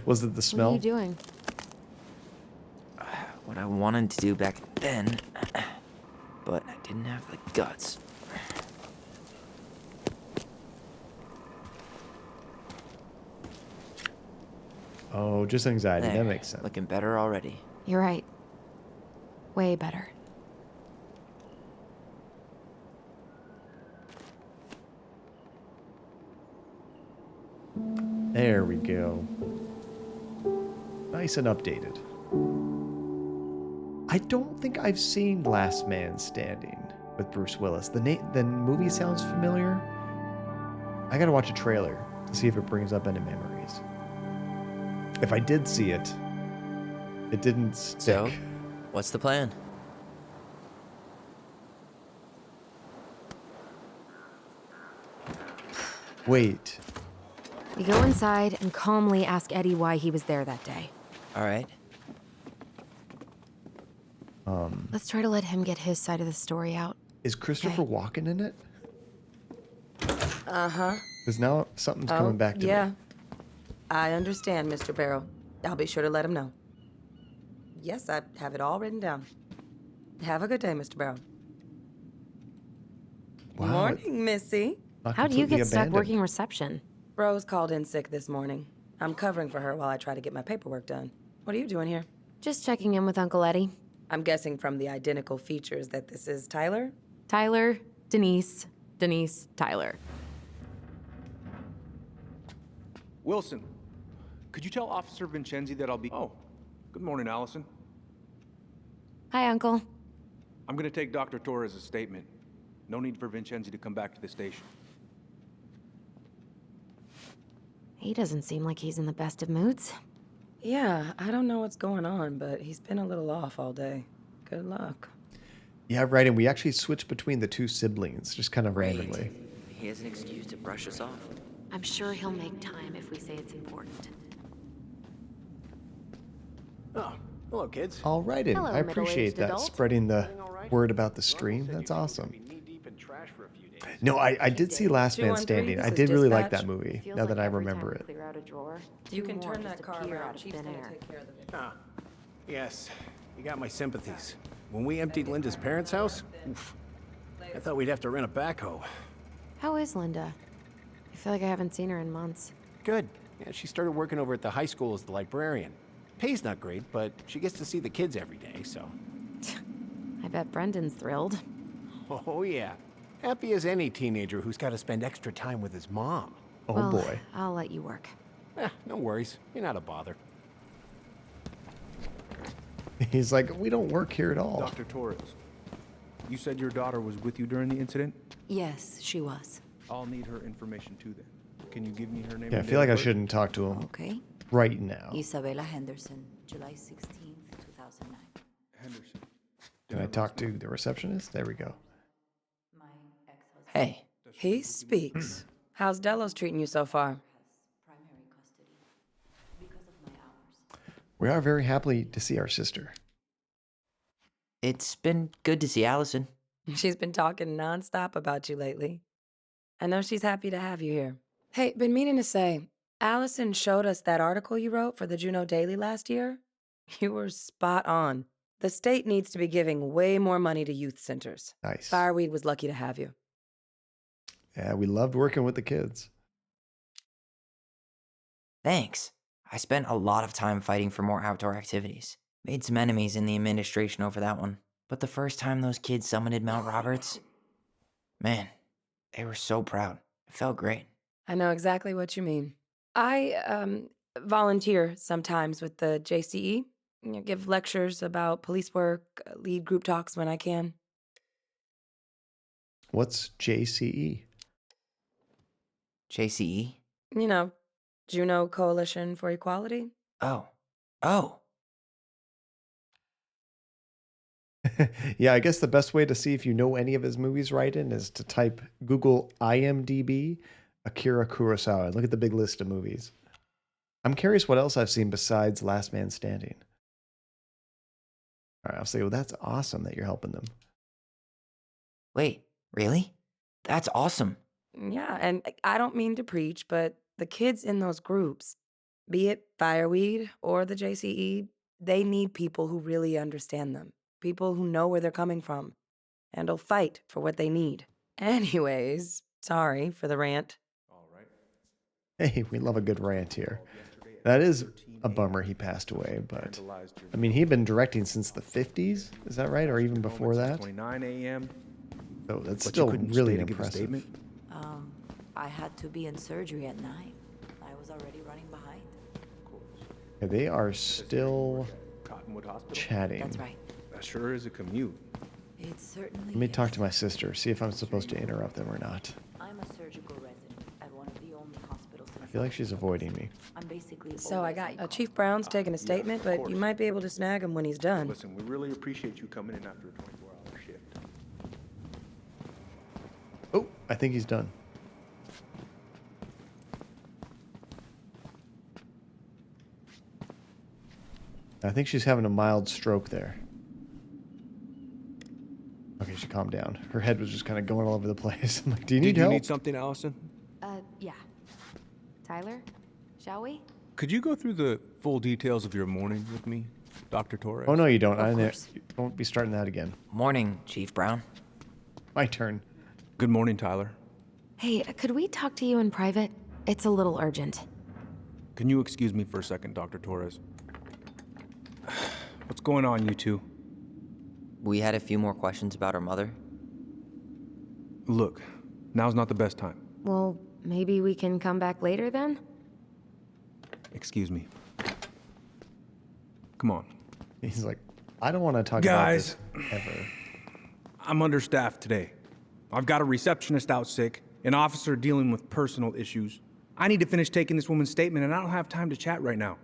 Was it the smell? What are you doing? What I wanted to do back then, but I didn't have the guts. Oh, just anxiety. There, That makes sense. Looking better already. You're right. Way better. There we go. Nice and updated. I don't think I've seen Last Man Standing with Bruce Willis. The movie sounds familiar. I gotta watch a trailer to see if it brings up any memories. If I did see it, it didn't stick. So, what's the plan? Wait. We go inside and calmly ask Eddie why he was there that day. All right. Let's try to let him get his side of the story out. Is Christopher Walken in it? Uh-huh. Because now something's coming back to yeah. me. I understand, Mr. Barrow. I'll be sure to let him know. Yes, I have it all written down. Have a good day, Mr. Barrow. Wow, Morning, Missy. not How do you completely get stuck abandoned. working reception? Rose called in sick this morning. I'm covering for her while I try to get my paperwork done. What are you doing here? Just checking in with Uncle Eddie. I'm guessing from the identical features that this is Tyler? Tyler, Denise, Tyler. Wilson, could you tell Officer Vincenzi that I'll be... Oh, good morning, Allison. Hi, Uncle. I'm gonna take Dr. Torres' statement. No need for Vincenzi to come back to the station. He doesn't seem like he's in the best of moods. Yeah, I don't know what's going on, but he's been a little off all day. Good luck. Yeah, right. And we actually switched between the two siblings, just kind of randomly. He has an excuse to brush us off. I'm sure he'll make time if we say it's important. Oh, hello, kids. All right, and Hello, I appreciate middle-aged that, adult. spreading the word about the stream. That's awesome. No, I did see Last Man 213, Standing. this I is did really like dispatch. that movie, Feels now that like I every time remember we it. clear out a drawer, You two can more turn just that car appear around. out of Chief's thin gonna air. take care of the Ah, yes. You got my sympathies. When we emptied Linda's parents' house, oof, I thought we'd have to rent a backhoe. How is Linda? I feel like I haven't seen her in months. Good. Yeah, she started working over at the high school as the librarian. Pay's not great, but she gets to see the kids every day, so. I bet Brendan's thrilled. Oh, yeah. Happy as any teenager who's got to spend extra time with his mom. Oh Well, boy. I'll let you work. No worries. You're not a bother. He's like, we don't work here at all. Dr. Torres, you said your daughter was with you during the incident? Yes, she was. I'll need her information too then. Can you give me her name? Yeah, I and feel like date I of birth? shouldn't talk to him Okay. right now. Isabella Henderson, July 16th, 2009. Henderson. Can I talk to the receptionist? There we go. Hey. He speaks. How's Delos treating you so far? We are very happy to see our sister. It's been good to see Allison. She's been talking nonstop about you lately. I know she's happy to have you here. Hey, been meaning to say, Allison showed us that article you wrote for the Juneau Daily last year. You were spot on. The state needs to be giving way more money to youth centers. Nice. Fireweed was lucky to have you. Yeah, we loved working with the kids. Thanks. I spent a lot of time fighting for more outdoor activities. Made some enemies in the administration over that one. But the first time those kids summited Mount Roberts, man, they were so proud. It felt great. I know exactly what you mean. I volunteer sometimes with the JCE. You know, give lectures about police work, lead group talks when I can. What's JCE? JCE? You know, Juneau Coalition for Equality. Oh. Yeah, I guess the best way to see if you know any of his movies right in is to type Google IMDb Akira Kurosawa and look at the big list of movies. I'm curious what else I've seen besides Last Man Standing. All right, I'll say, well, that's awesome that you're helping them. Wait, really? That's awesome. Yeah, and I don't mean to preach, but the kids in those groups, be it Fireweed or the JCE, they need people who really understand them. People who know where they're coming from and will fight for what they need. Anyways, sorry for the rant. Hey, we love a good rant here. That is a bummer he passed away, but I mean, he'd been directing since the 50s, is that right? Or even before that? 29 a.m. So that's But still you couldn't really stay to give a impressive. statement? I had to be in surgery at 9. I was already running behind. Yeah, they are still Cottonwood Hospital? chatting. That's right. That sure is a commute. It certainly Let me talk to my sister, see if I'm supposed to interrupt them or not. I'm a surgical resident at one of the only hospitals in I feel like she's avoiding me. I'm basically So I got Chief Brown's taking a statement, but you might be able to snag him when he's done. Listen, we really appreciate you coming in after a 24-hour shift. Oh, I think he's done. I think she's having a mild stroke there. Okay, she calmed down. Her head was just kind of going all over the place. I'm like, do you need Did you help? need something, Allison? Yeah. Tyler, shall we? Could you go through the full details of your morning with me, Dr. Torres? Oh, no, you don't. Of course. You won't be starting that again. Morning, Chief Brown. My turn. Good morning, Tyler. Hey, could we talk to you in private? It's a little urgent. Can you excuse me for a second, Dr. Torres? What's going on, you two? We had a few more questions about our mother. Look, now's not the best time. Well, maybe we can come back later then? Excuse me. Come on. He's like, I don't want to talk Guys, about this ever. I'm understaffed today. I've got a receptionist out sick, an officer dealing with personal issues. I need to finish taking this woman's statement, and I don't have time to chat right now.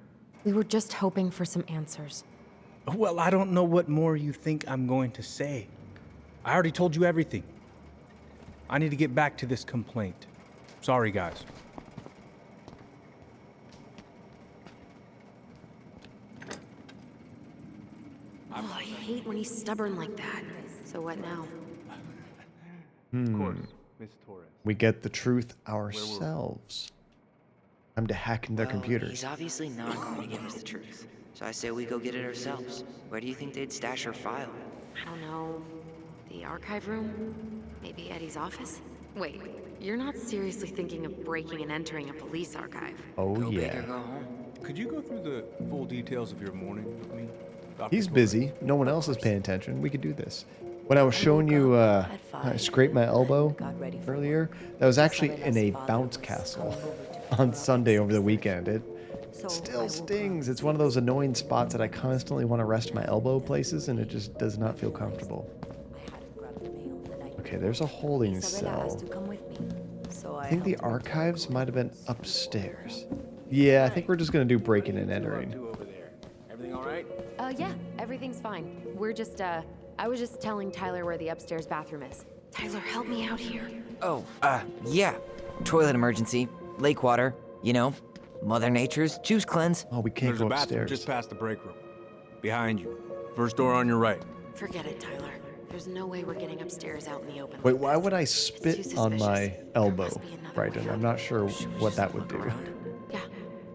We were just hoping for some answers. Well, I don't know what more you think I'm going to say. I already told you everything. I need to get back to this complaint. Sorry, guys. Oh, I hate when he's stubborn like that. So what now? Of course, Miss Torres. We get the truth ourselves. Time to hack into their computers. He's obviously not going to give us the truth. So I say we go get it ourselves. Where do you think they'd stash her file? I don't know. The archive room? Maybe Eddie's office? Wait, you're not seriously thinking of breaking and entering a police archive? Oh, Go big yeah. or go home. Could you go through the full details of your morning with me, Dr. He's Torres? busy. No one else is paying attention. We could do this. When I was showing you I scraped my elbow earlier, that was actually in a bounce castle on Sunday over the weekend. Still stings. It's one of those annoying spots that I constantly want to rest my elbow places, and it just does not feel comfortable. Okay, there's a holding cell. I think the archives might have been upstairs. Yeah, I think we're just going to do breaking and entering. Everything all right? Yeah, everything's fine. I was just telling Tyler where the upstairs bathroom is. Tyler, help me out here. Oh, yeah. Toilet emergency, lake water, you know, Mother Nature's juice cleanse. Oh, we can't There's go a bathroom upstairs. just past the break room. Behind you. First door on your right. Forget it, Tyler. There's no way we're getting upstairs out in the open. Wait, why would I spit on my elbow? Right, and I'm not sure what that would do. Yeah,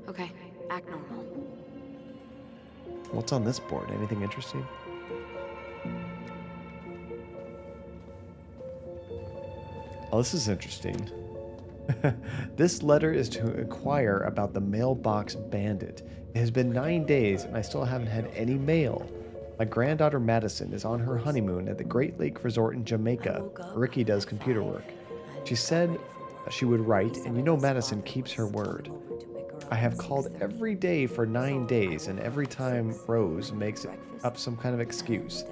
okay. Act normal. What's on this board? Anything interesting? Oh, this is interesting. This letter is to inquire about the mailbox bandit. It has been 9 days and I still haven't had any mail. My granddaughter Madison is on her honeymoon at the Great Lake Resort in Jamaica. Ricky does computer work. She said she would write, and you know Madison keeps her word. I have called every day for 9 days, and every time Rose makes up some kind of excuse.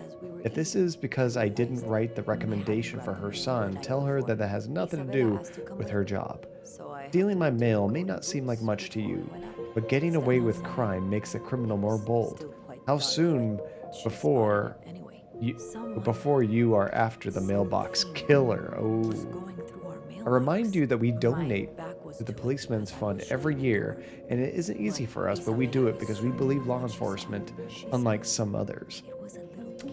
If this is because I didn't write the recommendation for her son, tell her that that has nothing to do with her job. Stealing my mail may not seem like much to you, but getting away with crime makes a criminal more bold. How soon before you are after the mailbox killer? Oh. I remind you that we donate to the Policeman's Fund every year, and it isn't easy for us, but we do it because we believe law enforcement, unlike some others.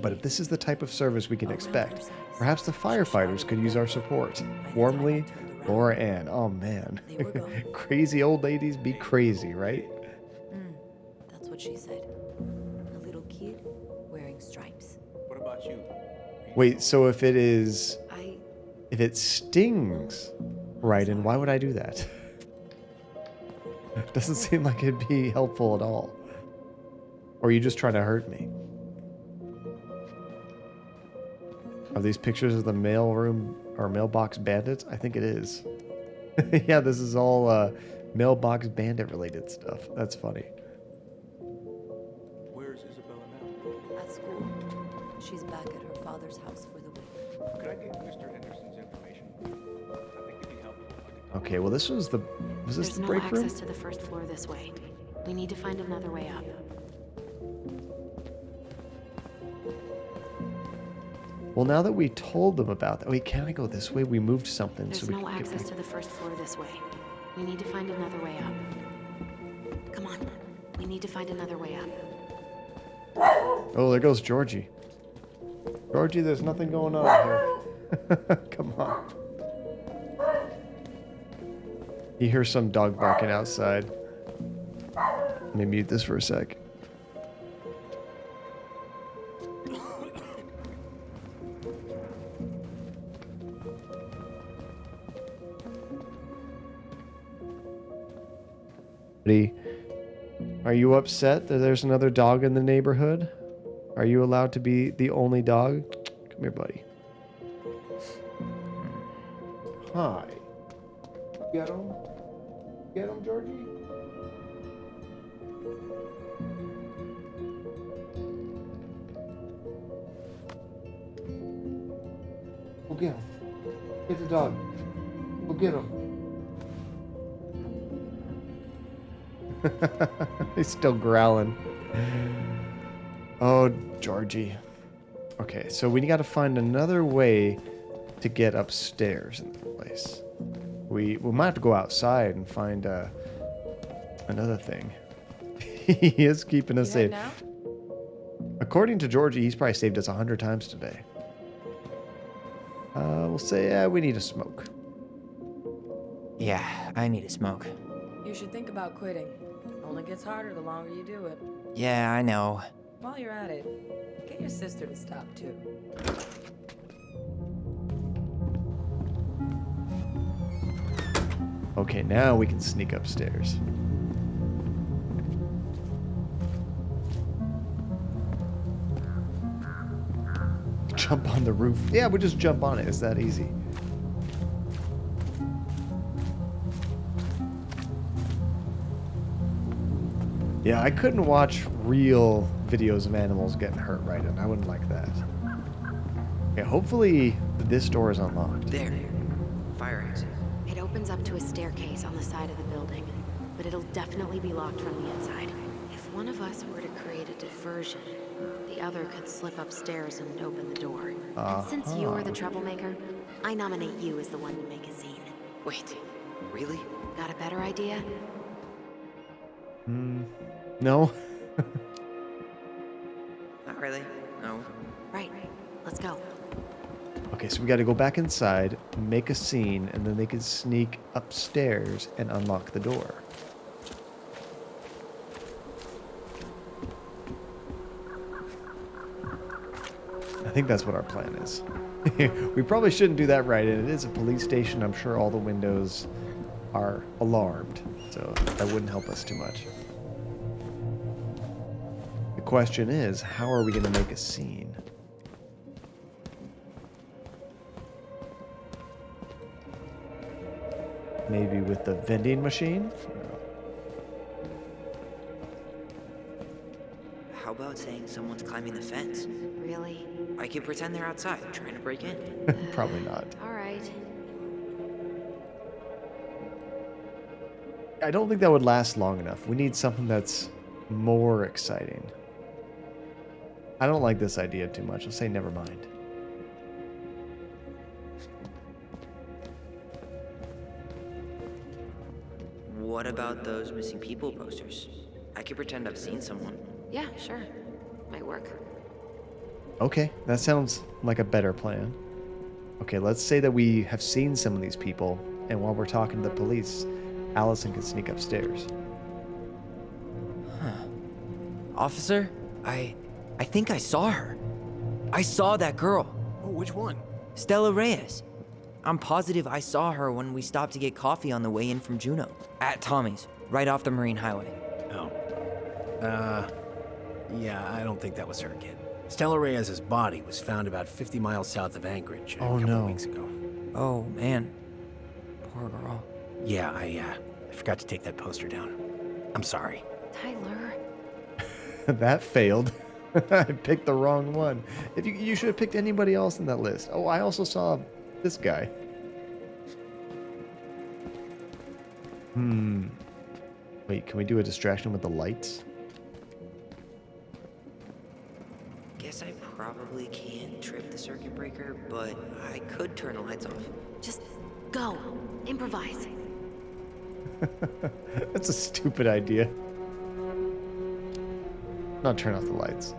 But if this is the type of service we can expect, perhaps the firefighters could use our support. Warmly, Laura Ann. Oh man. Crazy old ladies be crazy, right? That's what she said. A little kid wearing stripes. What about you? Wait, so if it stings, right, and why would I do that? Doesn't seem like it'd be helpful at all. Or are you just trying to hurt me? Are these pictures of the mailroom or mailbox bandits? I think it is. Yeah, this is all mailbox bandit related stuff. That's funny. Where's Isabella now? At school. She's back at her father's house for the week. Could I get Mr. Henderson's information? I think it'd be helpful. Okay, well this was the There's the no break room? access to the first floor this way. We need to find another way up. Well, now that we told them about that, wait, can I go this way? We moved something There's so we no can access to the first floor this way. We need to find another way up. Come on. We need to find another way up. Oh, there goes Georgie. Georgie, there's nothing going on here. Come on. You hear some dog barking outside. Let me mute this for a sec. Are you upset that there's another dog in the neighborhood? Are you allowed to be the only dog? Come here, buddy. Hi. Get him? Get him, Georgie? Go get him. Get the dog. Go get him. He's still growling. Oh, Georgie. Okay, so we got to find another way to get upstairs in the place. We might have to go outside and find another thing. He is keeping us safe. According to Georgie, he's probably saved us 100 times today. We'll say, yeah, we need a smoke. Yeah, I need a smoke. You should think about quitting. Only gets harder the longer you do it. Yeah, I know. While you're at it, get your sister to stop too. Okay, now we can sneak upstairs. Jump on the roof. Yeah, we just jump on it. It's that easy. Yeah, I couldn't watch real videos of animals getting hurt, right? And I wouldn't like that. Okay, hopefully this door is unlocked. There. Fire exit. It opens up to a staircase on the side of the building, but it'll definitely be locked from the inside. If one of us were to create a diversion, the other could slip upstairs and open the door. And since you're the troublemaker, I nominate you as the one to make a scene. Wait, really? Got a better idea? No? Not really. No. Right. Let's go. Okay, so we got to go back inside, make a scene, and then they can sneak upstairs and unlock the door. I think that's what our plan is. We probably shouldn't do that, right? And it is a police station. I'm sure all the windows are alarmed, so that wouldn't help us too much. The question is, how are we going to make a scene? Maybe with the vending machine? How about saying someone's climbing the fence? Really? I could pretend they're outside, trying to break in. Probably not. All right. I don't think that would last long enough. We need something that's more exciting. I don't like this idea too much. I'll say never mind. What about those missing people posters? I could pretend I've seen someone. Yeah, sure. Might work. Okay, that sounds like a better plan. Okay, let's say that we have seen some of these people, and while we're talking to the police, Allison can sneak upstairs. Huh. Officer, I think I saw her. I saw that girl. Oh, which one? Stella Reyes. I'm positive I saw her when we stopped to get coffee on the way in from Juneau. At Tommy's, right off the Marine Highway. Oh. Yeah, I don't think that was her, kid. Stella Reyes' body was found about 50 miles south of Anchorage a couple of weeks ago. Oh, man. Poor girl. Yeah, I forgot to take that poster down. I'm sorry. Tyler. That failed. I picked the wrong one. If you should have picked anybody else in that list. Oh, I also saw this guy. Wait, can we do a distraction with the lights? Guess I probably can't trip the circuit breaker, but I could turn the lights off. Just go. Improvise. That's a stupid idea. Not turn off the lights.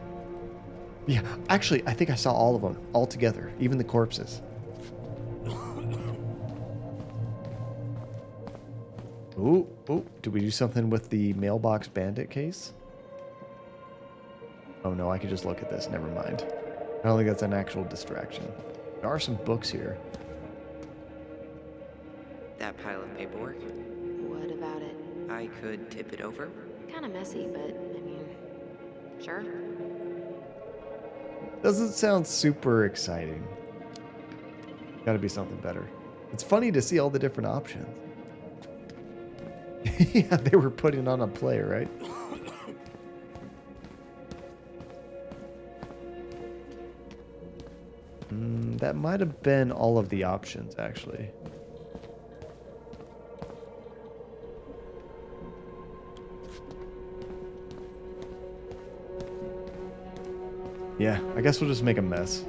Yeah, actually, I think I saw all of them, all together, even the corpses. Ooh, did we do something with the mailbox bandit case? Oh no, I could just look at this, never mind. I don't think that's an actual distraction. There are some books here. That pile of paperwork? What about it? I could tip it over. Kind of messy, but I mean, sure. Doesn't sound super exciting. Gotta be something better. It's funny to see all the different options. Yeah, they were putting on a play, right? That might have been all of the options, actually. Yeah, I guess we'll just make a mess.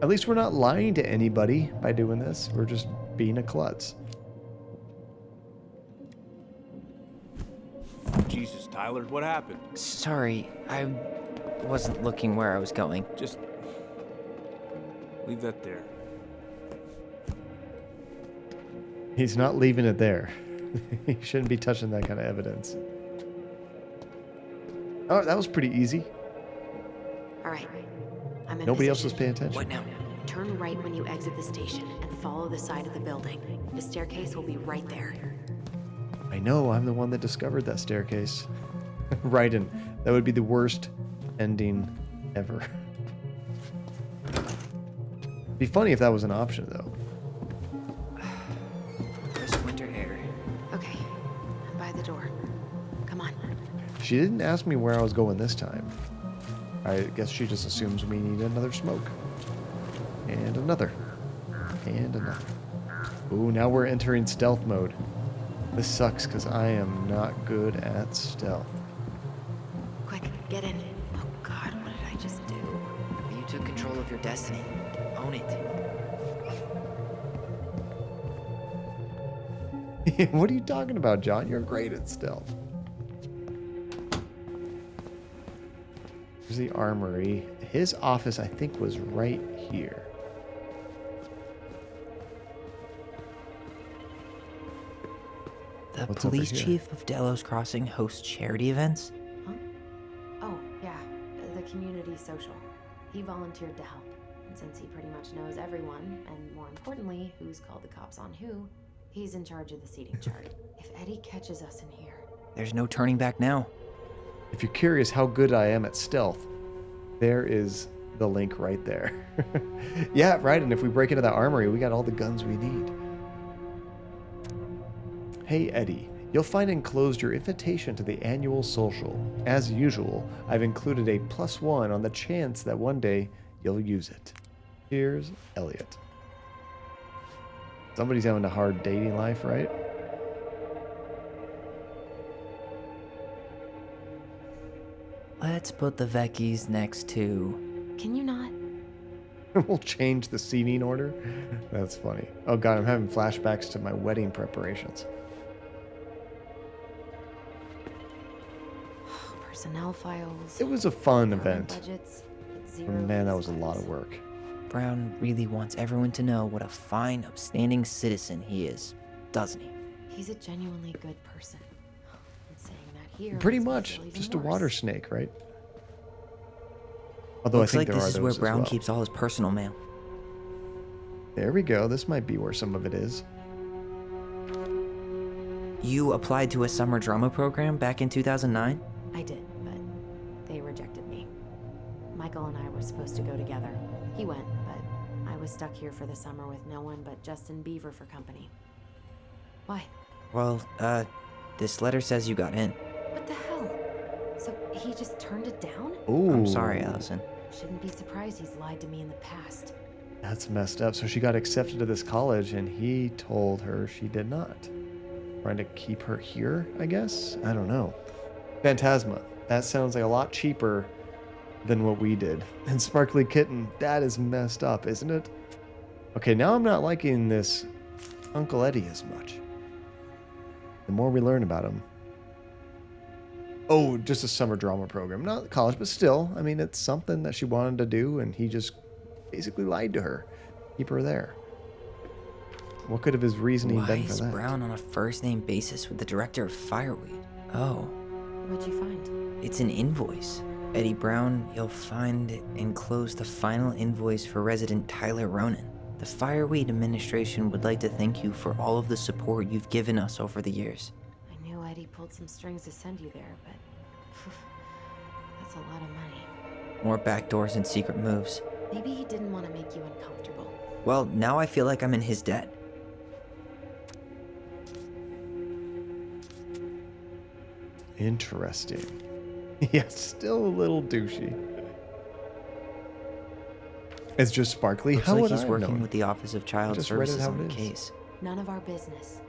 At least we're not lying to anybody by doing this. We're just being a klutz. Jesus, Tyler, what happened? Sorry, I wasn't looking where I was going. Just leave that there. He's not leaving it there. He shouldn't be touching that kind of evidence. Oh, that was pretty easy. All right. I'm in Nobody else position. was paying attention. What now? Turn right when you exit the station and follow the side of the building. The staircase will be right there. I know, I'm the one that discovered that staircase. Right, and that would be the worst ending ever. Be funny if that was an option, though. by the door. Come on. She didn't ask me where I was going this time. I guess she just assumes we need another smoke. And another. And another. Ooh, now we're entering stealth mode. This sucks because I am not good at stealth. Quick, get in. Oh God, what did I just do? You took control of your destiny. Own it. What are you talking about, John? You're great at stealth. Here's the armory. His office, I think, was right here. The What's over police here? chief of Delos Crossing hosts charity events? Huh? Oh, yeah, the community social. He volunteered to help. And since he pretty much knows everyone, and more importantly, who's called the cops on who, he's in charge of the seating chart. If Eddie catches us in here... There's no turning back now. If you're curious how good I am at stealth, there is the link right there. Yeah, right, and if we break into that armory, we got all the guns we need. Hey, Eddie, you'll find enclosed your invitation to the annual social. As usual, I've included a +1 on the chance that one day you'll use it. Cheers, Elliot. Somebody's having a hard dating life, right? Let's put the Vecchies next to... Can you not? We'll change the seating order. That's funny. Oh God, I'm having flashbacks to my wedding preparations. Personnel files. It was a fun event. Budgets, But man, that was a lot of work. Brown really wants everyone to know what a fine, upstanding citizen he is, doesn't he? He's a genuinely good person. And saying that here Pretty makes me much, feel even just a worse. water snake, right? Although Looks I think like there this are is where those as Brown well. keeps all his personal mail. There we go. This might be where some of it is. You applied to a summer drama program back in 2009? I did, but they rejected me. Michael and I were supposed to go together. He went, but I was stuck here for the summer with no one but Justin Beaver for company. Why? Well, this letter says you got in. What the hell? So he just turned it down? Ooh. I'm sorry, Allison. Shouldn't be surprised he's lied to me in the past. That's messed up. So she got accepted to this college and he told her she did not. Trying to keep her here, I guess? I don't know. Phantasma. That sounds like a lot cheaper than what we did. And Sparkly Kitten, that is messed up, isn't it? Okay, now I'm not liking this Uncle Eddie as much. The more we learn about him. Oh, just a summer drama program. Not college, but still. I mean, it's something that she wanted to do, and he just basically lied to her. Keep her there. What could have his reasoning Why been for is that? Brown on a first-name basis with the director of Fireweed? Oh. What'd you find? It's an invoice. Eddie Brown, you'll find it enclosed the final invoice for resident Tyler Ronan. The Fireweed administration would like to thank you for all of the support you've given us over the years. I knew Eddie pulled some strings to send you there, but that's a lot of money. More backdoors and secret moves. Maybe he didn't want to make you uncomfortable. Well, now I feel like I'm in his debt. Interesting. Yeah, still a little douchey. It's just Sparkly. Looks How like would he's I working know? with the Office of Child just read it Services how on it the is. case. None of our business.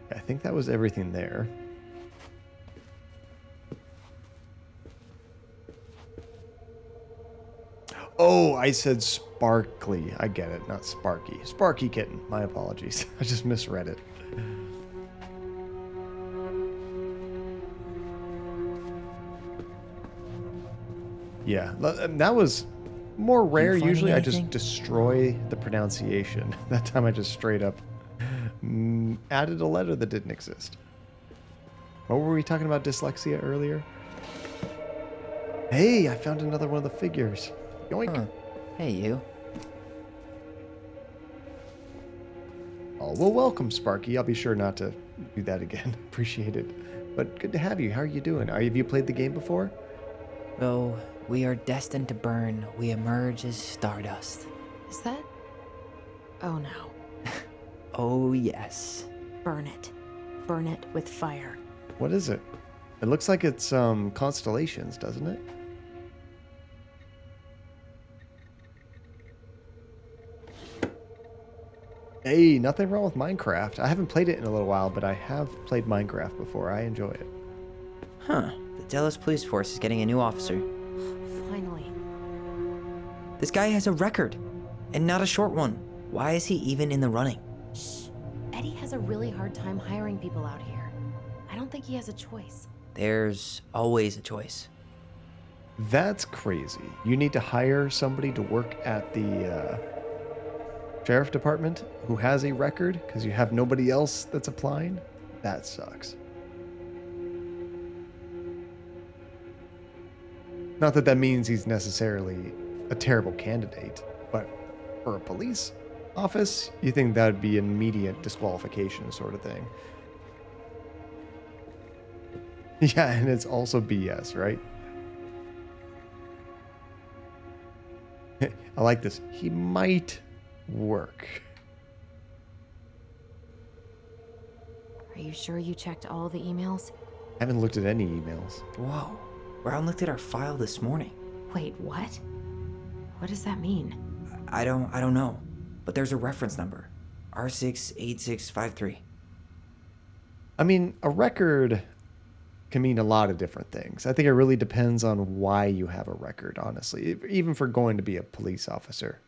I think that was everything there. Oh, I said Sparkly. I get it, not Sparky. Sparky Kitten. My apologies. I just misread it. Yeah, that was more rare. finding Usually I anything? just destroy the pronunciation. That time I just straight up added a letter that didn't exist. What were we talking about dyslexia earlier? Hey, I found another one of the figures. Yoink. Huh. Hey, you. Oh, well, welcome, Sparky. I'll be sure not to do that again. Appreciate it. But good to have you. How are you doing? Have you played the game before? Though we are destined to burn, we emerge as stardust. Is that Oh no. Oh, yes. Burn it. Burn it with fire. What is it? It looks like it's constellations, doesn't it? Hey, nothing wrong with Minecraft. I haven't played it in a little while, but I have played Minecraft before. I enjoy it. Huh. The Dallas Police Force is getting a new officer. Finally. This guy has a record, and not a short one. Why is he even in the running? Shh. Eddie has a really hard time hiring people out here. I don't think he has a choice. There's always a choice. That's crazy. You need to hire somebody to work at the sheriff department who has a record because you have nobody else that's applying? That sucks. Not that that means he's necessarily a terrible candidate, but for a police office, you think that would be an immediate disqualification sort of thing. Yeah, and it's also BS, right? I like this. He might work. Are you sure you checked all the emails? I haven't looked at any emails. Whoa. Brown looked at our file this morning. Wait, what? What does that mean? I don't know. But there's a reference number. R68653. I mean, a record can mean a lot of different things. I think it really depends on why you have a record, honestly, even for going to be a police officer.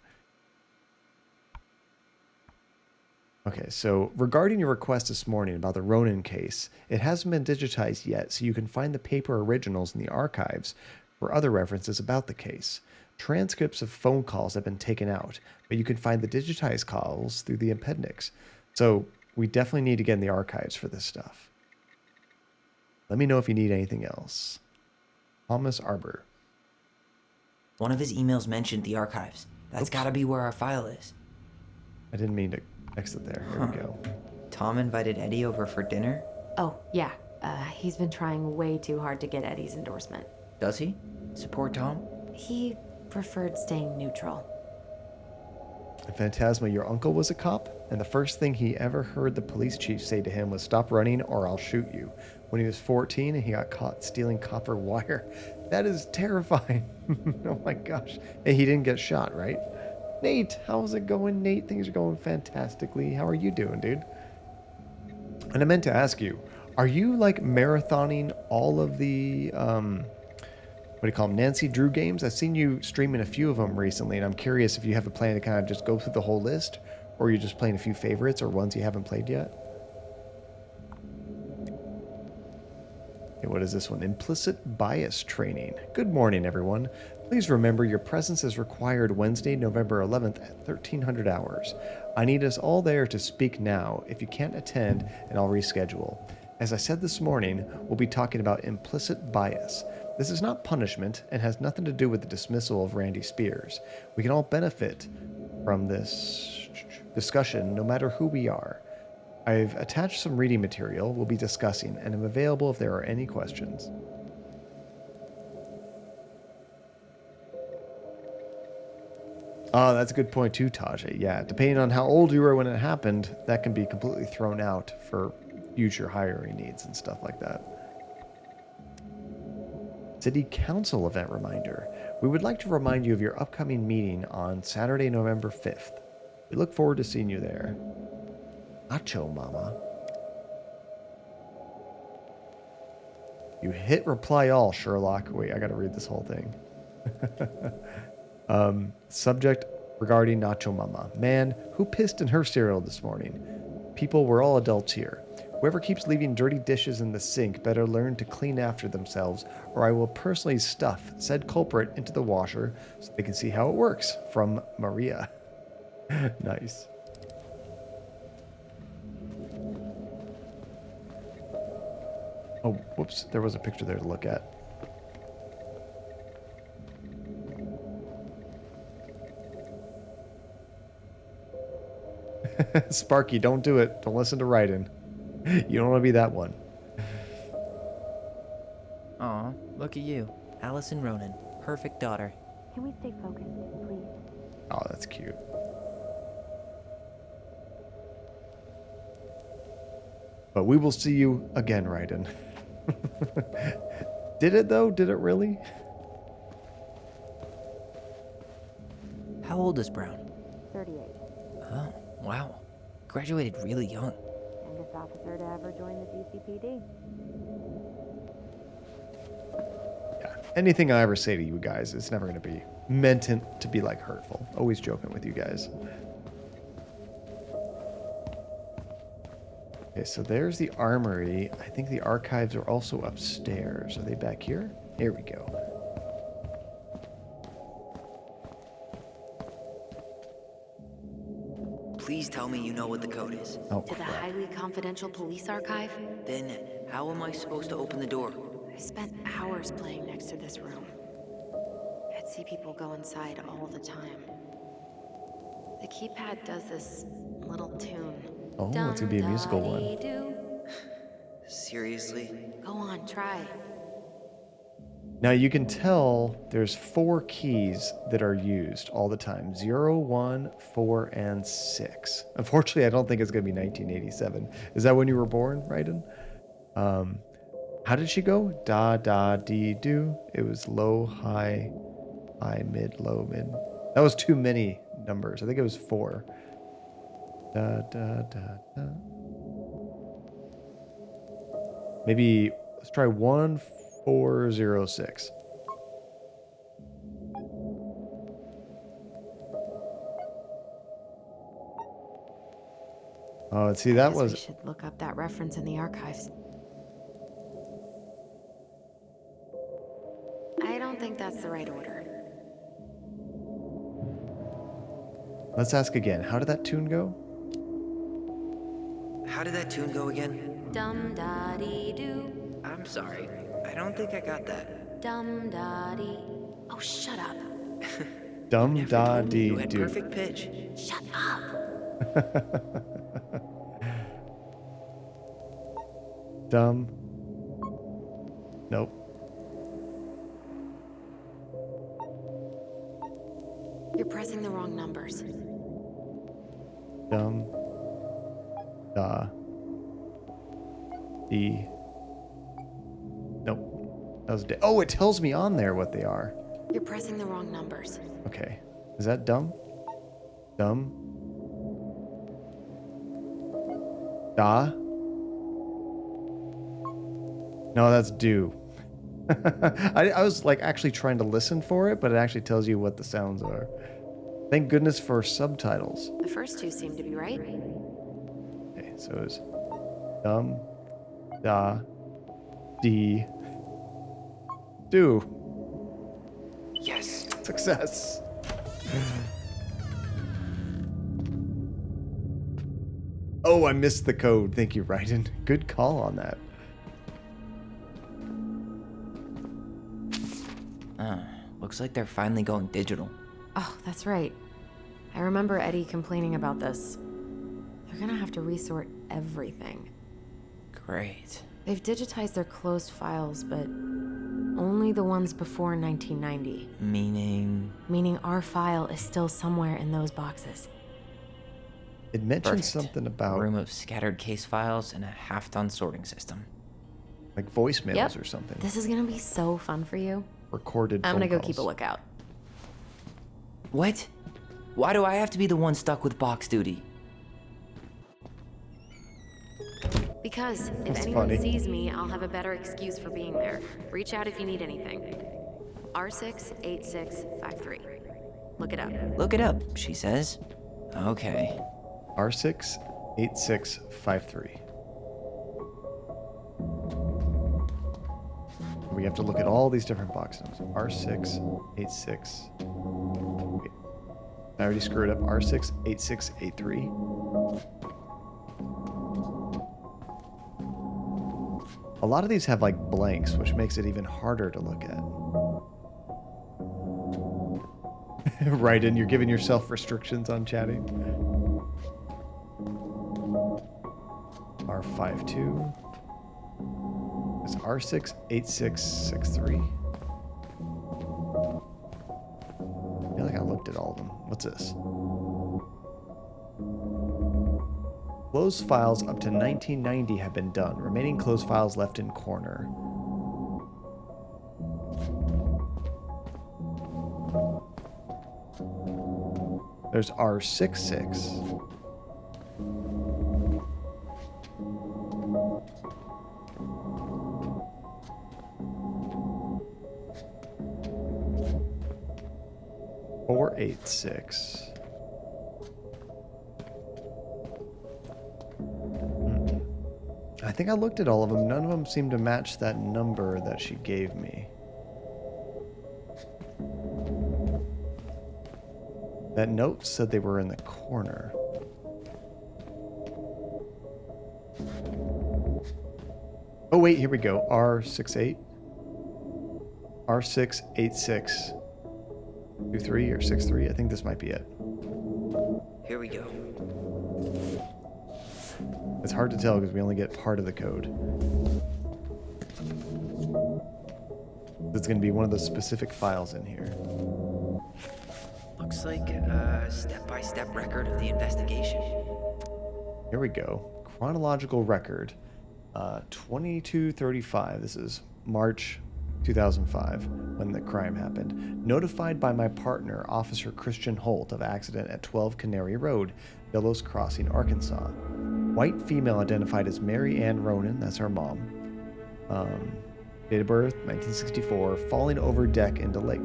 Okay, so regarding your request this morning about the Ronan case, it hasn't been digitized yet, so you can find the paper originals in the archives for other references about the case. Transcripts of phone calls have been taken out, but you can find the digitized calls through the appendix. So we definitely need to get in the archives for this stuff. Let me know if you need anything else. Thomas Arbor. One of his emails mentioned the archives. That's gotta be where our file is. I didn't mean to exit there. Here we go. Tom invited Eddie over for dinner? Oh, yeah. He's been trying way too hard to get Eddie's endorsement. Does he? Support Tom? He preferred staying neutral. Phantasma, your uncle was a cop, and the first thing he ever heard the police chief say to him was, "Stop running or I'll shoot you." When he was 14 and he got caught stealing copper wire. That is terrifying. Oh my gosh. And he didn't get shot, right? Nate, how's it going, Nate? Things are going fantastically. How are you doing, dude? And I meant to ask you, are you like marathoning all of the, what do you call them, Nancy Drew games? I've seen you streaming a few of them recently, and I'm curious if you have a plan to kind of just go through the whole list, or you're just playing a few favorites or ones you haven't played yet. Okay, what is this one? Implicit bias training. Good morning, everyone. Please remember your presence is required Wednesday, November 11th at 1300 hours. I need us all there to speak now. If you can't attend, and I'll reschedule. As I said this morning, we'll be talking about implicit bias. This is not punishment and has nothing to do with the dismissal of Randy Spears. We can all benefit from this discussion no matter who we are. I've attached some reading material we'll be discussing and am available if there are any questions. Oh, that's a good point too, Tajay. Yeah, depending on how old you were when it happened, that can be completely thrown out for future hiring needs and stuff like that. City Council event reminder. We would like to remind you of your upcoming meeting on Saturday, November 5th. We look forward to seeing you there. Nacho Mama. You hit reply all, Sherlock. Wait, I gotta read this whole thing. Subject regarding Nacho Mama. Man, who pissed in her cereal this morning? People, we're all adults here. Whoever keeps leaving dirty dishes in the sink better learn to clean after themselves, or I will personally stuff said culprit into the washer so they can see how it works. From Maria. Nice. Oh, whoops. There was a picture there to look at. Sparky, don't do it. Don't listen to Raiden. You don't want to be that one. Aw, look at you. Allison Ronan. Perfect daughter. Can we stay focused, please? Oh, that's cute. But we will see you again, Raiden. Did it though? Did it really? How old is Brown? 38. Oh, wow. Graduated really young. Youngest officer to ever join the GCPD. Yeah. Anything I ever say to you guys is never going to be meant to be like hurtful. Always joking with you guys. Okay, so there's the armory. I think the archives are also upstairs. Are they back here? Here we go. Please tell me you know what the code is. Oh, To the crap. highly confidential police archive? Then how am I supposed to open the door? I spent hours playing next to this room. I'd see people go inside all the time. The keypad does this little tune. Oh, it's going to be a musical one. Dum-da-dee-doo. Seriously? Go on, try. Now you can tell there's 4 keys that are used all the time. 0, 1, 4, and 6. Unfortunately, I don't think it's going to be 1987. Is that when you were born, Raiden? How did she go? Da, da, dee, do. It was low, high, high, mid, low, mid. That was too many numbers. I think it was 4. Da, da, da, da. Maybe let's try 1406. Oh, see, that Guess was. we should look up that reference in the archives. I don't think that's the right order. Let's ask again. How did that tune go? How did that tune go again? Dum-da-dee-doo. I'm sorry. I don't think I got that. Dum-da-dee. Oh, shut up. Dum Never da told me you dee had do. perfect pitch. Shut up. Dumb. Nope. You're pressing the wrong numbers. Dum. Da. Dee. Nope. That was oh, it tells me on there what they are. You're pressing the wrong numbers. Okay. Is that dumb? Dumb. Da. No, that's do. I was like actually trying to listen for it, but it actually tells you what the sounds are. Thank goodness for subtitles. The first two seem to be right. Okay, so it's dum, da, dee, do. Yes. Success. Oh, I missed the code. Thank you, Raiden. Good call on that. Looks like they're finally going digital. Oh, that's right. I remember Eddie complaining about this. They're gonna have to resort everything. Great. They've digitized their closed files, but only the ones before 1990. Meaning? Meaning our file is still somewhere in those boxes. It mentioned Perfect. something A about room of scattered case files and a half-done sorting system. like voicemails Yep. or something. This is gonna be so fun for you. Recorded I'm phone gonna go calls. keep a lookout. What? Why do I have to be the one stuck with box duty? Because if That's anyone funny. sees me, I'll have a better excuse for being there. Reach out if you need anything. R68653. Look it up. Look it up, she says. Okay. R68653. We have to look at all these different box numbers. R686. Wait. I already screwed up. R68683. A lot of these have like blanks, which makes it even harder to look at. Raiden, you're giving yourself restrictions on chatting. R52. It's R68663. I feel like I looked at all of them. What's this? Closed files up to 1990 have been done. Remaining closed files left in corner. There's R66. .486. I think I looked at all of them. None of them seem to match that number that she gave me. That note said they were in the corner. Oh wait, here we go. R68. R686. 23 or 63. I think this might be it. Here we go. It's hard to tell because we only get part of the code. It's going to be one of the specific files in here. Looks like a step-by-step record of the investigation. Here we go. Chronological record. 2235. This is March 2005 when the crime happened. Notified by my partner, Officer Christian Holt, of accident at 12 Canary Road, Bellows Crossing, Arkansas. White female identified as Mary Ann Ronan, that's her mom. Date of birth, 1964, falling over deck into lake.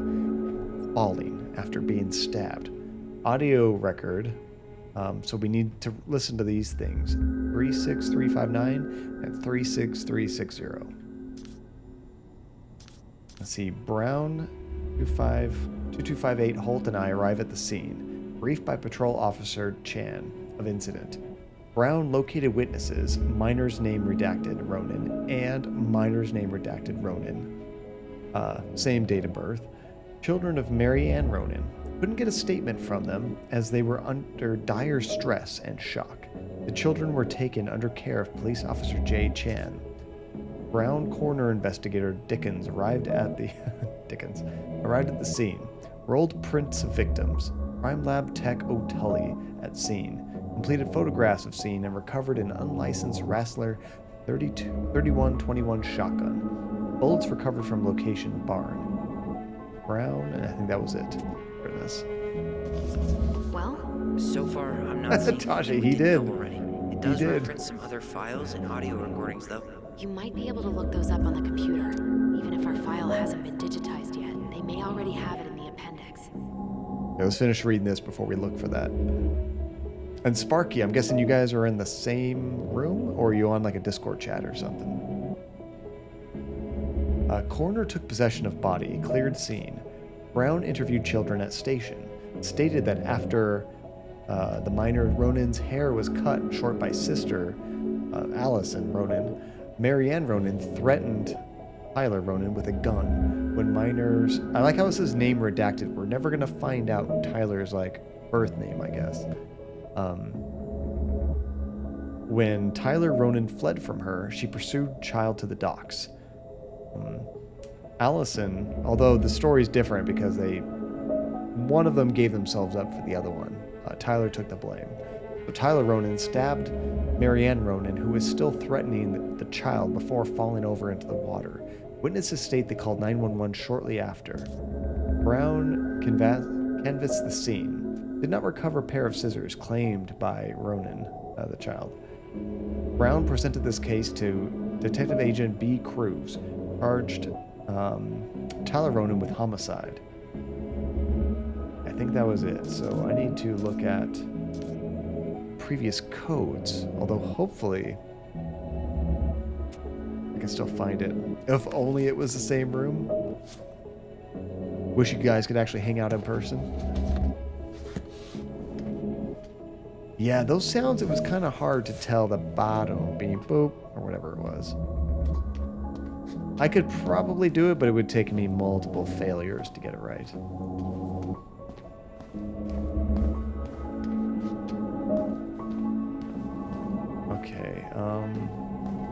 Falling after being stabbed. Audio record, so we need to listen to these things. 36359 and 36360. Let's see, Brown 2258 Holt and I arrive at the scene. Briefed by Patrol Officer Chan of incident. Brown located witnesses, minor's name redacted, Ronan, and minor's name redacted, Ronan. Same date of birth. Children of Mary Ann Ronan. Couldn't get a statement from them as they were under dire stress and shock. The children were taken under care of Police Officer J. Chan. Brown coroner investigator Dickens arrived at the scene. Rolled prints of victims. Crime lab tech O'Tully at scene. Completed photographs of scene and recovered an unlicensed Rassler 3121 shotgun. Bullets recovered from location barn. Brown, and I think that was it for this. Well, so far I'm not seeing Tasha, he did. Already. It does reference some other files and audio recordings though. you might be able to look those up on the computer. Even if our file hasn't been digitized yet, they may already have it in the appendix. Okay, let's finish reading this before we look for that. And Sparky, I'm guessing you guys are in the same room, or are you on like a Discord chat or something? Coroner took possession of body, cleared scene. Brown interviewed children at station. Stated that after the minor Ronan's hair was cut short by sister, Allison Ronan, Mary Ann Ronan threatened Tyler Ronan with a gun. When minors... I like how it says name redacted. We're never going to find out Tyler's, like, birth name, I guess. When Tyler Ronan fled from her, she pursued child to the docks. Allison, although the story's different because one of them gave themselves up for the other one. Tyler took the blame. So Tyler Ronan stabbed Mary Ann Ronan, who was still threatening the child before falling over into the water. Witnesses state they called 911 shortly after. Brown canvassed the scene. Did not recover a pair of scissors claimed by Ronan, the child. Brown presented this case to Detective Agent B. Cruz, charged Tyler Ronan with homicide. I think that was it. So I need to look at previous codes, although hopefully I can still find it. If only it was the same room. Wish you guys could actually hang out in person. Yeah, those sounds, it was kind of hard to tell the bottom being boop or whatever it was. I could probably do it, but it would take me multiple failures to get it right. Okay,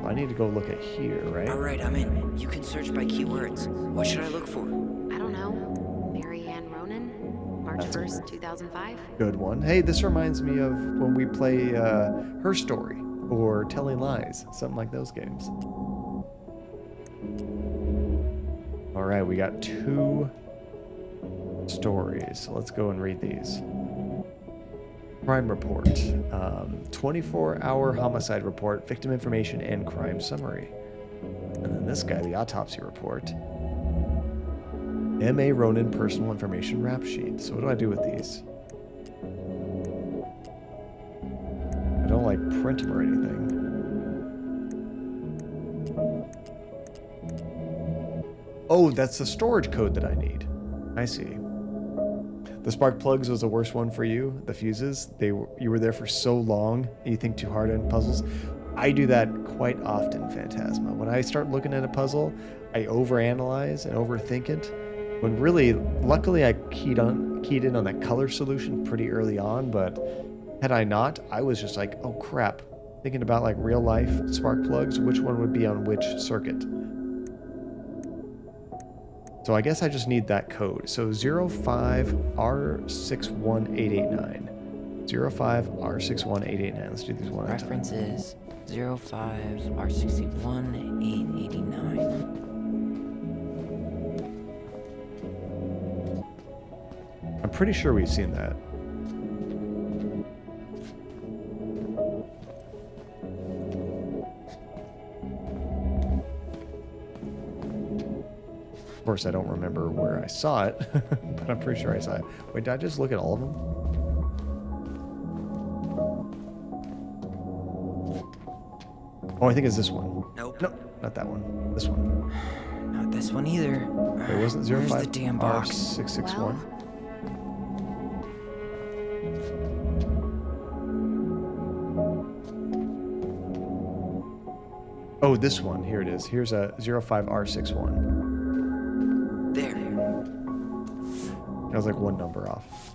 I need to go look at here, right? Alright, I'm in. You can search by keywords. What should I look for? I don't know. Mary Ann Ronan? March That's a 1st, 2005. good one. Hey, this reminds me of when we play Her Story or Telling Lies, something like those games. All right, we got 2 stories. So let's go and read these. Crime report. 24-hour homicide report, victim information, and crime summary. And then this guy, the autopsy report. M.A. Ronan personal information rap sheet. So what do I do with these? I don't like print them or anything. Oh, that's the storage code that I need. I see. The spark plugs was the worst one for you. The fuses, you were there for so long, and you think too hard on puzzles. I do that quite often, Phantasma. When I start looking at a puzzle, I overanalyze and overthink it. When really, luckily, I keyed in on that color solution pretty early on. But had I not, I was just like, oh crap, thinking about like real life spark plugs, which one would be on which circuit. So I guess I just need that code. So 05R61889. 05R61889. Let's do these one at a time. Reference is 05R61889. I'm pretty sure we've seen that. Of course, I don't remember where I saw it, but I'm pretty sure I saw it. Wait, did I just look at all of them? Oh, I think it's this one. Nope. No, not that one. This one. Not this one either. It wasn't Where's the damn box? 05R661. Oh, this one. Here it is. Here's a 05R61. There. I was like one number off.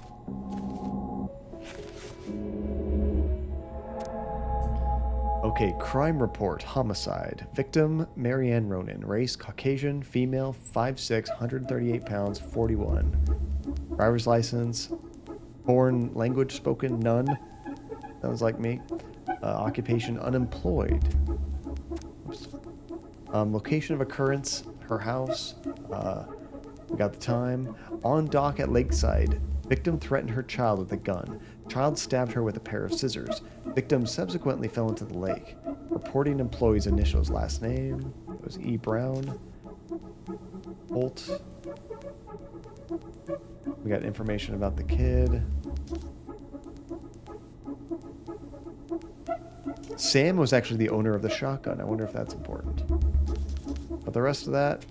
Okay, crime report, homicide. Victim, Marianne Ronan. Race, Caucasian, female, 5'6", 138 pounds, 41. Driver's license. Foreign language spoken, none. Sounds like me. Occupation, unemployed. Oops. Location of occurrence, her house. We got the time. On dock at Lakeside. Victim threatened her child with a gun. Child stabbed her with a pair of scissors. Victim subsequently fell into the lake. Reporting employee's initials, last name. It was E. Brown. Holt. We got information about the kid. Sam was actually the owner of the shotgun. I wonder if that's important. But the rest of that,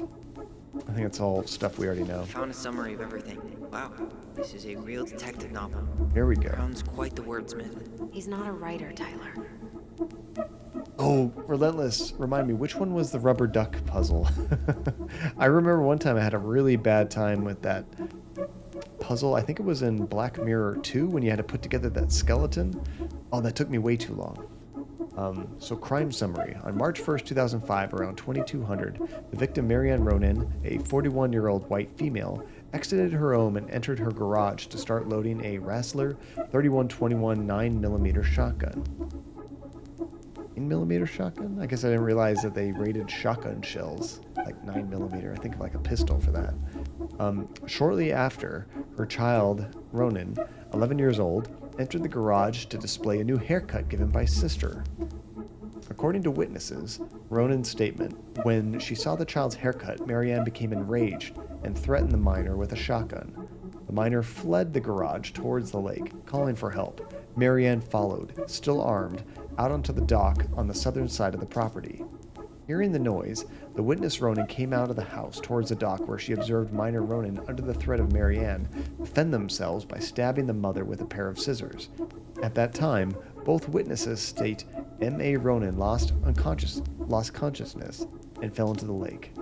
I think it's all stuff we already know. Found a summary of everything. Wow, this is a real detective novel. Here we go. Brown's quite the wordsmith. He's not a writer, Tyler. Oh, Relentless, remind me, which one was the rubber duck puzzle? I remember one time I had a really bad time with that puzzle. I think it was in Black Mirror 2 when you had to put together that skeleton. Oh, that took me way too long. So crime summary. On March 1st, 2005, around 2200, the victim Marianne Ronan, a 41-year-old white female, exited her home and entered her garage to start loading a Rassler 3121 9mm shotgun. 9mm shotgun? I guess I didn't realize that they rated shotgun shells like 9mm. I think of like a pistol for that. Shortly after, her child, Ronan, 11 years old, entered the garage to display a new haircut given by sister. According to witnesses, Ronan's statement, when she saw the child's haircut, Marianne became enraged and threatened the minor with a shotgun. The minor fled the garage towards the lake, calling for help. Marianne followed, still armed, out onto the dock on the southern side of the property. Hearing the noise, the witness Ronan came out of the house towards the dock where she observed minor Ronan under the threat of Marianne defend themselves by stabbing the mother with a pair of scissors. At that time, both witnesses state M.A. Ronan lost consciousness and fell into the lake.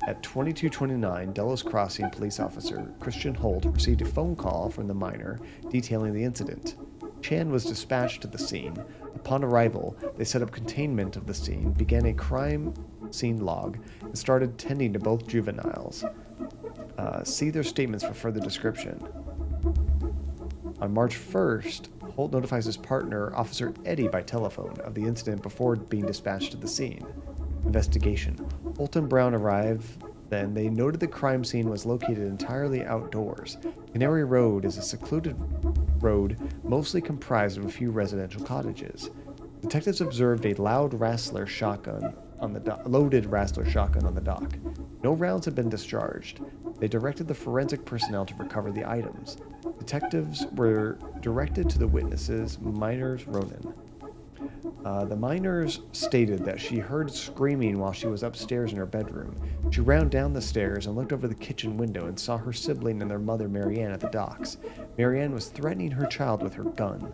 At 2229, Delos Crossing police officer Christian Holt received a phone call from the minor detailing the incident. Chan was dispatched to the scene. Upon arrival, they set up containment of the scene, began a crime scene log, and started tending to both juveniles. See their statements for further description. On March 1st, Holt notifies his partner, Officer Eddie, by telephone of the incident before being dispatched to the scene. Investigation. Holt and Brown arrive. Then they noted the crime scene was located entirely outdoors. Canary Road is a secluded road mostly comprised of a few residential cottages. Detectives observed a loaded Rassler shotgun on the dock. No rounds had been discharged. They directed the forensic personnel to recover the items. Detectives were directed to the witnesses, Miners Ronan. The miners stated that she heard screaming while she was upstairs in her bedroom. She ran down the stairs and looked over the kitchen window and saw her sibling and their mother, Marianne, at the docks. Marianne was threatening her child with her gun.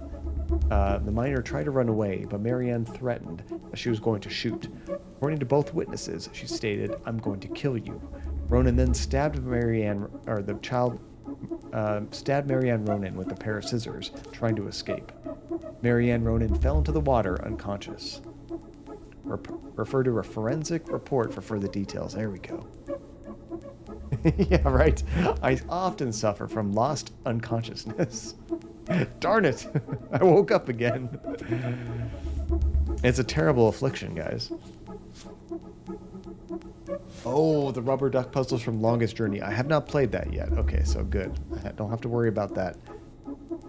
The miner tried to run away, but Marianne threatened that she was going to shoot. According to both witnesses, she stated, "I'm going to kill you." Ronan then stabbed Marianne Ronan with a pair of scissors, trying to escape. Marianne Ronan fell into the water unconscious. Refer to a forensic report for further details. There we go. Yeah, right. I often suffer from lost unconsciousness. Darn it. I woke up again. It's a terrible affliction, guys. Oh, the rubber duck puzzles from Longest Journey. I have not played that yet. Okay, so good. I don't have to worry about that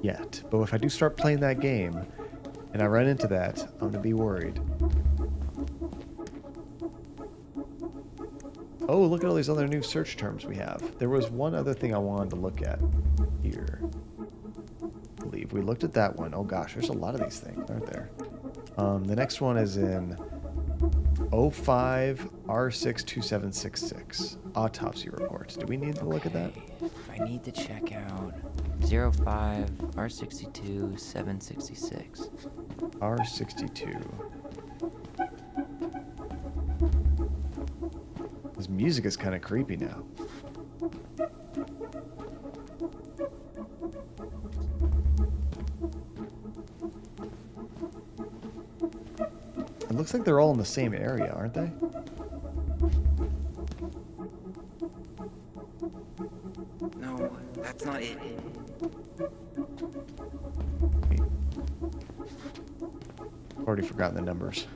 yet. But if I do start playing that game and I run into that, I'm going to be worried. Oh, look at all these other new search terms we have. There was one other thing I wanted to look at here. I believe we looked at that one. Oh gosh, there's a lot of these things, aren't there? The next one is in 05 R62766 autopsy report. Do we need to look at that? I need to check out 05 R62 766. R62. This music is kind of creepy now. It looks like they're all in the same area, aren't they? No, that's not it. Already forgotten the numbers.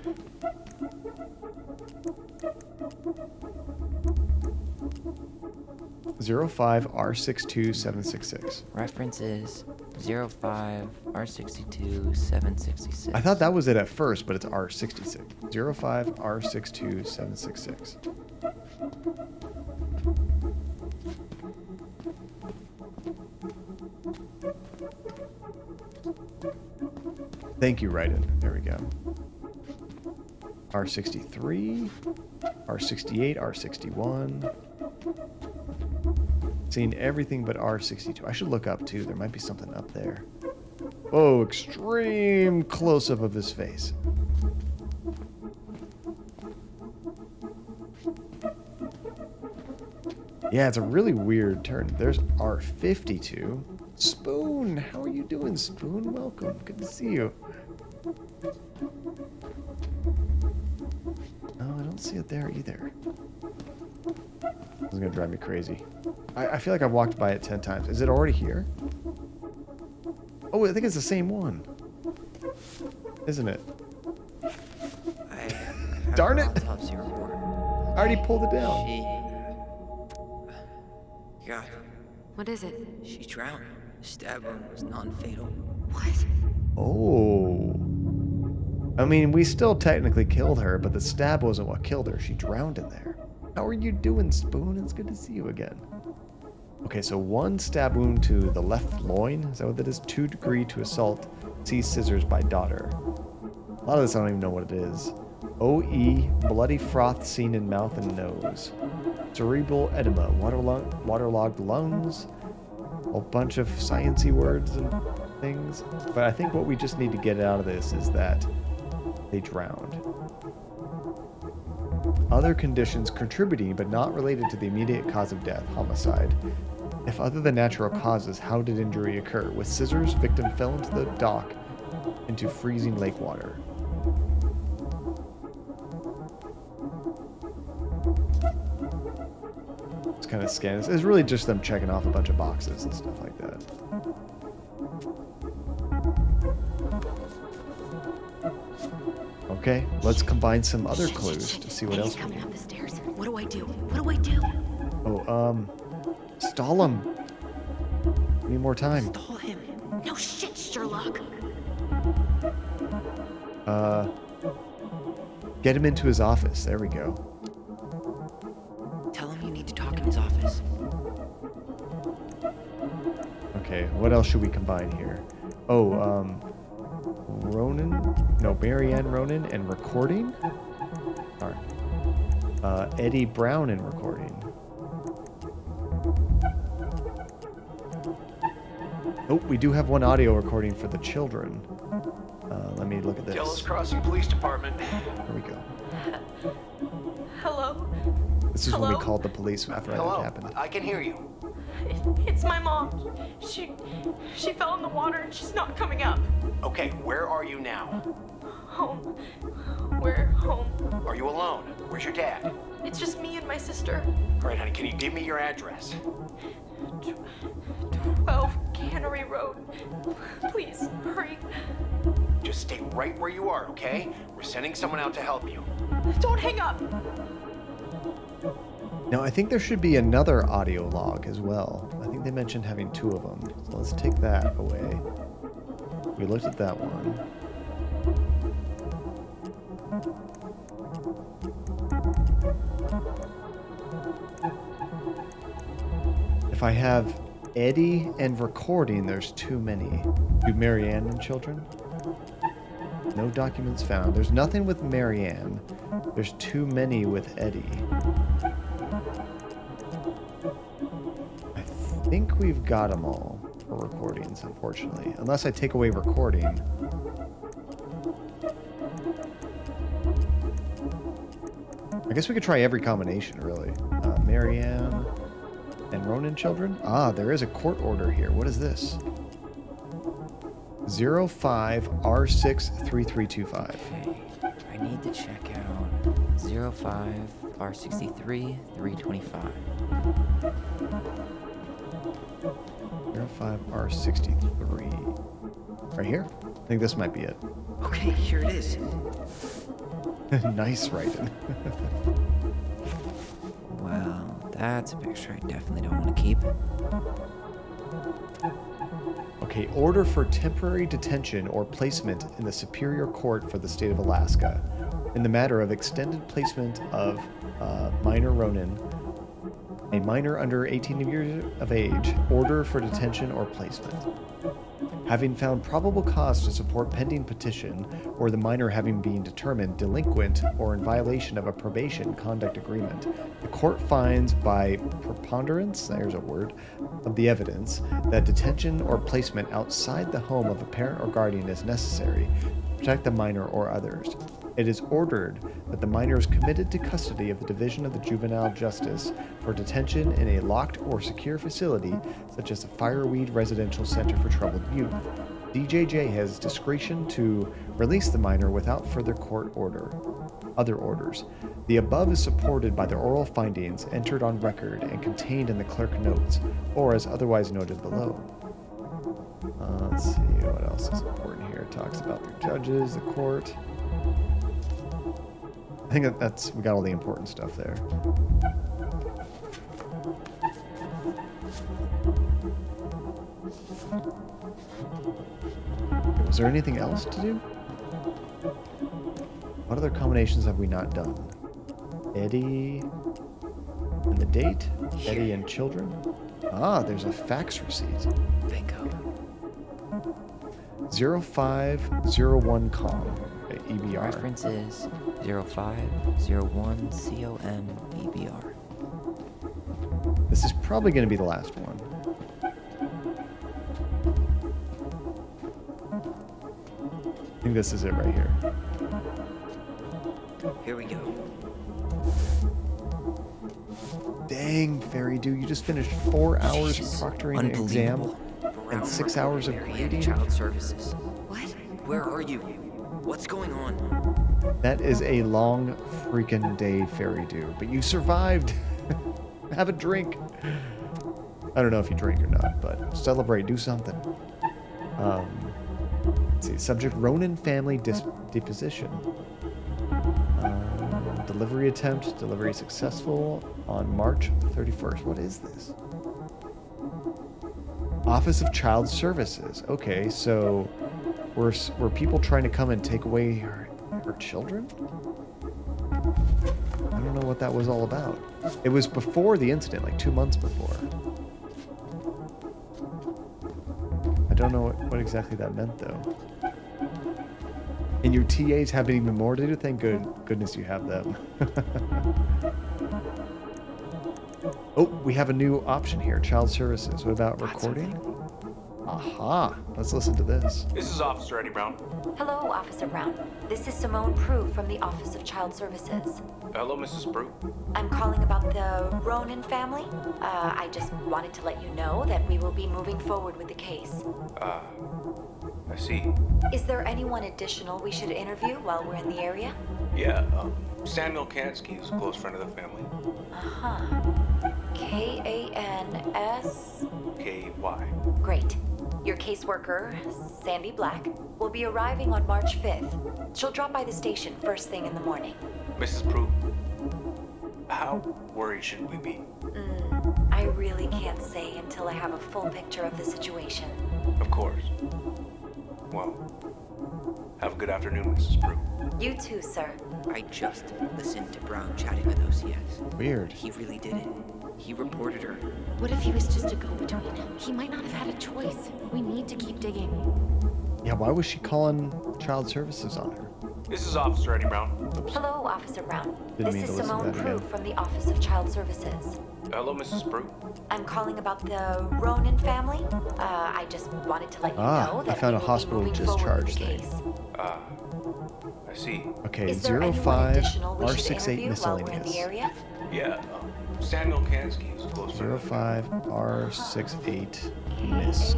'05 R62 766. Reference is 05 R62 766. I thought that was it at first, but it's R66. 05 R62 766. Thank you, Raiden. There we go. R63, R68, R61. Seeing everything but R62. I should look up too. There might be something up there. Oh, extreme close-up of his face. Yeah, it's a really weird turn. There's R52. Spoon, how are you doing, Spoon? Welcome. Good to see you. Oh, I don't see it there either. This is gonna drive me crazy. I feel like I've walked by it 10 times. Is it already here? Oh, I think it's the same one. Isn't it? Darn it! I already pulled it down. God. What is it? She drowned. The stab wound was non-fatal. What? Oh. I mean, we still technically killed her, but the stab wasn't what killed her. She drowned in there. How are you doing, Spoon? It's good to see you again. Okay, so 1 stab wound to the left loin. Is that what that is? 2 degree to assault. See scissors by daughter. A lot of this I don't even know what it is. OE, bloody froth seen in mouth and nose. Cerebral edema, waterlogged lungs. A bunch of sciencey words and things. But I think what we just need to get out of this is that they drowned. Other conditions contributing but not related to the immediate cause of death, homicide. If other than natural causes, how did injury occur? With scissors, victim fell into the dock into freezing lake water. It's kind of scanned. It's really just them checking off a bunch of boxes and stuff like that. Okay, let's combine some other clues to see what else we coming need. up the stairs. What do I do? What do I do? Oh, stall him. We need more time. Stall him. No shit, Sherlock. Get him into his office. There we go. Tell him you need to talk in his office. Okay, what else should we combine here? Oh, Marianne Ronan and recording? Or, Eddie Brown and recording. Oh, we do have one audio recording for the children. Let me look at this. Dallas Crossing Police Department. There we go. Hello? This is when we Hello? called the police after that Hello, happened. I can hear you. It's my mom. She fell in the water and she's not coming up. Okay, where are you now? Home. We're home. Are you alone? Where's your dad? It's just me and my sister. All right, honey, can you give me your address? 12 Cannery Road. Please, hurry. Just stay right where you are, okay? We're sending someone out to help you. Don't hang up. Now, I think there should be another audio log as well. I think they mentioned having 2 of them. So let's take that away. We looked at that one. If I have Eddie and recording, there's too many. Do Marianne and children? No documents found. There's nothing with Marianne. There's too many with Eddie. I think we've got them all for recordings, unfortunately. Unless I take away recording. I guess we could try every combination, really. Marianne and Ronan children? Ah, there is a court order here. What is this? 05R63325. Okay, I need to check out 05R63-325. 05R63. Right here? I think this might be it. Okay, here it is. Nice writing. Well, that's a picture I definitely don't want to keep. Okay, order for temporary detention or placement in the Superior Court for the state of Alaska in the matter of extended placement of minor Ronan, a minor under 18 years of age, order for detention or placement. Having found probable cause to support pending petition, or the minor having been determined delinquent or in violation of a probation conduct agreement, the court finds by preponderance, there's a word, of the evidence that detention or placement outside the home of a parent or guardian is necessary to protect the minor or others. It is ordered that the minor is committed to custody of the Division of the Juvenile Justice for detention in a locked or secure facility, such as the Fireweed Residential Center for Troubled Youth. DJJ has discretion to release the minor without further court order. Other orders. The above is supported by the oral findings entered on record and contained in the clerk notes, or as otherwise noted below. Let's see what else is important here. It talks about the judges, the court. I think that's we got all the important stuff there. Was there anything else to do? What other combinations have we not done? Eddie and the date? Eddie and children? Ah, there's a fax receipt. Bingo. 0501 EBR. Reference is 0501 COM EBR. This is probably going to be the last one. I think this is it right here. Here we go. Dang, Fairy Dew, you just finished 4 hours of Jesus, proctoring an exam and 6 hours of grading? Child Services. What? Where are you? What's going on? That is a long freaking day, Fairy Dew, but you survived. Have a drink. I don't know if you drink or not, but celebrate, do something. Let's see, subject Ronan family deposition. Delivery attempt. Delivery successful on March 31st. What is this? Office of Child Services. Okay, so were people trying to come and take away her children? I don't know what that was all about. It was before the incident, like 2 months before. I don't know what exactly that meant, though. And your TAs have even more to do? Thank goodness you have them. Oh, we have a new option here. Child Services. What about recording? Aha. Let's listen to this. This is Officer Eddie Brown. Hello, Officer Brown. This is Simone Prue from the Office of Child Services. Hello, Mrs. Prue. I'm calling about the Ronan family. I just wanted to let you know that we will be moving forward with the case. I see. Is there anyone additional we should interview while we're in the area? Yeah, Samuel Kansky is a close friend of the family. Uh-huh. K-A-N-S... K-Y. Great. Your caseworker, Sandy Black, will be arriving on March 5th. She'll drop by the station first thing in the morning. Mrs. Prue, how worried should we be? I really can't say until I have a full picture of the situation. Of course. Well, have a good afternoon, Mrs. Prue. You too, sir. I just listened to Brown chatting with OCS. Weird. He really did it. He reported her. What if he was just a go-between? He might not have had a choice. We need to keep digging. Yeah, why was she calling Child Services on her? This is Officer Eddie Brown. Hello, Officer Brown. Didn't This mean is to listen to Simone that Prue again. from the Office of Child Services. Hello, Mrs. Prue. I'm calling about the Ronan family. I just wanted to let you know that I found we a will hospital be moving forward with discharge the thing. case. I see. Okay, Is there anyone 05 additional we should R68 interview while we're in the miscellaneous. area? Yeah, Samuel Kansky is a close friend of the 05 R68 miss.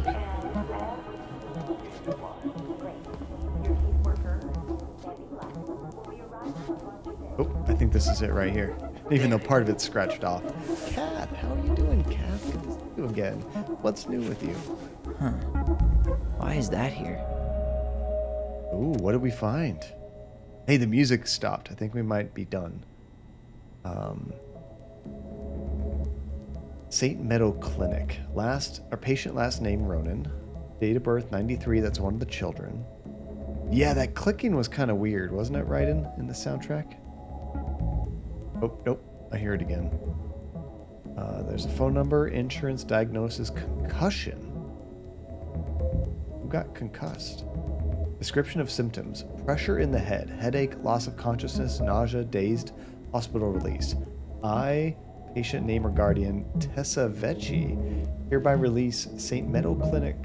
Oh, I think this is it right here. Even though part of it's scratched off. Kat, how are you doing, Kat? Good to see you again. What's new with you? Huh. Why is that here? Ooh, what did we find? Hey, the music stopped. I think we might be done. St. Meadow Clinic. Patient last name Ronan. Date of birth 93. That's one of the children. Yeah, that clicking was kind of weird, wasn't it, Raiden, in the soundtrack? Oh, nope. I hear it again. There's a phone number, insurance, diagnosis, concussion. Who got concussed? Description of symptoms. Pressure in the head, headache, loss of consciousness, nausea, dazed, hospital release. I, patient name or guardian, Tessa Vecchi, hereby release St. Meadow Clinic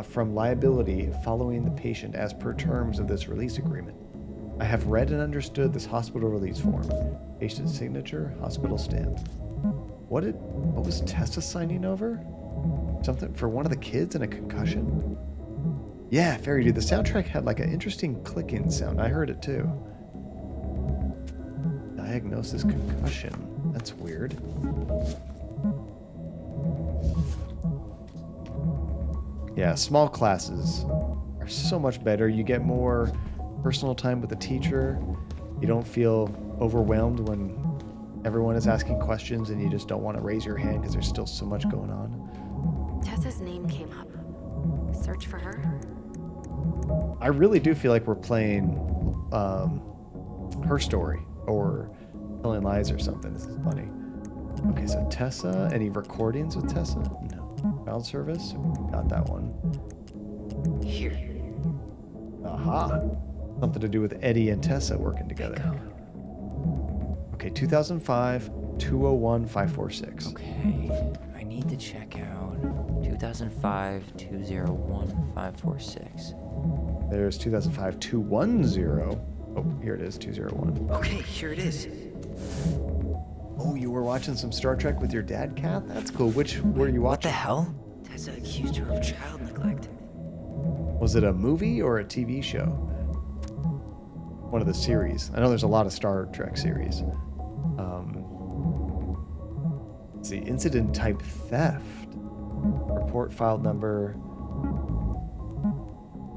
from liability following the patient as per terms of this release agreement. I have read and understood this hospital release form. Patient signature, hospital stamp. What was Tessa signing over? Something for one of the kids and a concussion? Yeah, Fairy Dude, the soundtrack had like an interesting clicking sound. I heard it too. Diagnosis concussion. That's weird. Yeah, small classes are so much better. You get more personal time with the teacher. You don't feel overwhelmed when everyone is asking questions and you just don't want to raise your hand because there's still so much going on. Tessa's name came up. Search for her. I really do feel like we're playing Her Story or Telling Lies or something. This is funny. Okay, so Tessa. Any recordings with Tessa? No. Child Service? Got that one. Here. Aha. Something to do with Eddie and Tessa working together. Okay, 2005, 201, 546. Okay, I need to check out 2005, 201, 546. There's 2005, 210. Oh, here it is, 201. Okay, here it is. Oh, you were watching some Star Trek with your dad, Kath? That's cool. Which were you watching? What the hell? Tessa accused her of child neglect. Was it a movie or a TV show? One of the series. I know there's a lot of Star Trek series. Let's see, incident type theft. Report filed number.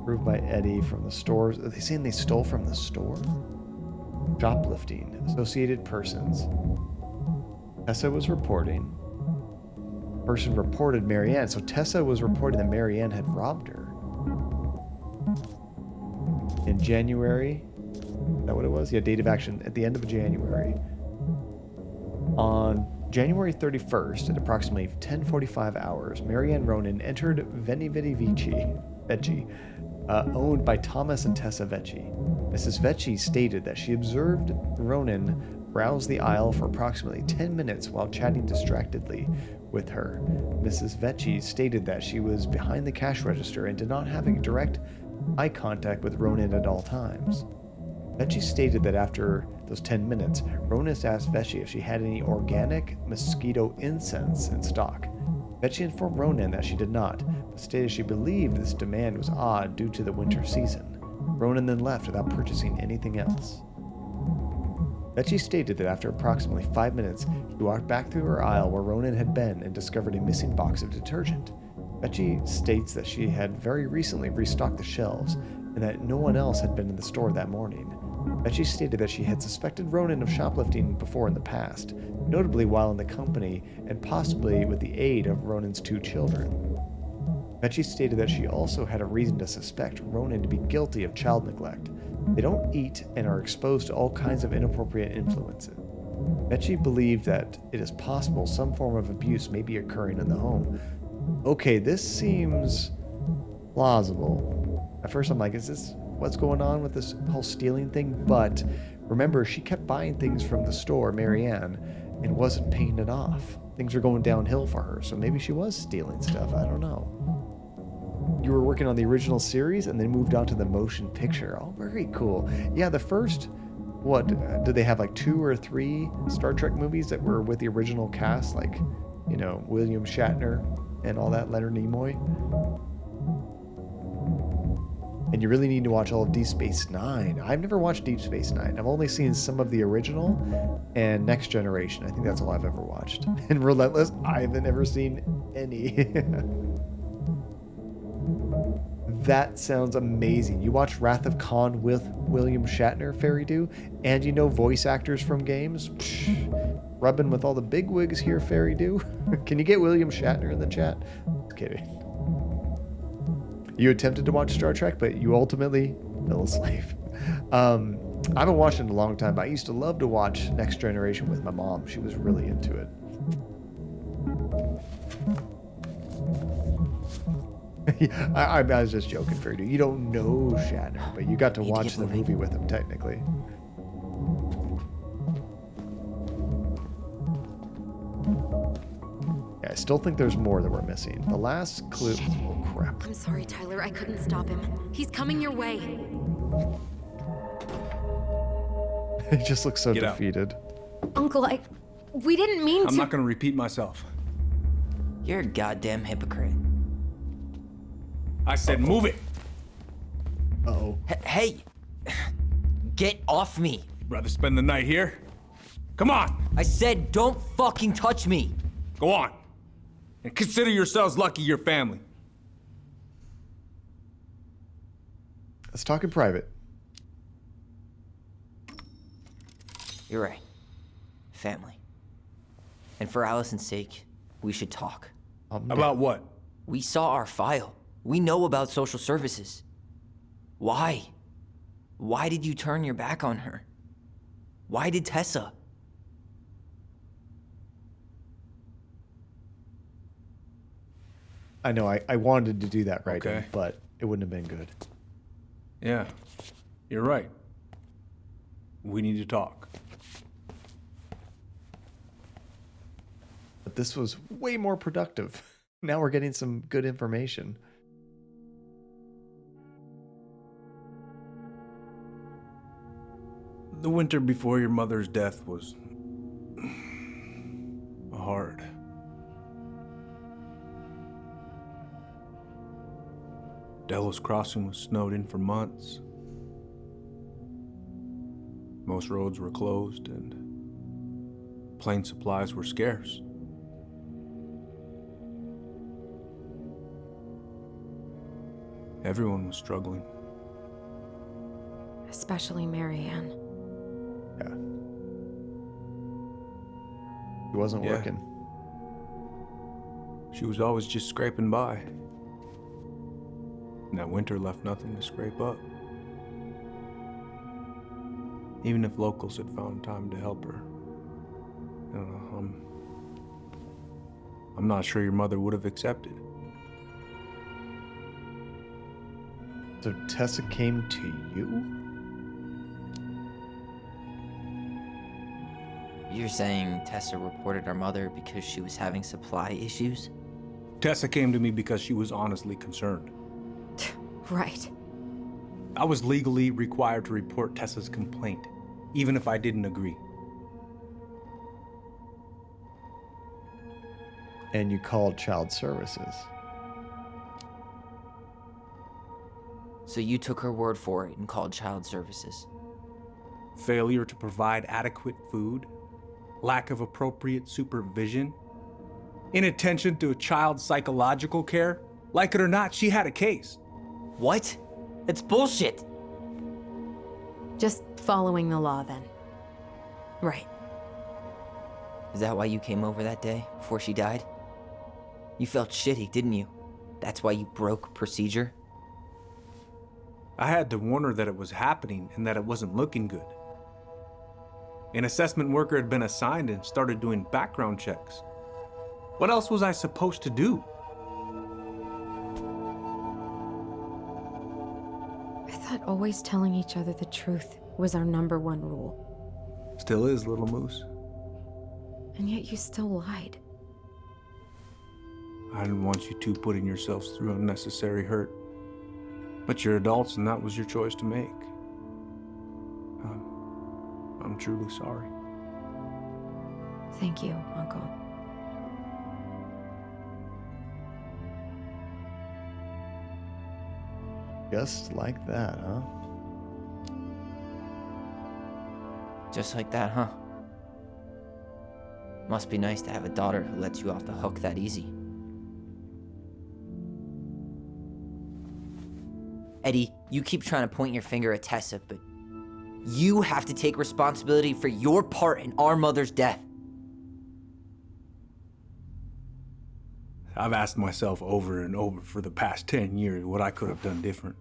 Approved by Eddie from the store. Are they saying they stole from the store? shoplifting, associated persons. Tessa was reporting. Person reported Marianne, so Tessa was reporting that Marianne had robbed her. In January, is that what it was? Yeah, date of action at the end of January. On January 31st at approximately 10:45 hours, Marianne Ronan entered Veni Vidi Vici, owned by Thomas and Tessa Vecchi. Mrs. Vecchi stated that she observed Ronan browse the aisle for approximately 10 minutes while chatting distractedly with her. Mrs. Vecchi stated that she was behind the cash register and did not have a direct eye contact with Ronan at all times. Vecchi stated that after those 10 minutes, Ronan asked Vecchi if she had any organic mosquito incense in stock. Vecchi informed Ronan that she did not, but stated she believed this demand was odd due to the winter season. Ronan then left without purchasing anything else. Vecchi stated that after approximately 5 minutes, he walked back through her aisle where Ronan had been and discovered a missing box of detergent. Vecchi states that she had very recently restocked the shelves and that no one else had been in the store that morning. Vecchi stated that she had suspected Ronan of shoplifting before in the past, notably while in the company and possibly with the aid of Ronan's 2 children. Vecchi stated that she also had a reason to suspect Ronan to be guilty of child neglect. They don't eat and are exposed to all kinds of inappropriate influences. Vecchi believed that it is possible some form of abuse may be occurring in the home. Okay, this seems plausible. At first I'm like, is this what's going on with this whole stealing thing? But remember, she kept buying things from the store, Marianne, and wasn't paying it off. Things were going downhill for her, so maybe she was stealing stuff. I don't know. You were working on the original series and then moved on to the motion picture. Oh, very cool. Yeah, the first, what, did they have like 2 or 3 Star Trek movies that were with the original cast? Like, you know, William Shatner and all that, Leonard Nimoy? And you really need to watch all of Deep Space Nine. I've never watched Deep Space Nine. I've only seen some of the original and Next Generation. I think that's all I've ever watched. And Relentless, I haven't ever seen any. That sounds amazing. You watch Wrath of Khan with William Shatner, Fairy Do, and you know voice actors from games? Psh, rubbing with all the big wigs here, Fairy Do. Can you get William Shatner in the chat? Just kidding. You attempted to watch Star Trek, but you ultimately fell asleep. I haven't watched it in a long time, but I used to love to watch Next Generation with my mom. She was really into it. I was just joking, Fairy Do. You don't know Shatner, but you got to watch the movie with him, technically. Yeah, I still think there's more that we're missing. The last clue... Shit. Oh, crap. I'm sorry, Tyler. I couldn't stop him. He's coming your way. He just looks so Get out. defeated. Uncle, we didn't mean to... I'm not going to repeat myself. You're a goddamn hypocrite. I said move it. Uh-oh. Hey! Get off me! Rather spend the night here? Come on! I said don't fucking touch me! Go on. And consider yourselves lucky you're family. Let's talk in private. You're right. Family. And for Allison's sake, we should talk. About what? We saw our file. We know about social services. Why? Why did you turn your back on her? Why did Tessa? I know, I wanted to do that right, Okay. but it wouldn't have been good. Yeah, you're right. We need to talk. But this was way more productive. Now we're getting some good information. The winter before your mother's death was hard. Delos Crossing was snowed in for months. Most roads were closed and plane supplies were scarce. Everyone was struggling. Especially Marianne. Yeah. He wasn't working. She was always just scraping by. And that winter left nothing to scrape up. Even if locals had found time to help her. You know, I'm not sure your mother would have accepted. So Tessa came to you? You're saying Tessa reported our mother because she was having supply issues? Tessa came to me because she was honestly concerned. Right. I was legally required to report Tessa's complaint, even if I didn't agree. And you called child services. So you took her word for it and called child services? Failure to provide adequate food, lack of appropriate supervision, inattention to a child's psychological care. Like it or not, she had a case. What? It's bullshit! Just following the law then. Right. Is that why you came over that day, before she died? You felt shitty, didn't you? That's why you broke procedure? I had to warn her that it was happening and that it wasn't looking good. An assessment worker had been assigned and started doing background checks. What else was I supposed to do? I thought always telling each other the truth was our #1 rule. Still is, little moose. And yet you still lied. I didn't want you two putting yourselves through unnecessary hurt. But you're adults and that was your choice to make. I'm truly sorry. Thank you, Uncle. Just like that, huh? Just like that, huh? Must be nice to have a daughter who lets you off the hook that easy. Eddie, you keep trying to point your finger at Tessa, but you have to take responsibility for your part in our mother's death. I've asked myself over and over for the past 10 years what I could have done different.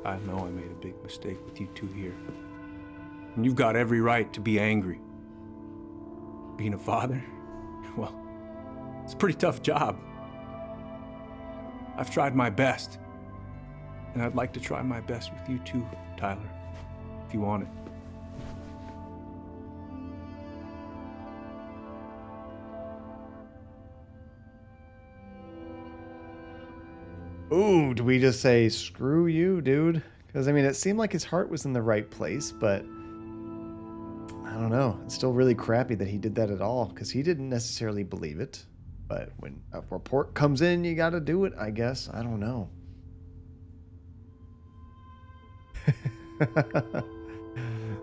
I know I made a big mistake with you two here. And you've got every right to be angry. Being a father, well, it's a pretty tough job. I've tried my best. And I'd like to try my best with you too, Tyler, if you want it. Ooh, do we just say, screw you, dude? Because, I mean, it seemed like his heart was in the right place, but I don't know. It's still really crappy that he did that at all, because he didn't necessarily believe it. But when a report comes in, you got to do it, I guess. I don't know.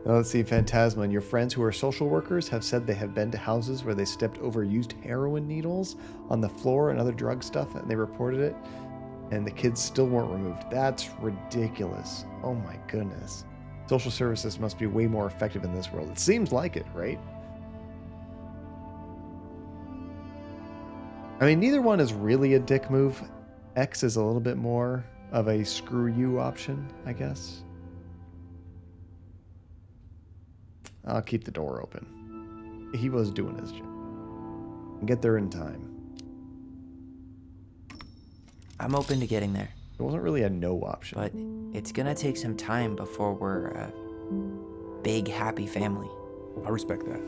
Let's see, Phantasma. And your friends who are social workers have said they have been to houses where they stepped overused heroin needles on the floor and other drug stuff, and they reported it, and the kids still weren't removed. That's ridiculous. Oh my goodness. Social services must be way more effective in this world. It seems like it, right? I mean, neither one is really a dick move. X is a little bit more of a screw you option, I guess. I'll keep the door open. He was doing his job. Get there in time. I'm open to getting there. It wasn't really a no option. But it's gonna take some time before we're a big, happy family. I respect that.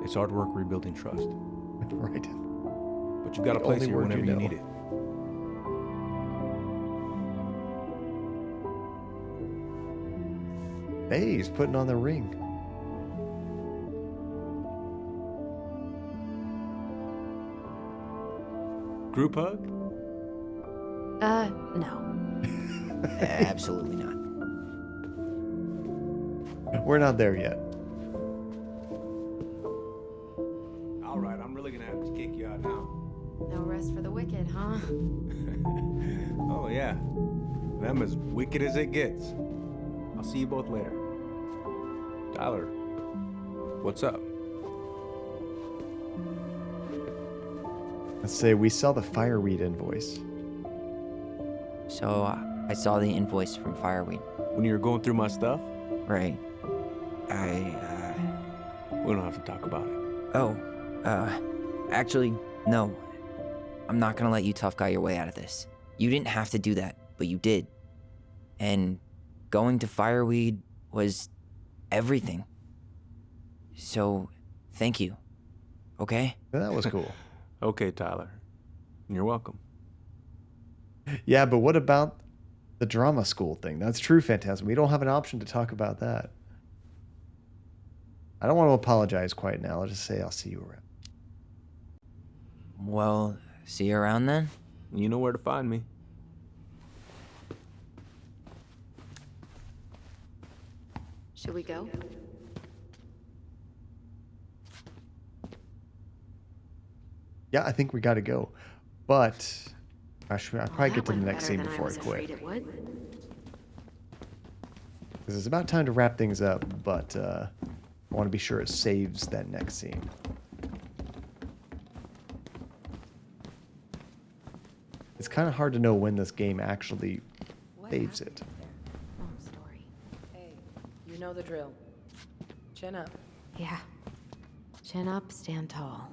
It's hard work rebuilding trust. Right. But you've got a place here whenever you need it. Hey, he's putting on the ring. Group hug? No. Absolutely not. We're not there yet. All right, I'm really gonna have to kick you out now. No rest for the wicked, huh? Oh, yeah. Them as wicked as it gets. I'll see you both later. Tyler, what's up? Let's say we saw the fireweed invoice. So, I saw the invoice from Fireweed. When you were going through my stuff? Right. We don't have to talk about it. Oh, actually, no. I'm not gonna let you tough guy your way out of this. You didn't have to do that, but you did. And going to Fireweed was everything. So, thank you. Okay? That was cool. Okay, Tyler. You're welcome. Yeah, but what about the drama school thing? That's true, Phantasm. We don't have an option to talk about that. I don't want to apologize quite now. I'll just say I'll see you around. Well, see you around then? You know where to find me. Should we go? Yeah, I think we got to go. But I'll probably get to the next scene before I quit. Because it's about time to wrap things up, but I want to be sure it saves that next scene. It's kind of hard to know when this game actually saves it. Hey, you know the drill. Chin up. Yeah. Chin up, stand tall.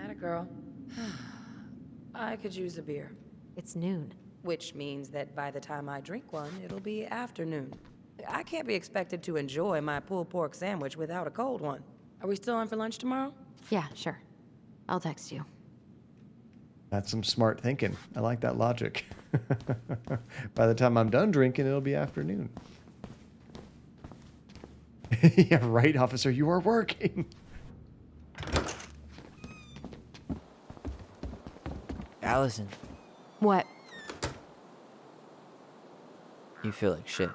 Atta girl. I could use a beer. It's noon. Which means that by the time I drink one, it'll be afternoon. I can't be expected to enjoy my pulled pork sandwich without a cold one. Are we still on for lunch tomorrow? Yeah, sure. I'll text you. That's some smart thinking. I like that logic. By the time I'm done drinking, it'll be afternoon. Yeah, right, officer. You are working. Allison, What? you feel like shit.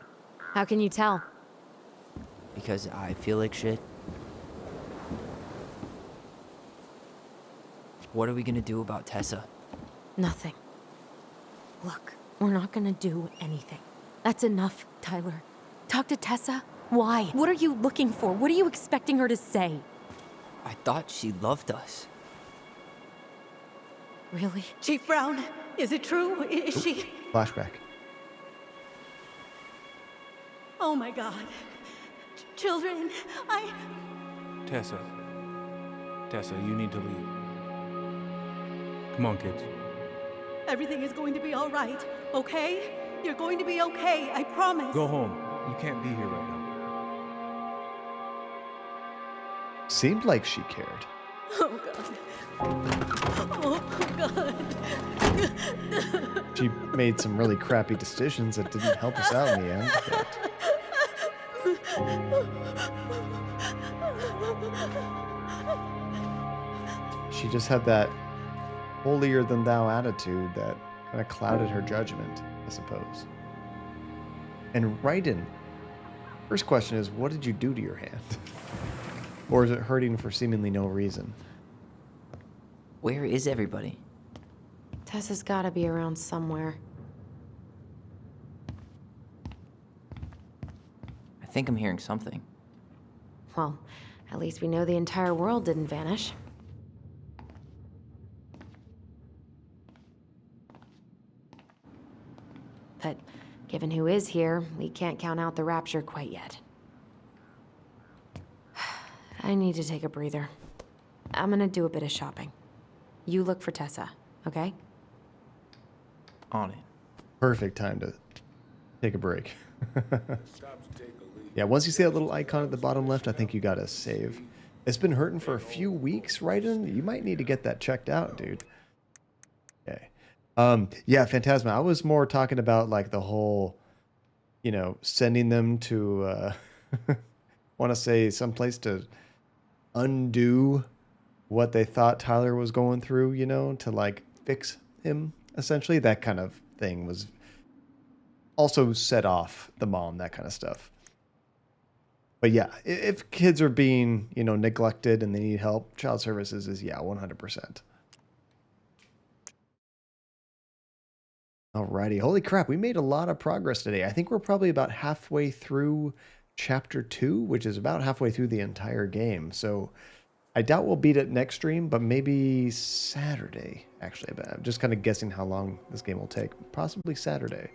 How can you tell? Because I feel like shit. What are we gonna do about Tessa? Nothing. Look, we're not gonna do anything. That's enough, Tyler. Talk to Tessa? Why? What are you looking for? What are you expecting her to say? I thought she loved us. Really? Chief Brown, is it true? Is she? Flashback. Oh my God. Children, Tessa. Tessa, you need to leave. Come on, kids. Everything is going to be all right, okay? You're going to be okay, I promise. Go home. You can't be here right now. Seemed like she cared. Oh God. Oh God. She made some really crappy decisions that didn't help us out in the end. But she just had that holier than thou attitude that kind of clouded her judgment, I suppose. And Raiden, first question is, what did you do to your hand? Or is it hurting for seemingly no reason? Where is everybody? Tessa's gotta be around somewhere. I think I'm hearing something. Well, at least we know the entire world didn't vanish. But given who is here, we can't count out the rapture quite yet. I need to take a breather. I'm gonna do a bit of shopping. You look for Tessa, okay? On it. Perfect time to take a break. Yeah, once you see that little icon at the bottom left, I think you gotta save. It's been hurting for a few weeks, Raiden. You might need to get that checked out, dude. Okay. Yeah, Phantasma, I was more talking about like the whole, you know, sending them to, want to say someplace to undo what they thought Tyler was going through, you know, to like fix him, essentially. That kind of thing was also set off the mom, that kind of stuff. But yeah, if kids are being, you know, neglected and they need help, child services is, yeah, 100%. Alrighty, holy crap, we made a lot of progress today. I think we're probably about halfway through chapter 2, which is about halfway through the entire game. So I doubt we'll beat it next stream, but maybe Saturday, actually. But I'm just kind of guessing how long this game will take. Possibly Saturday.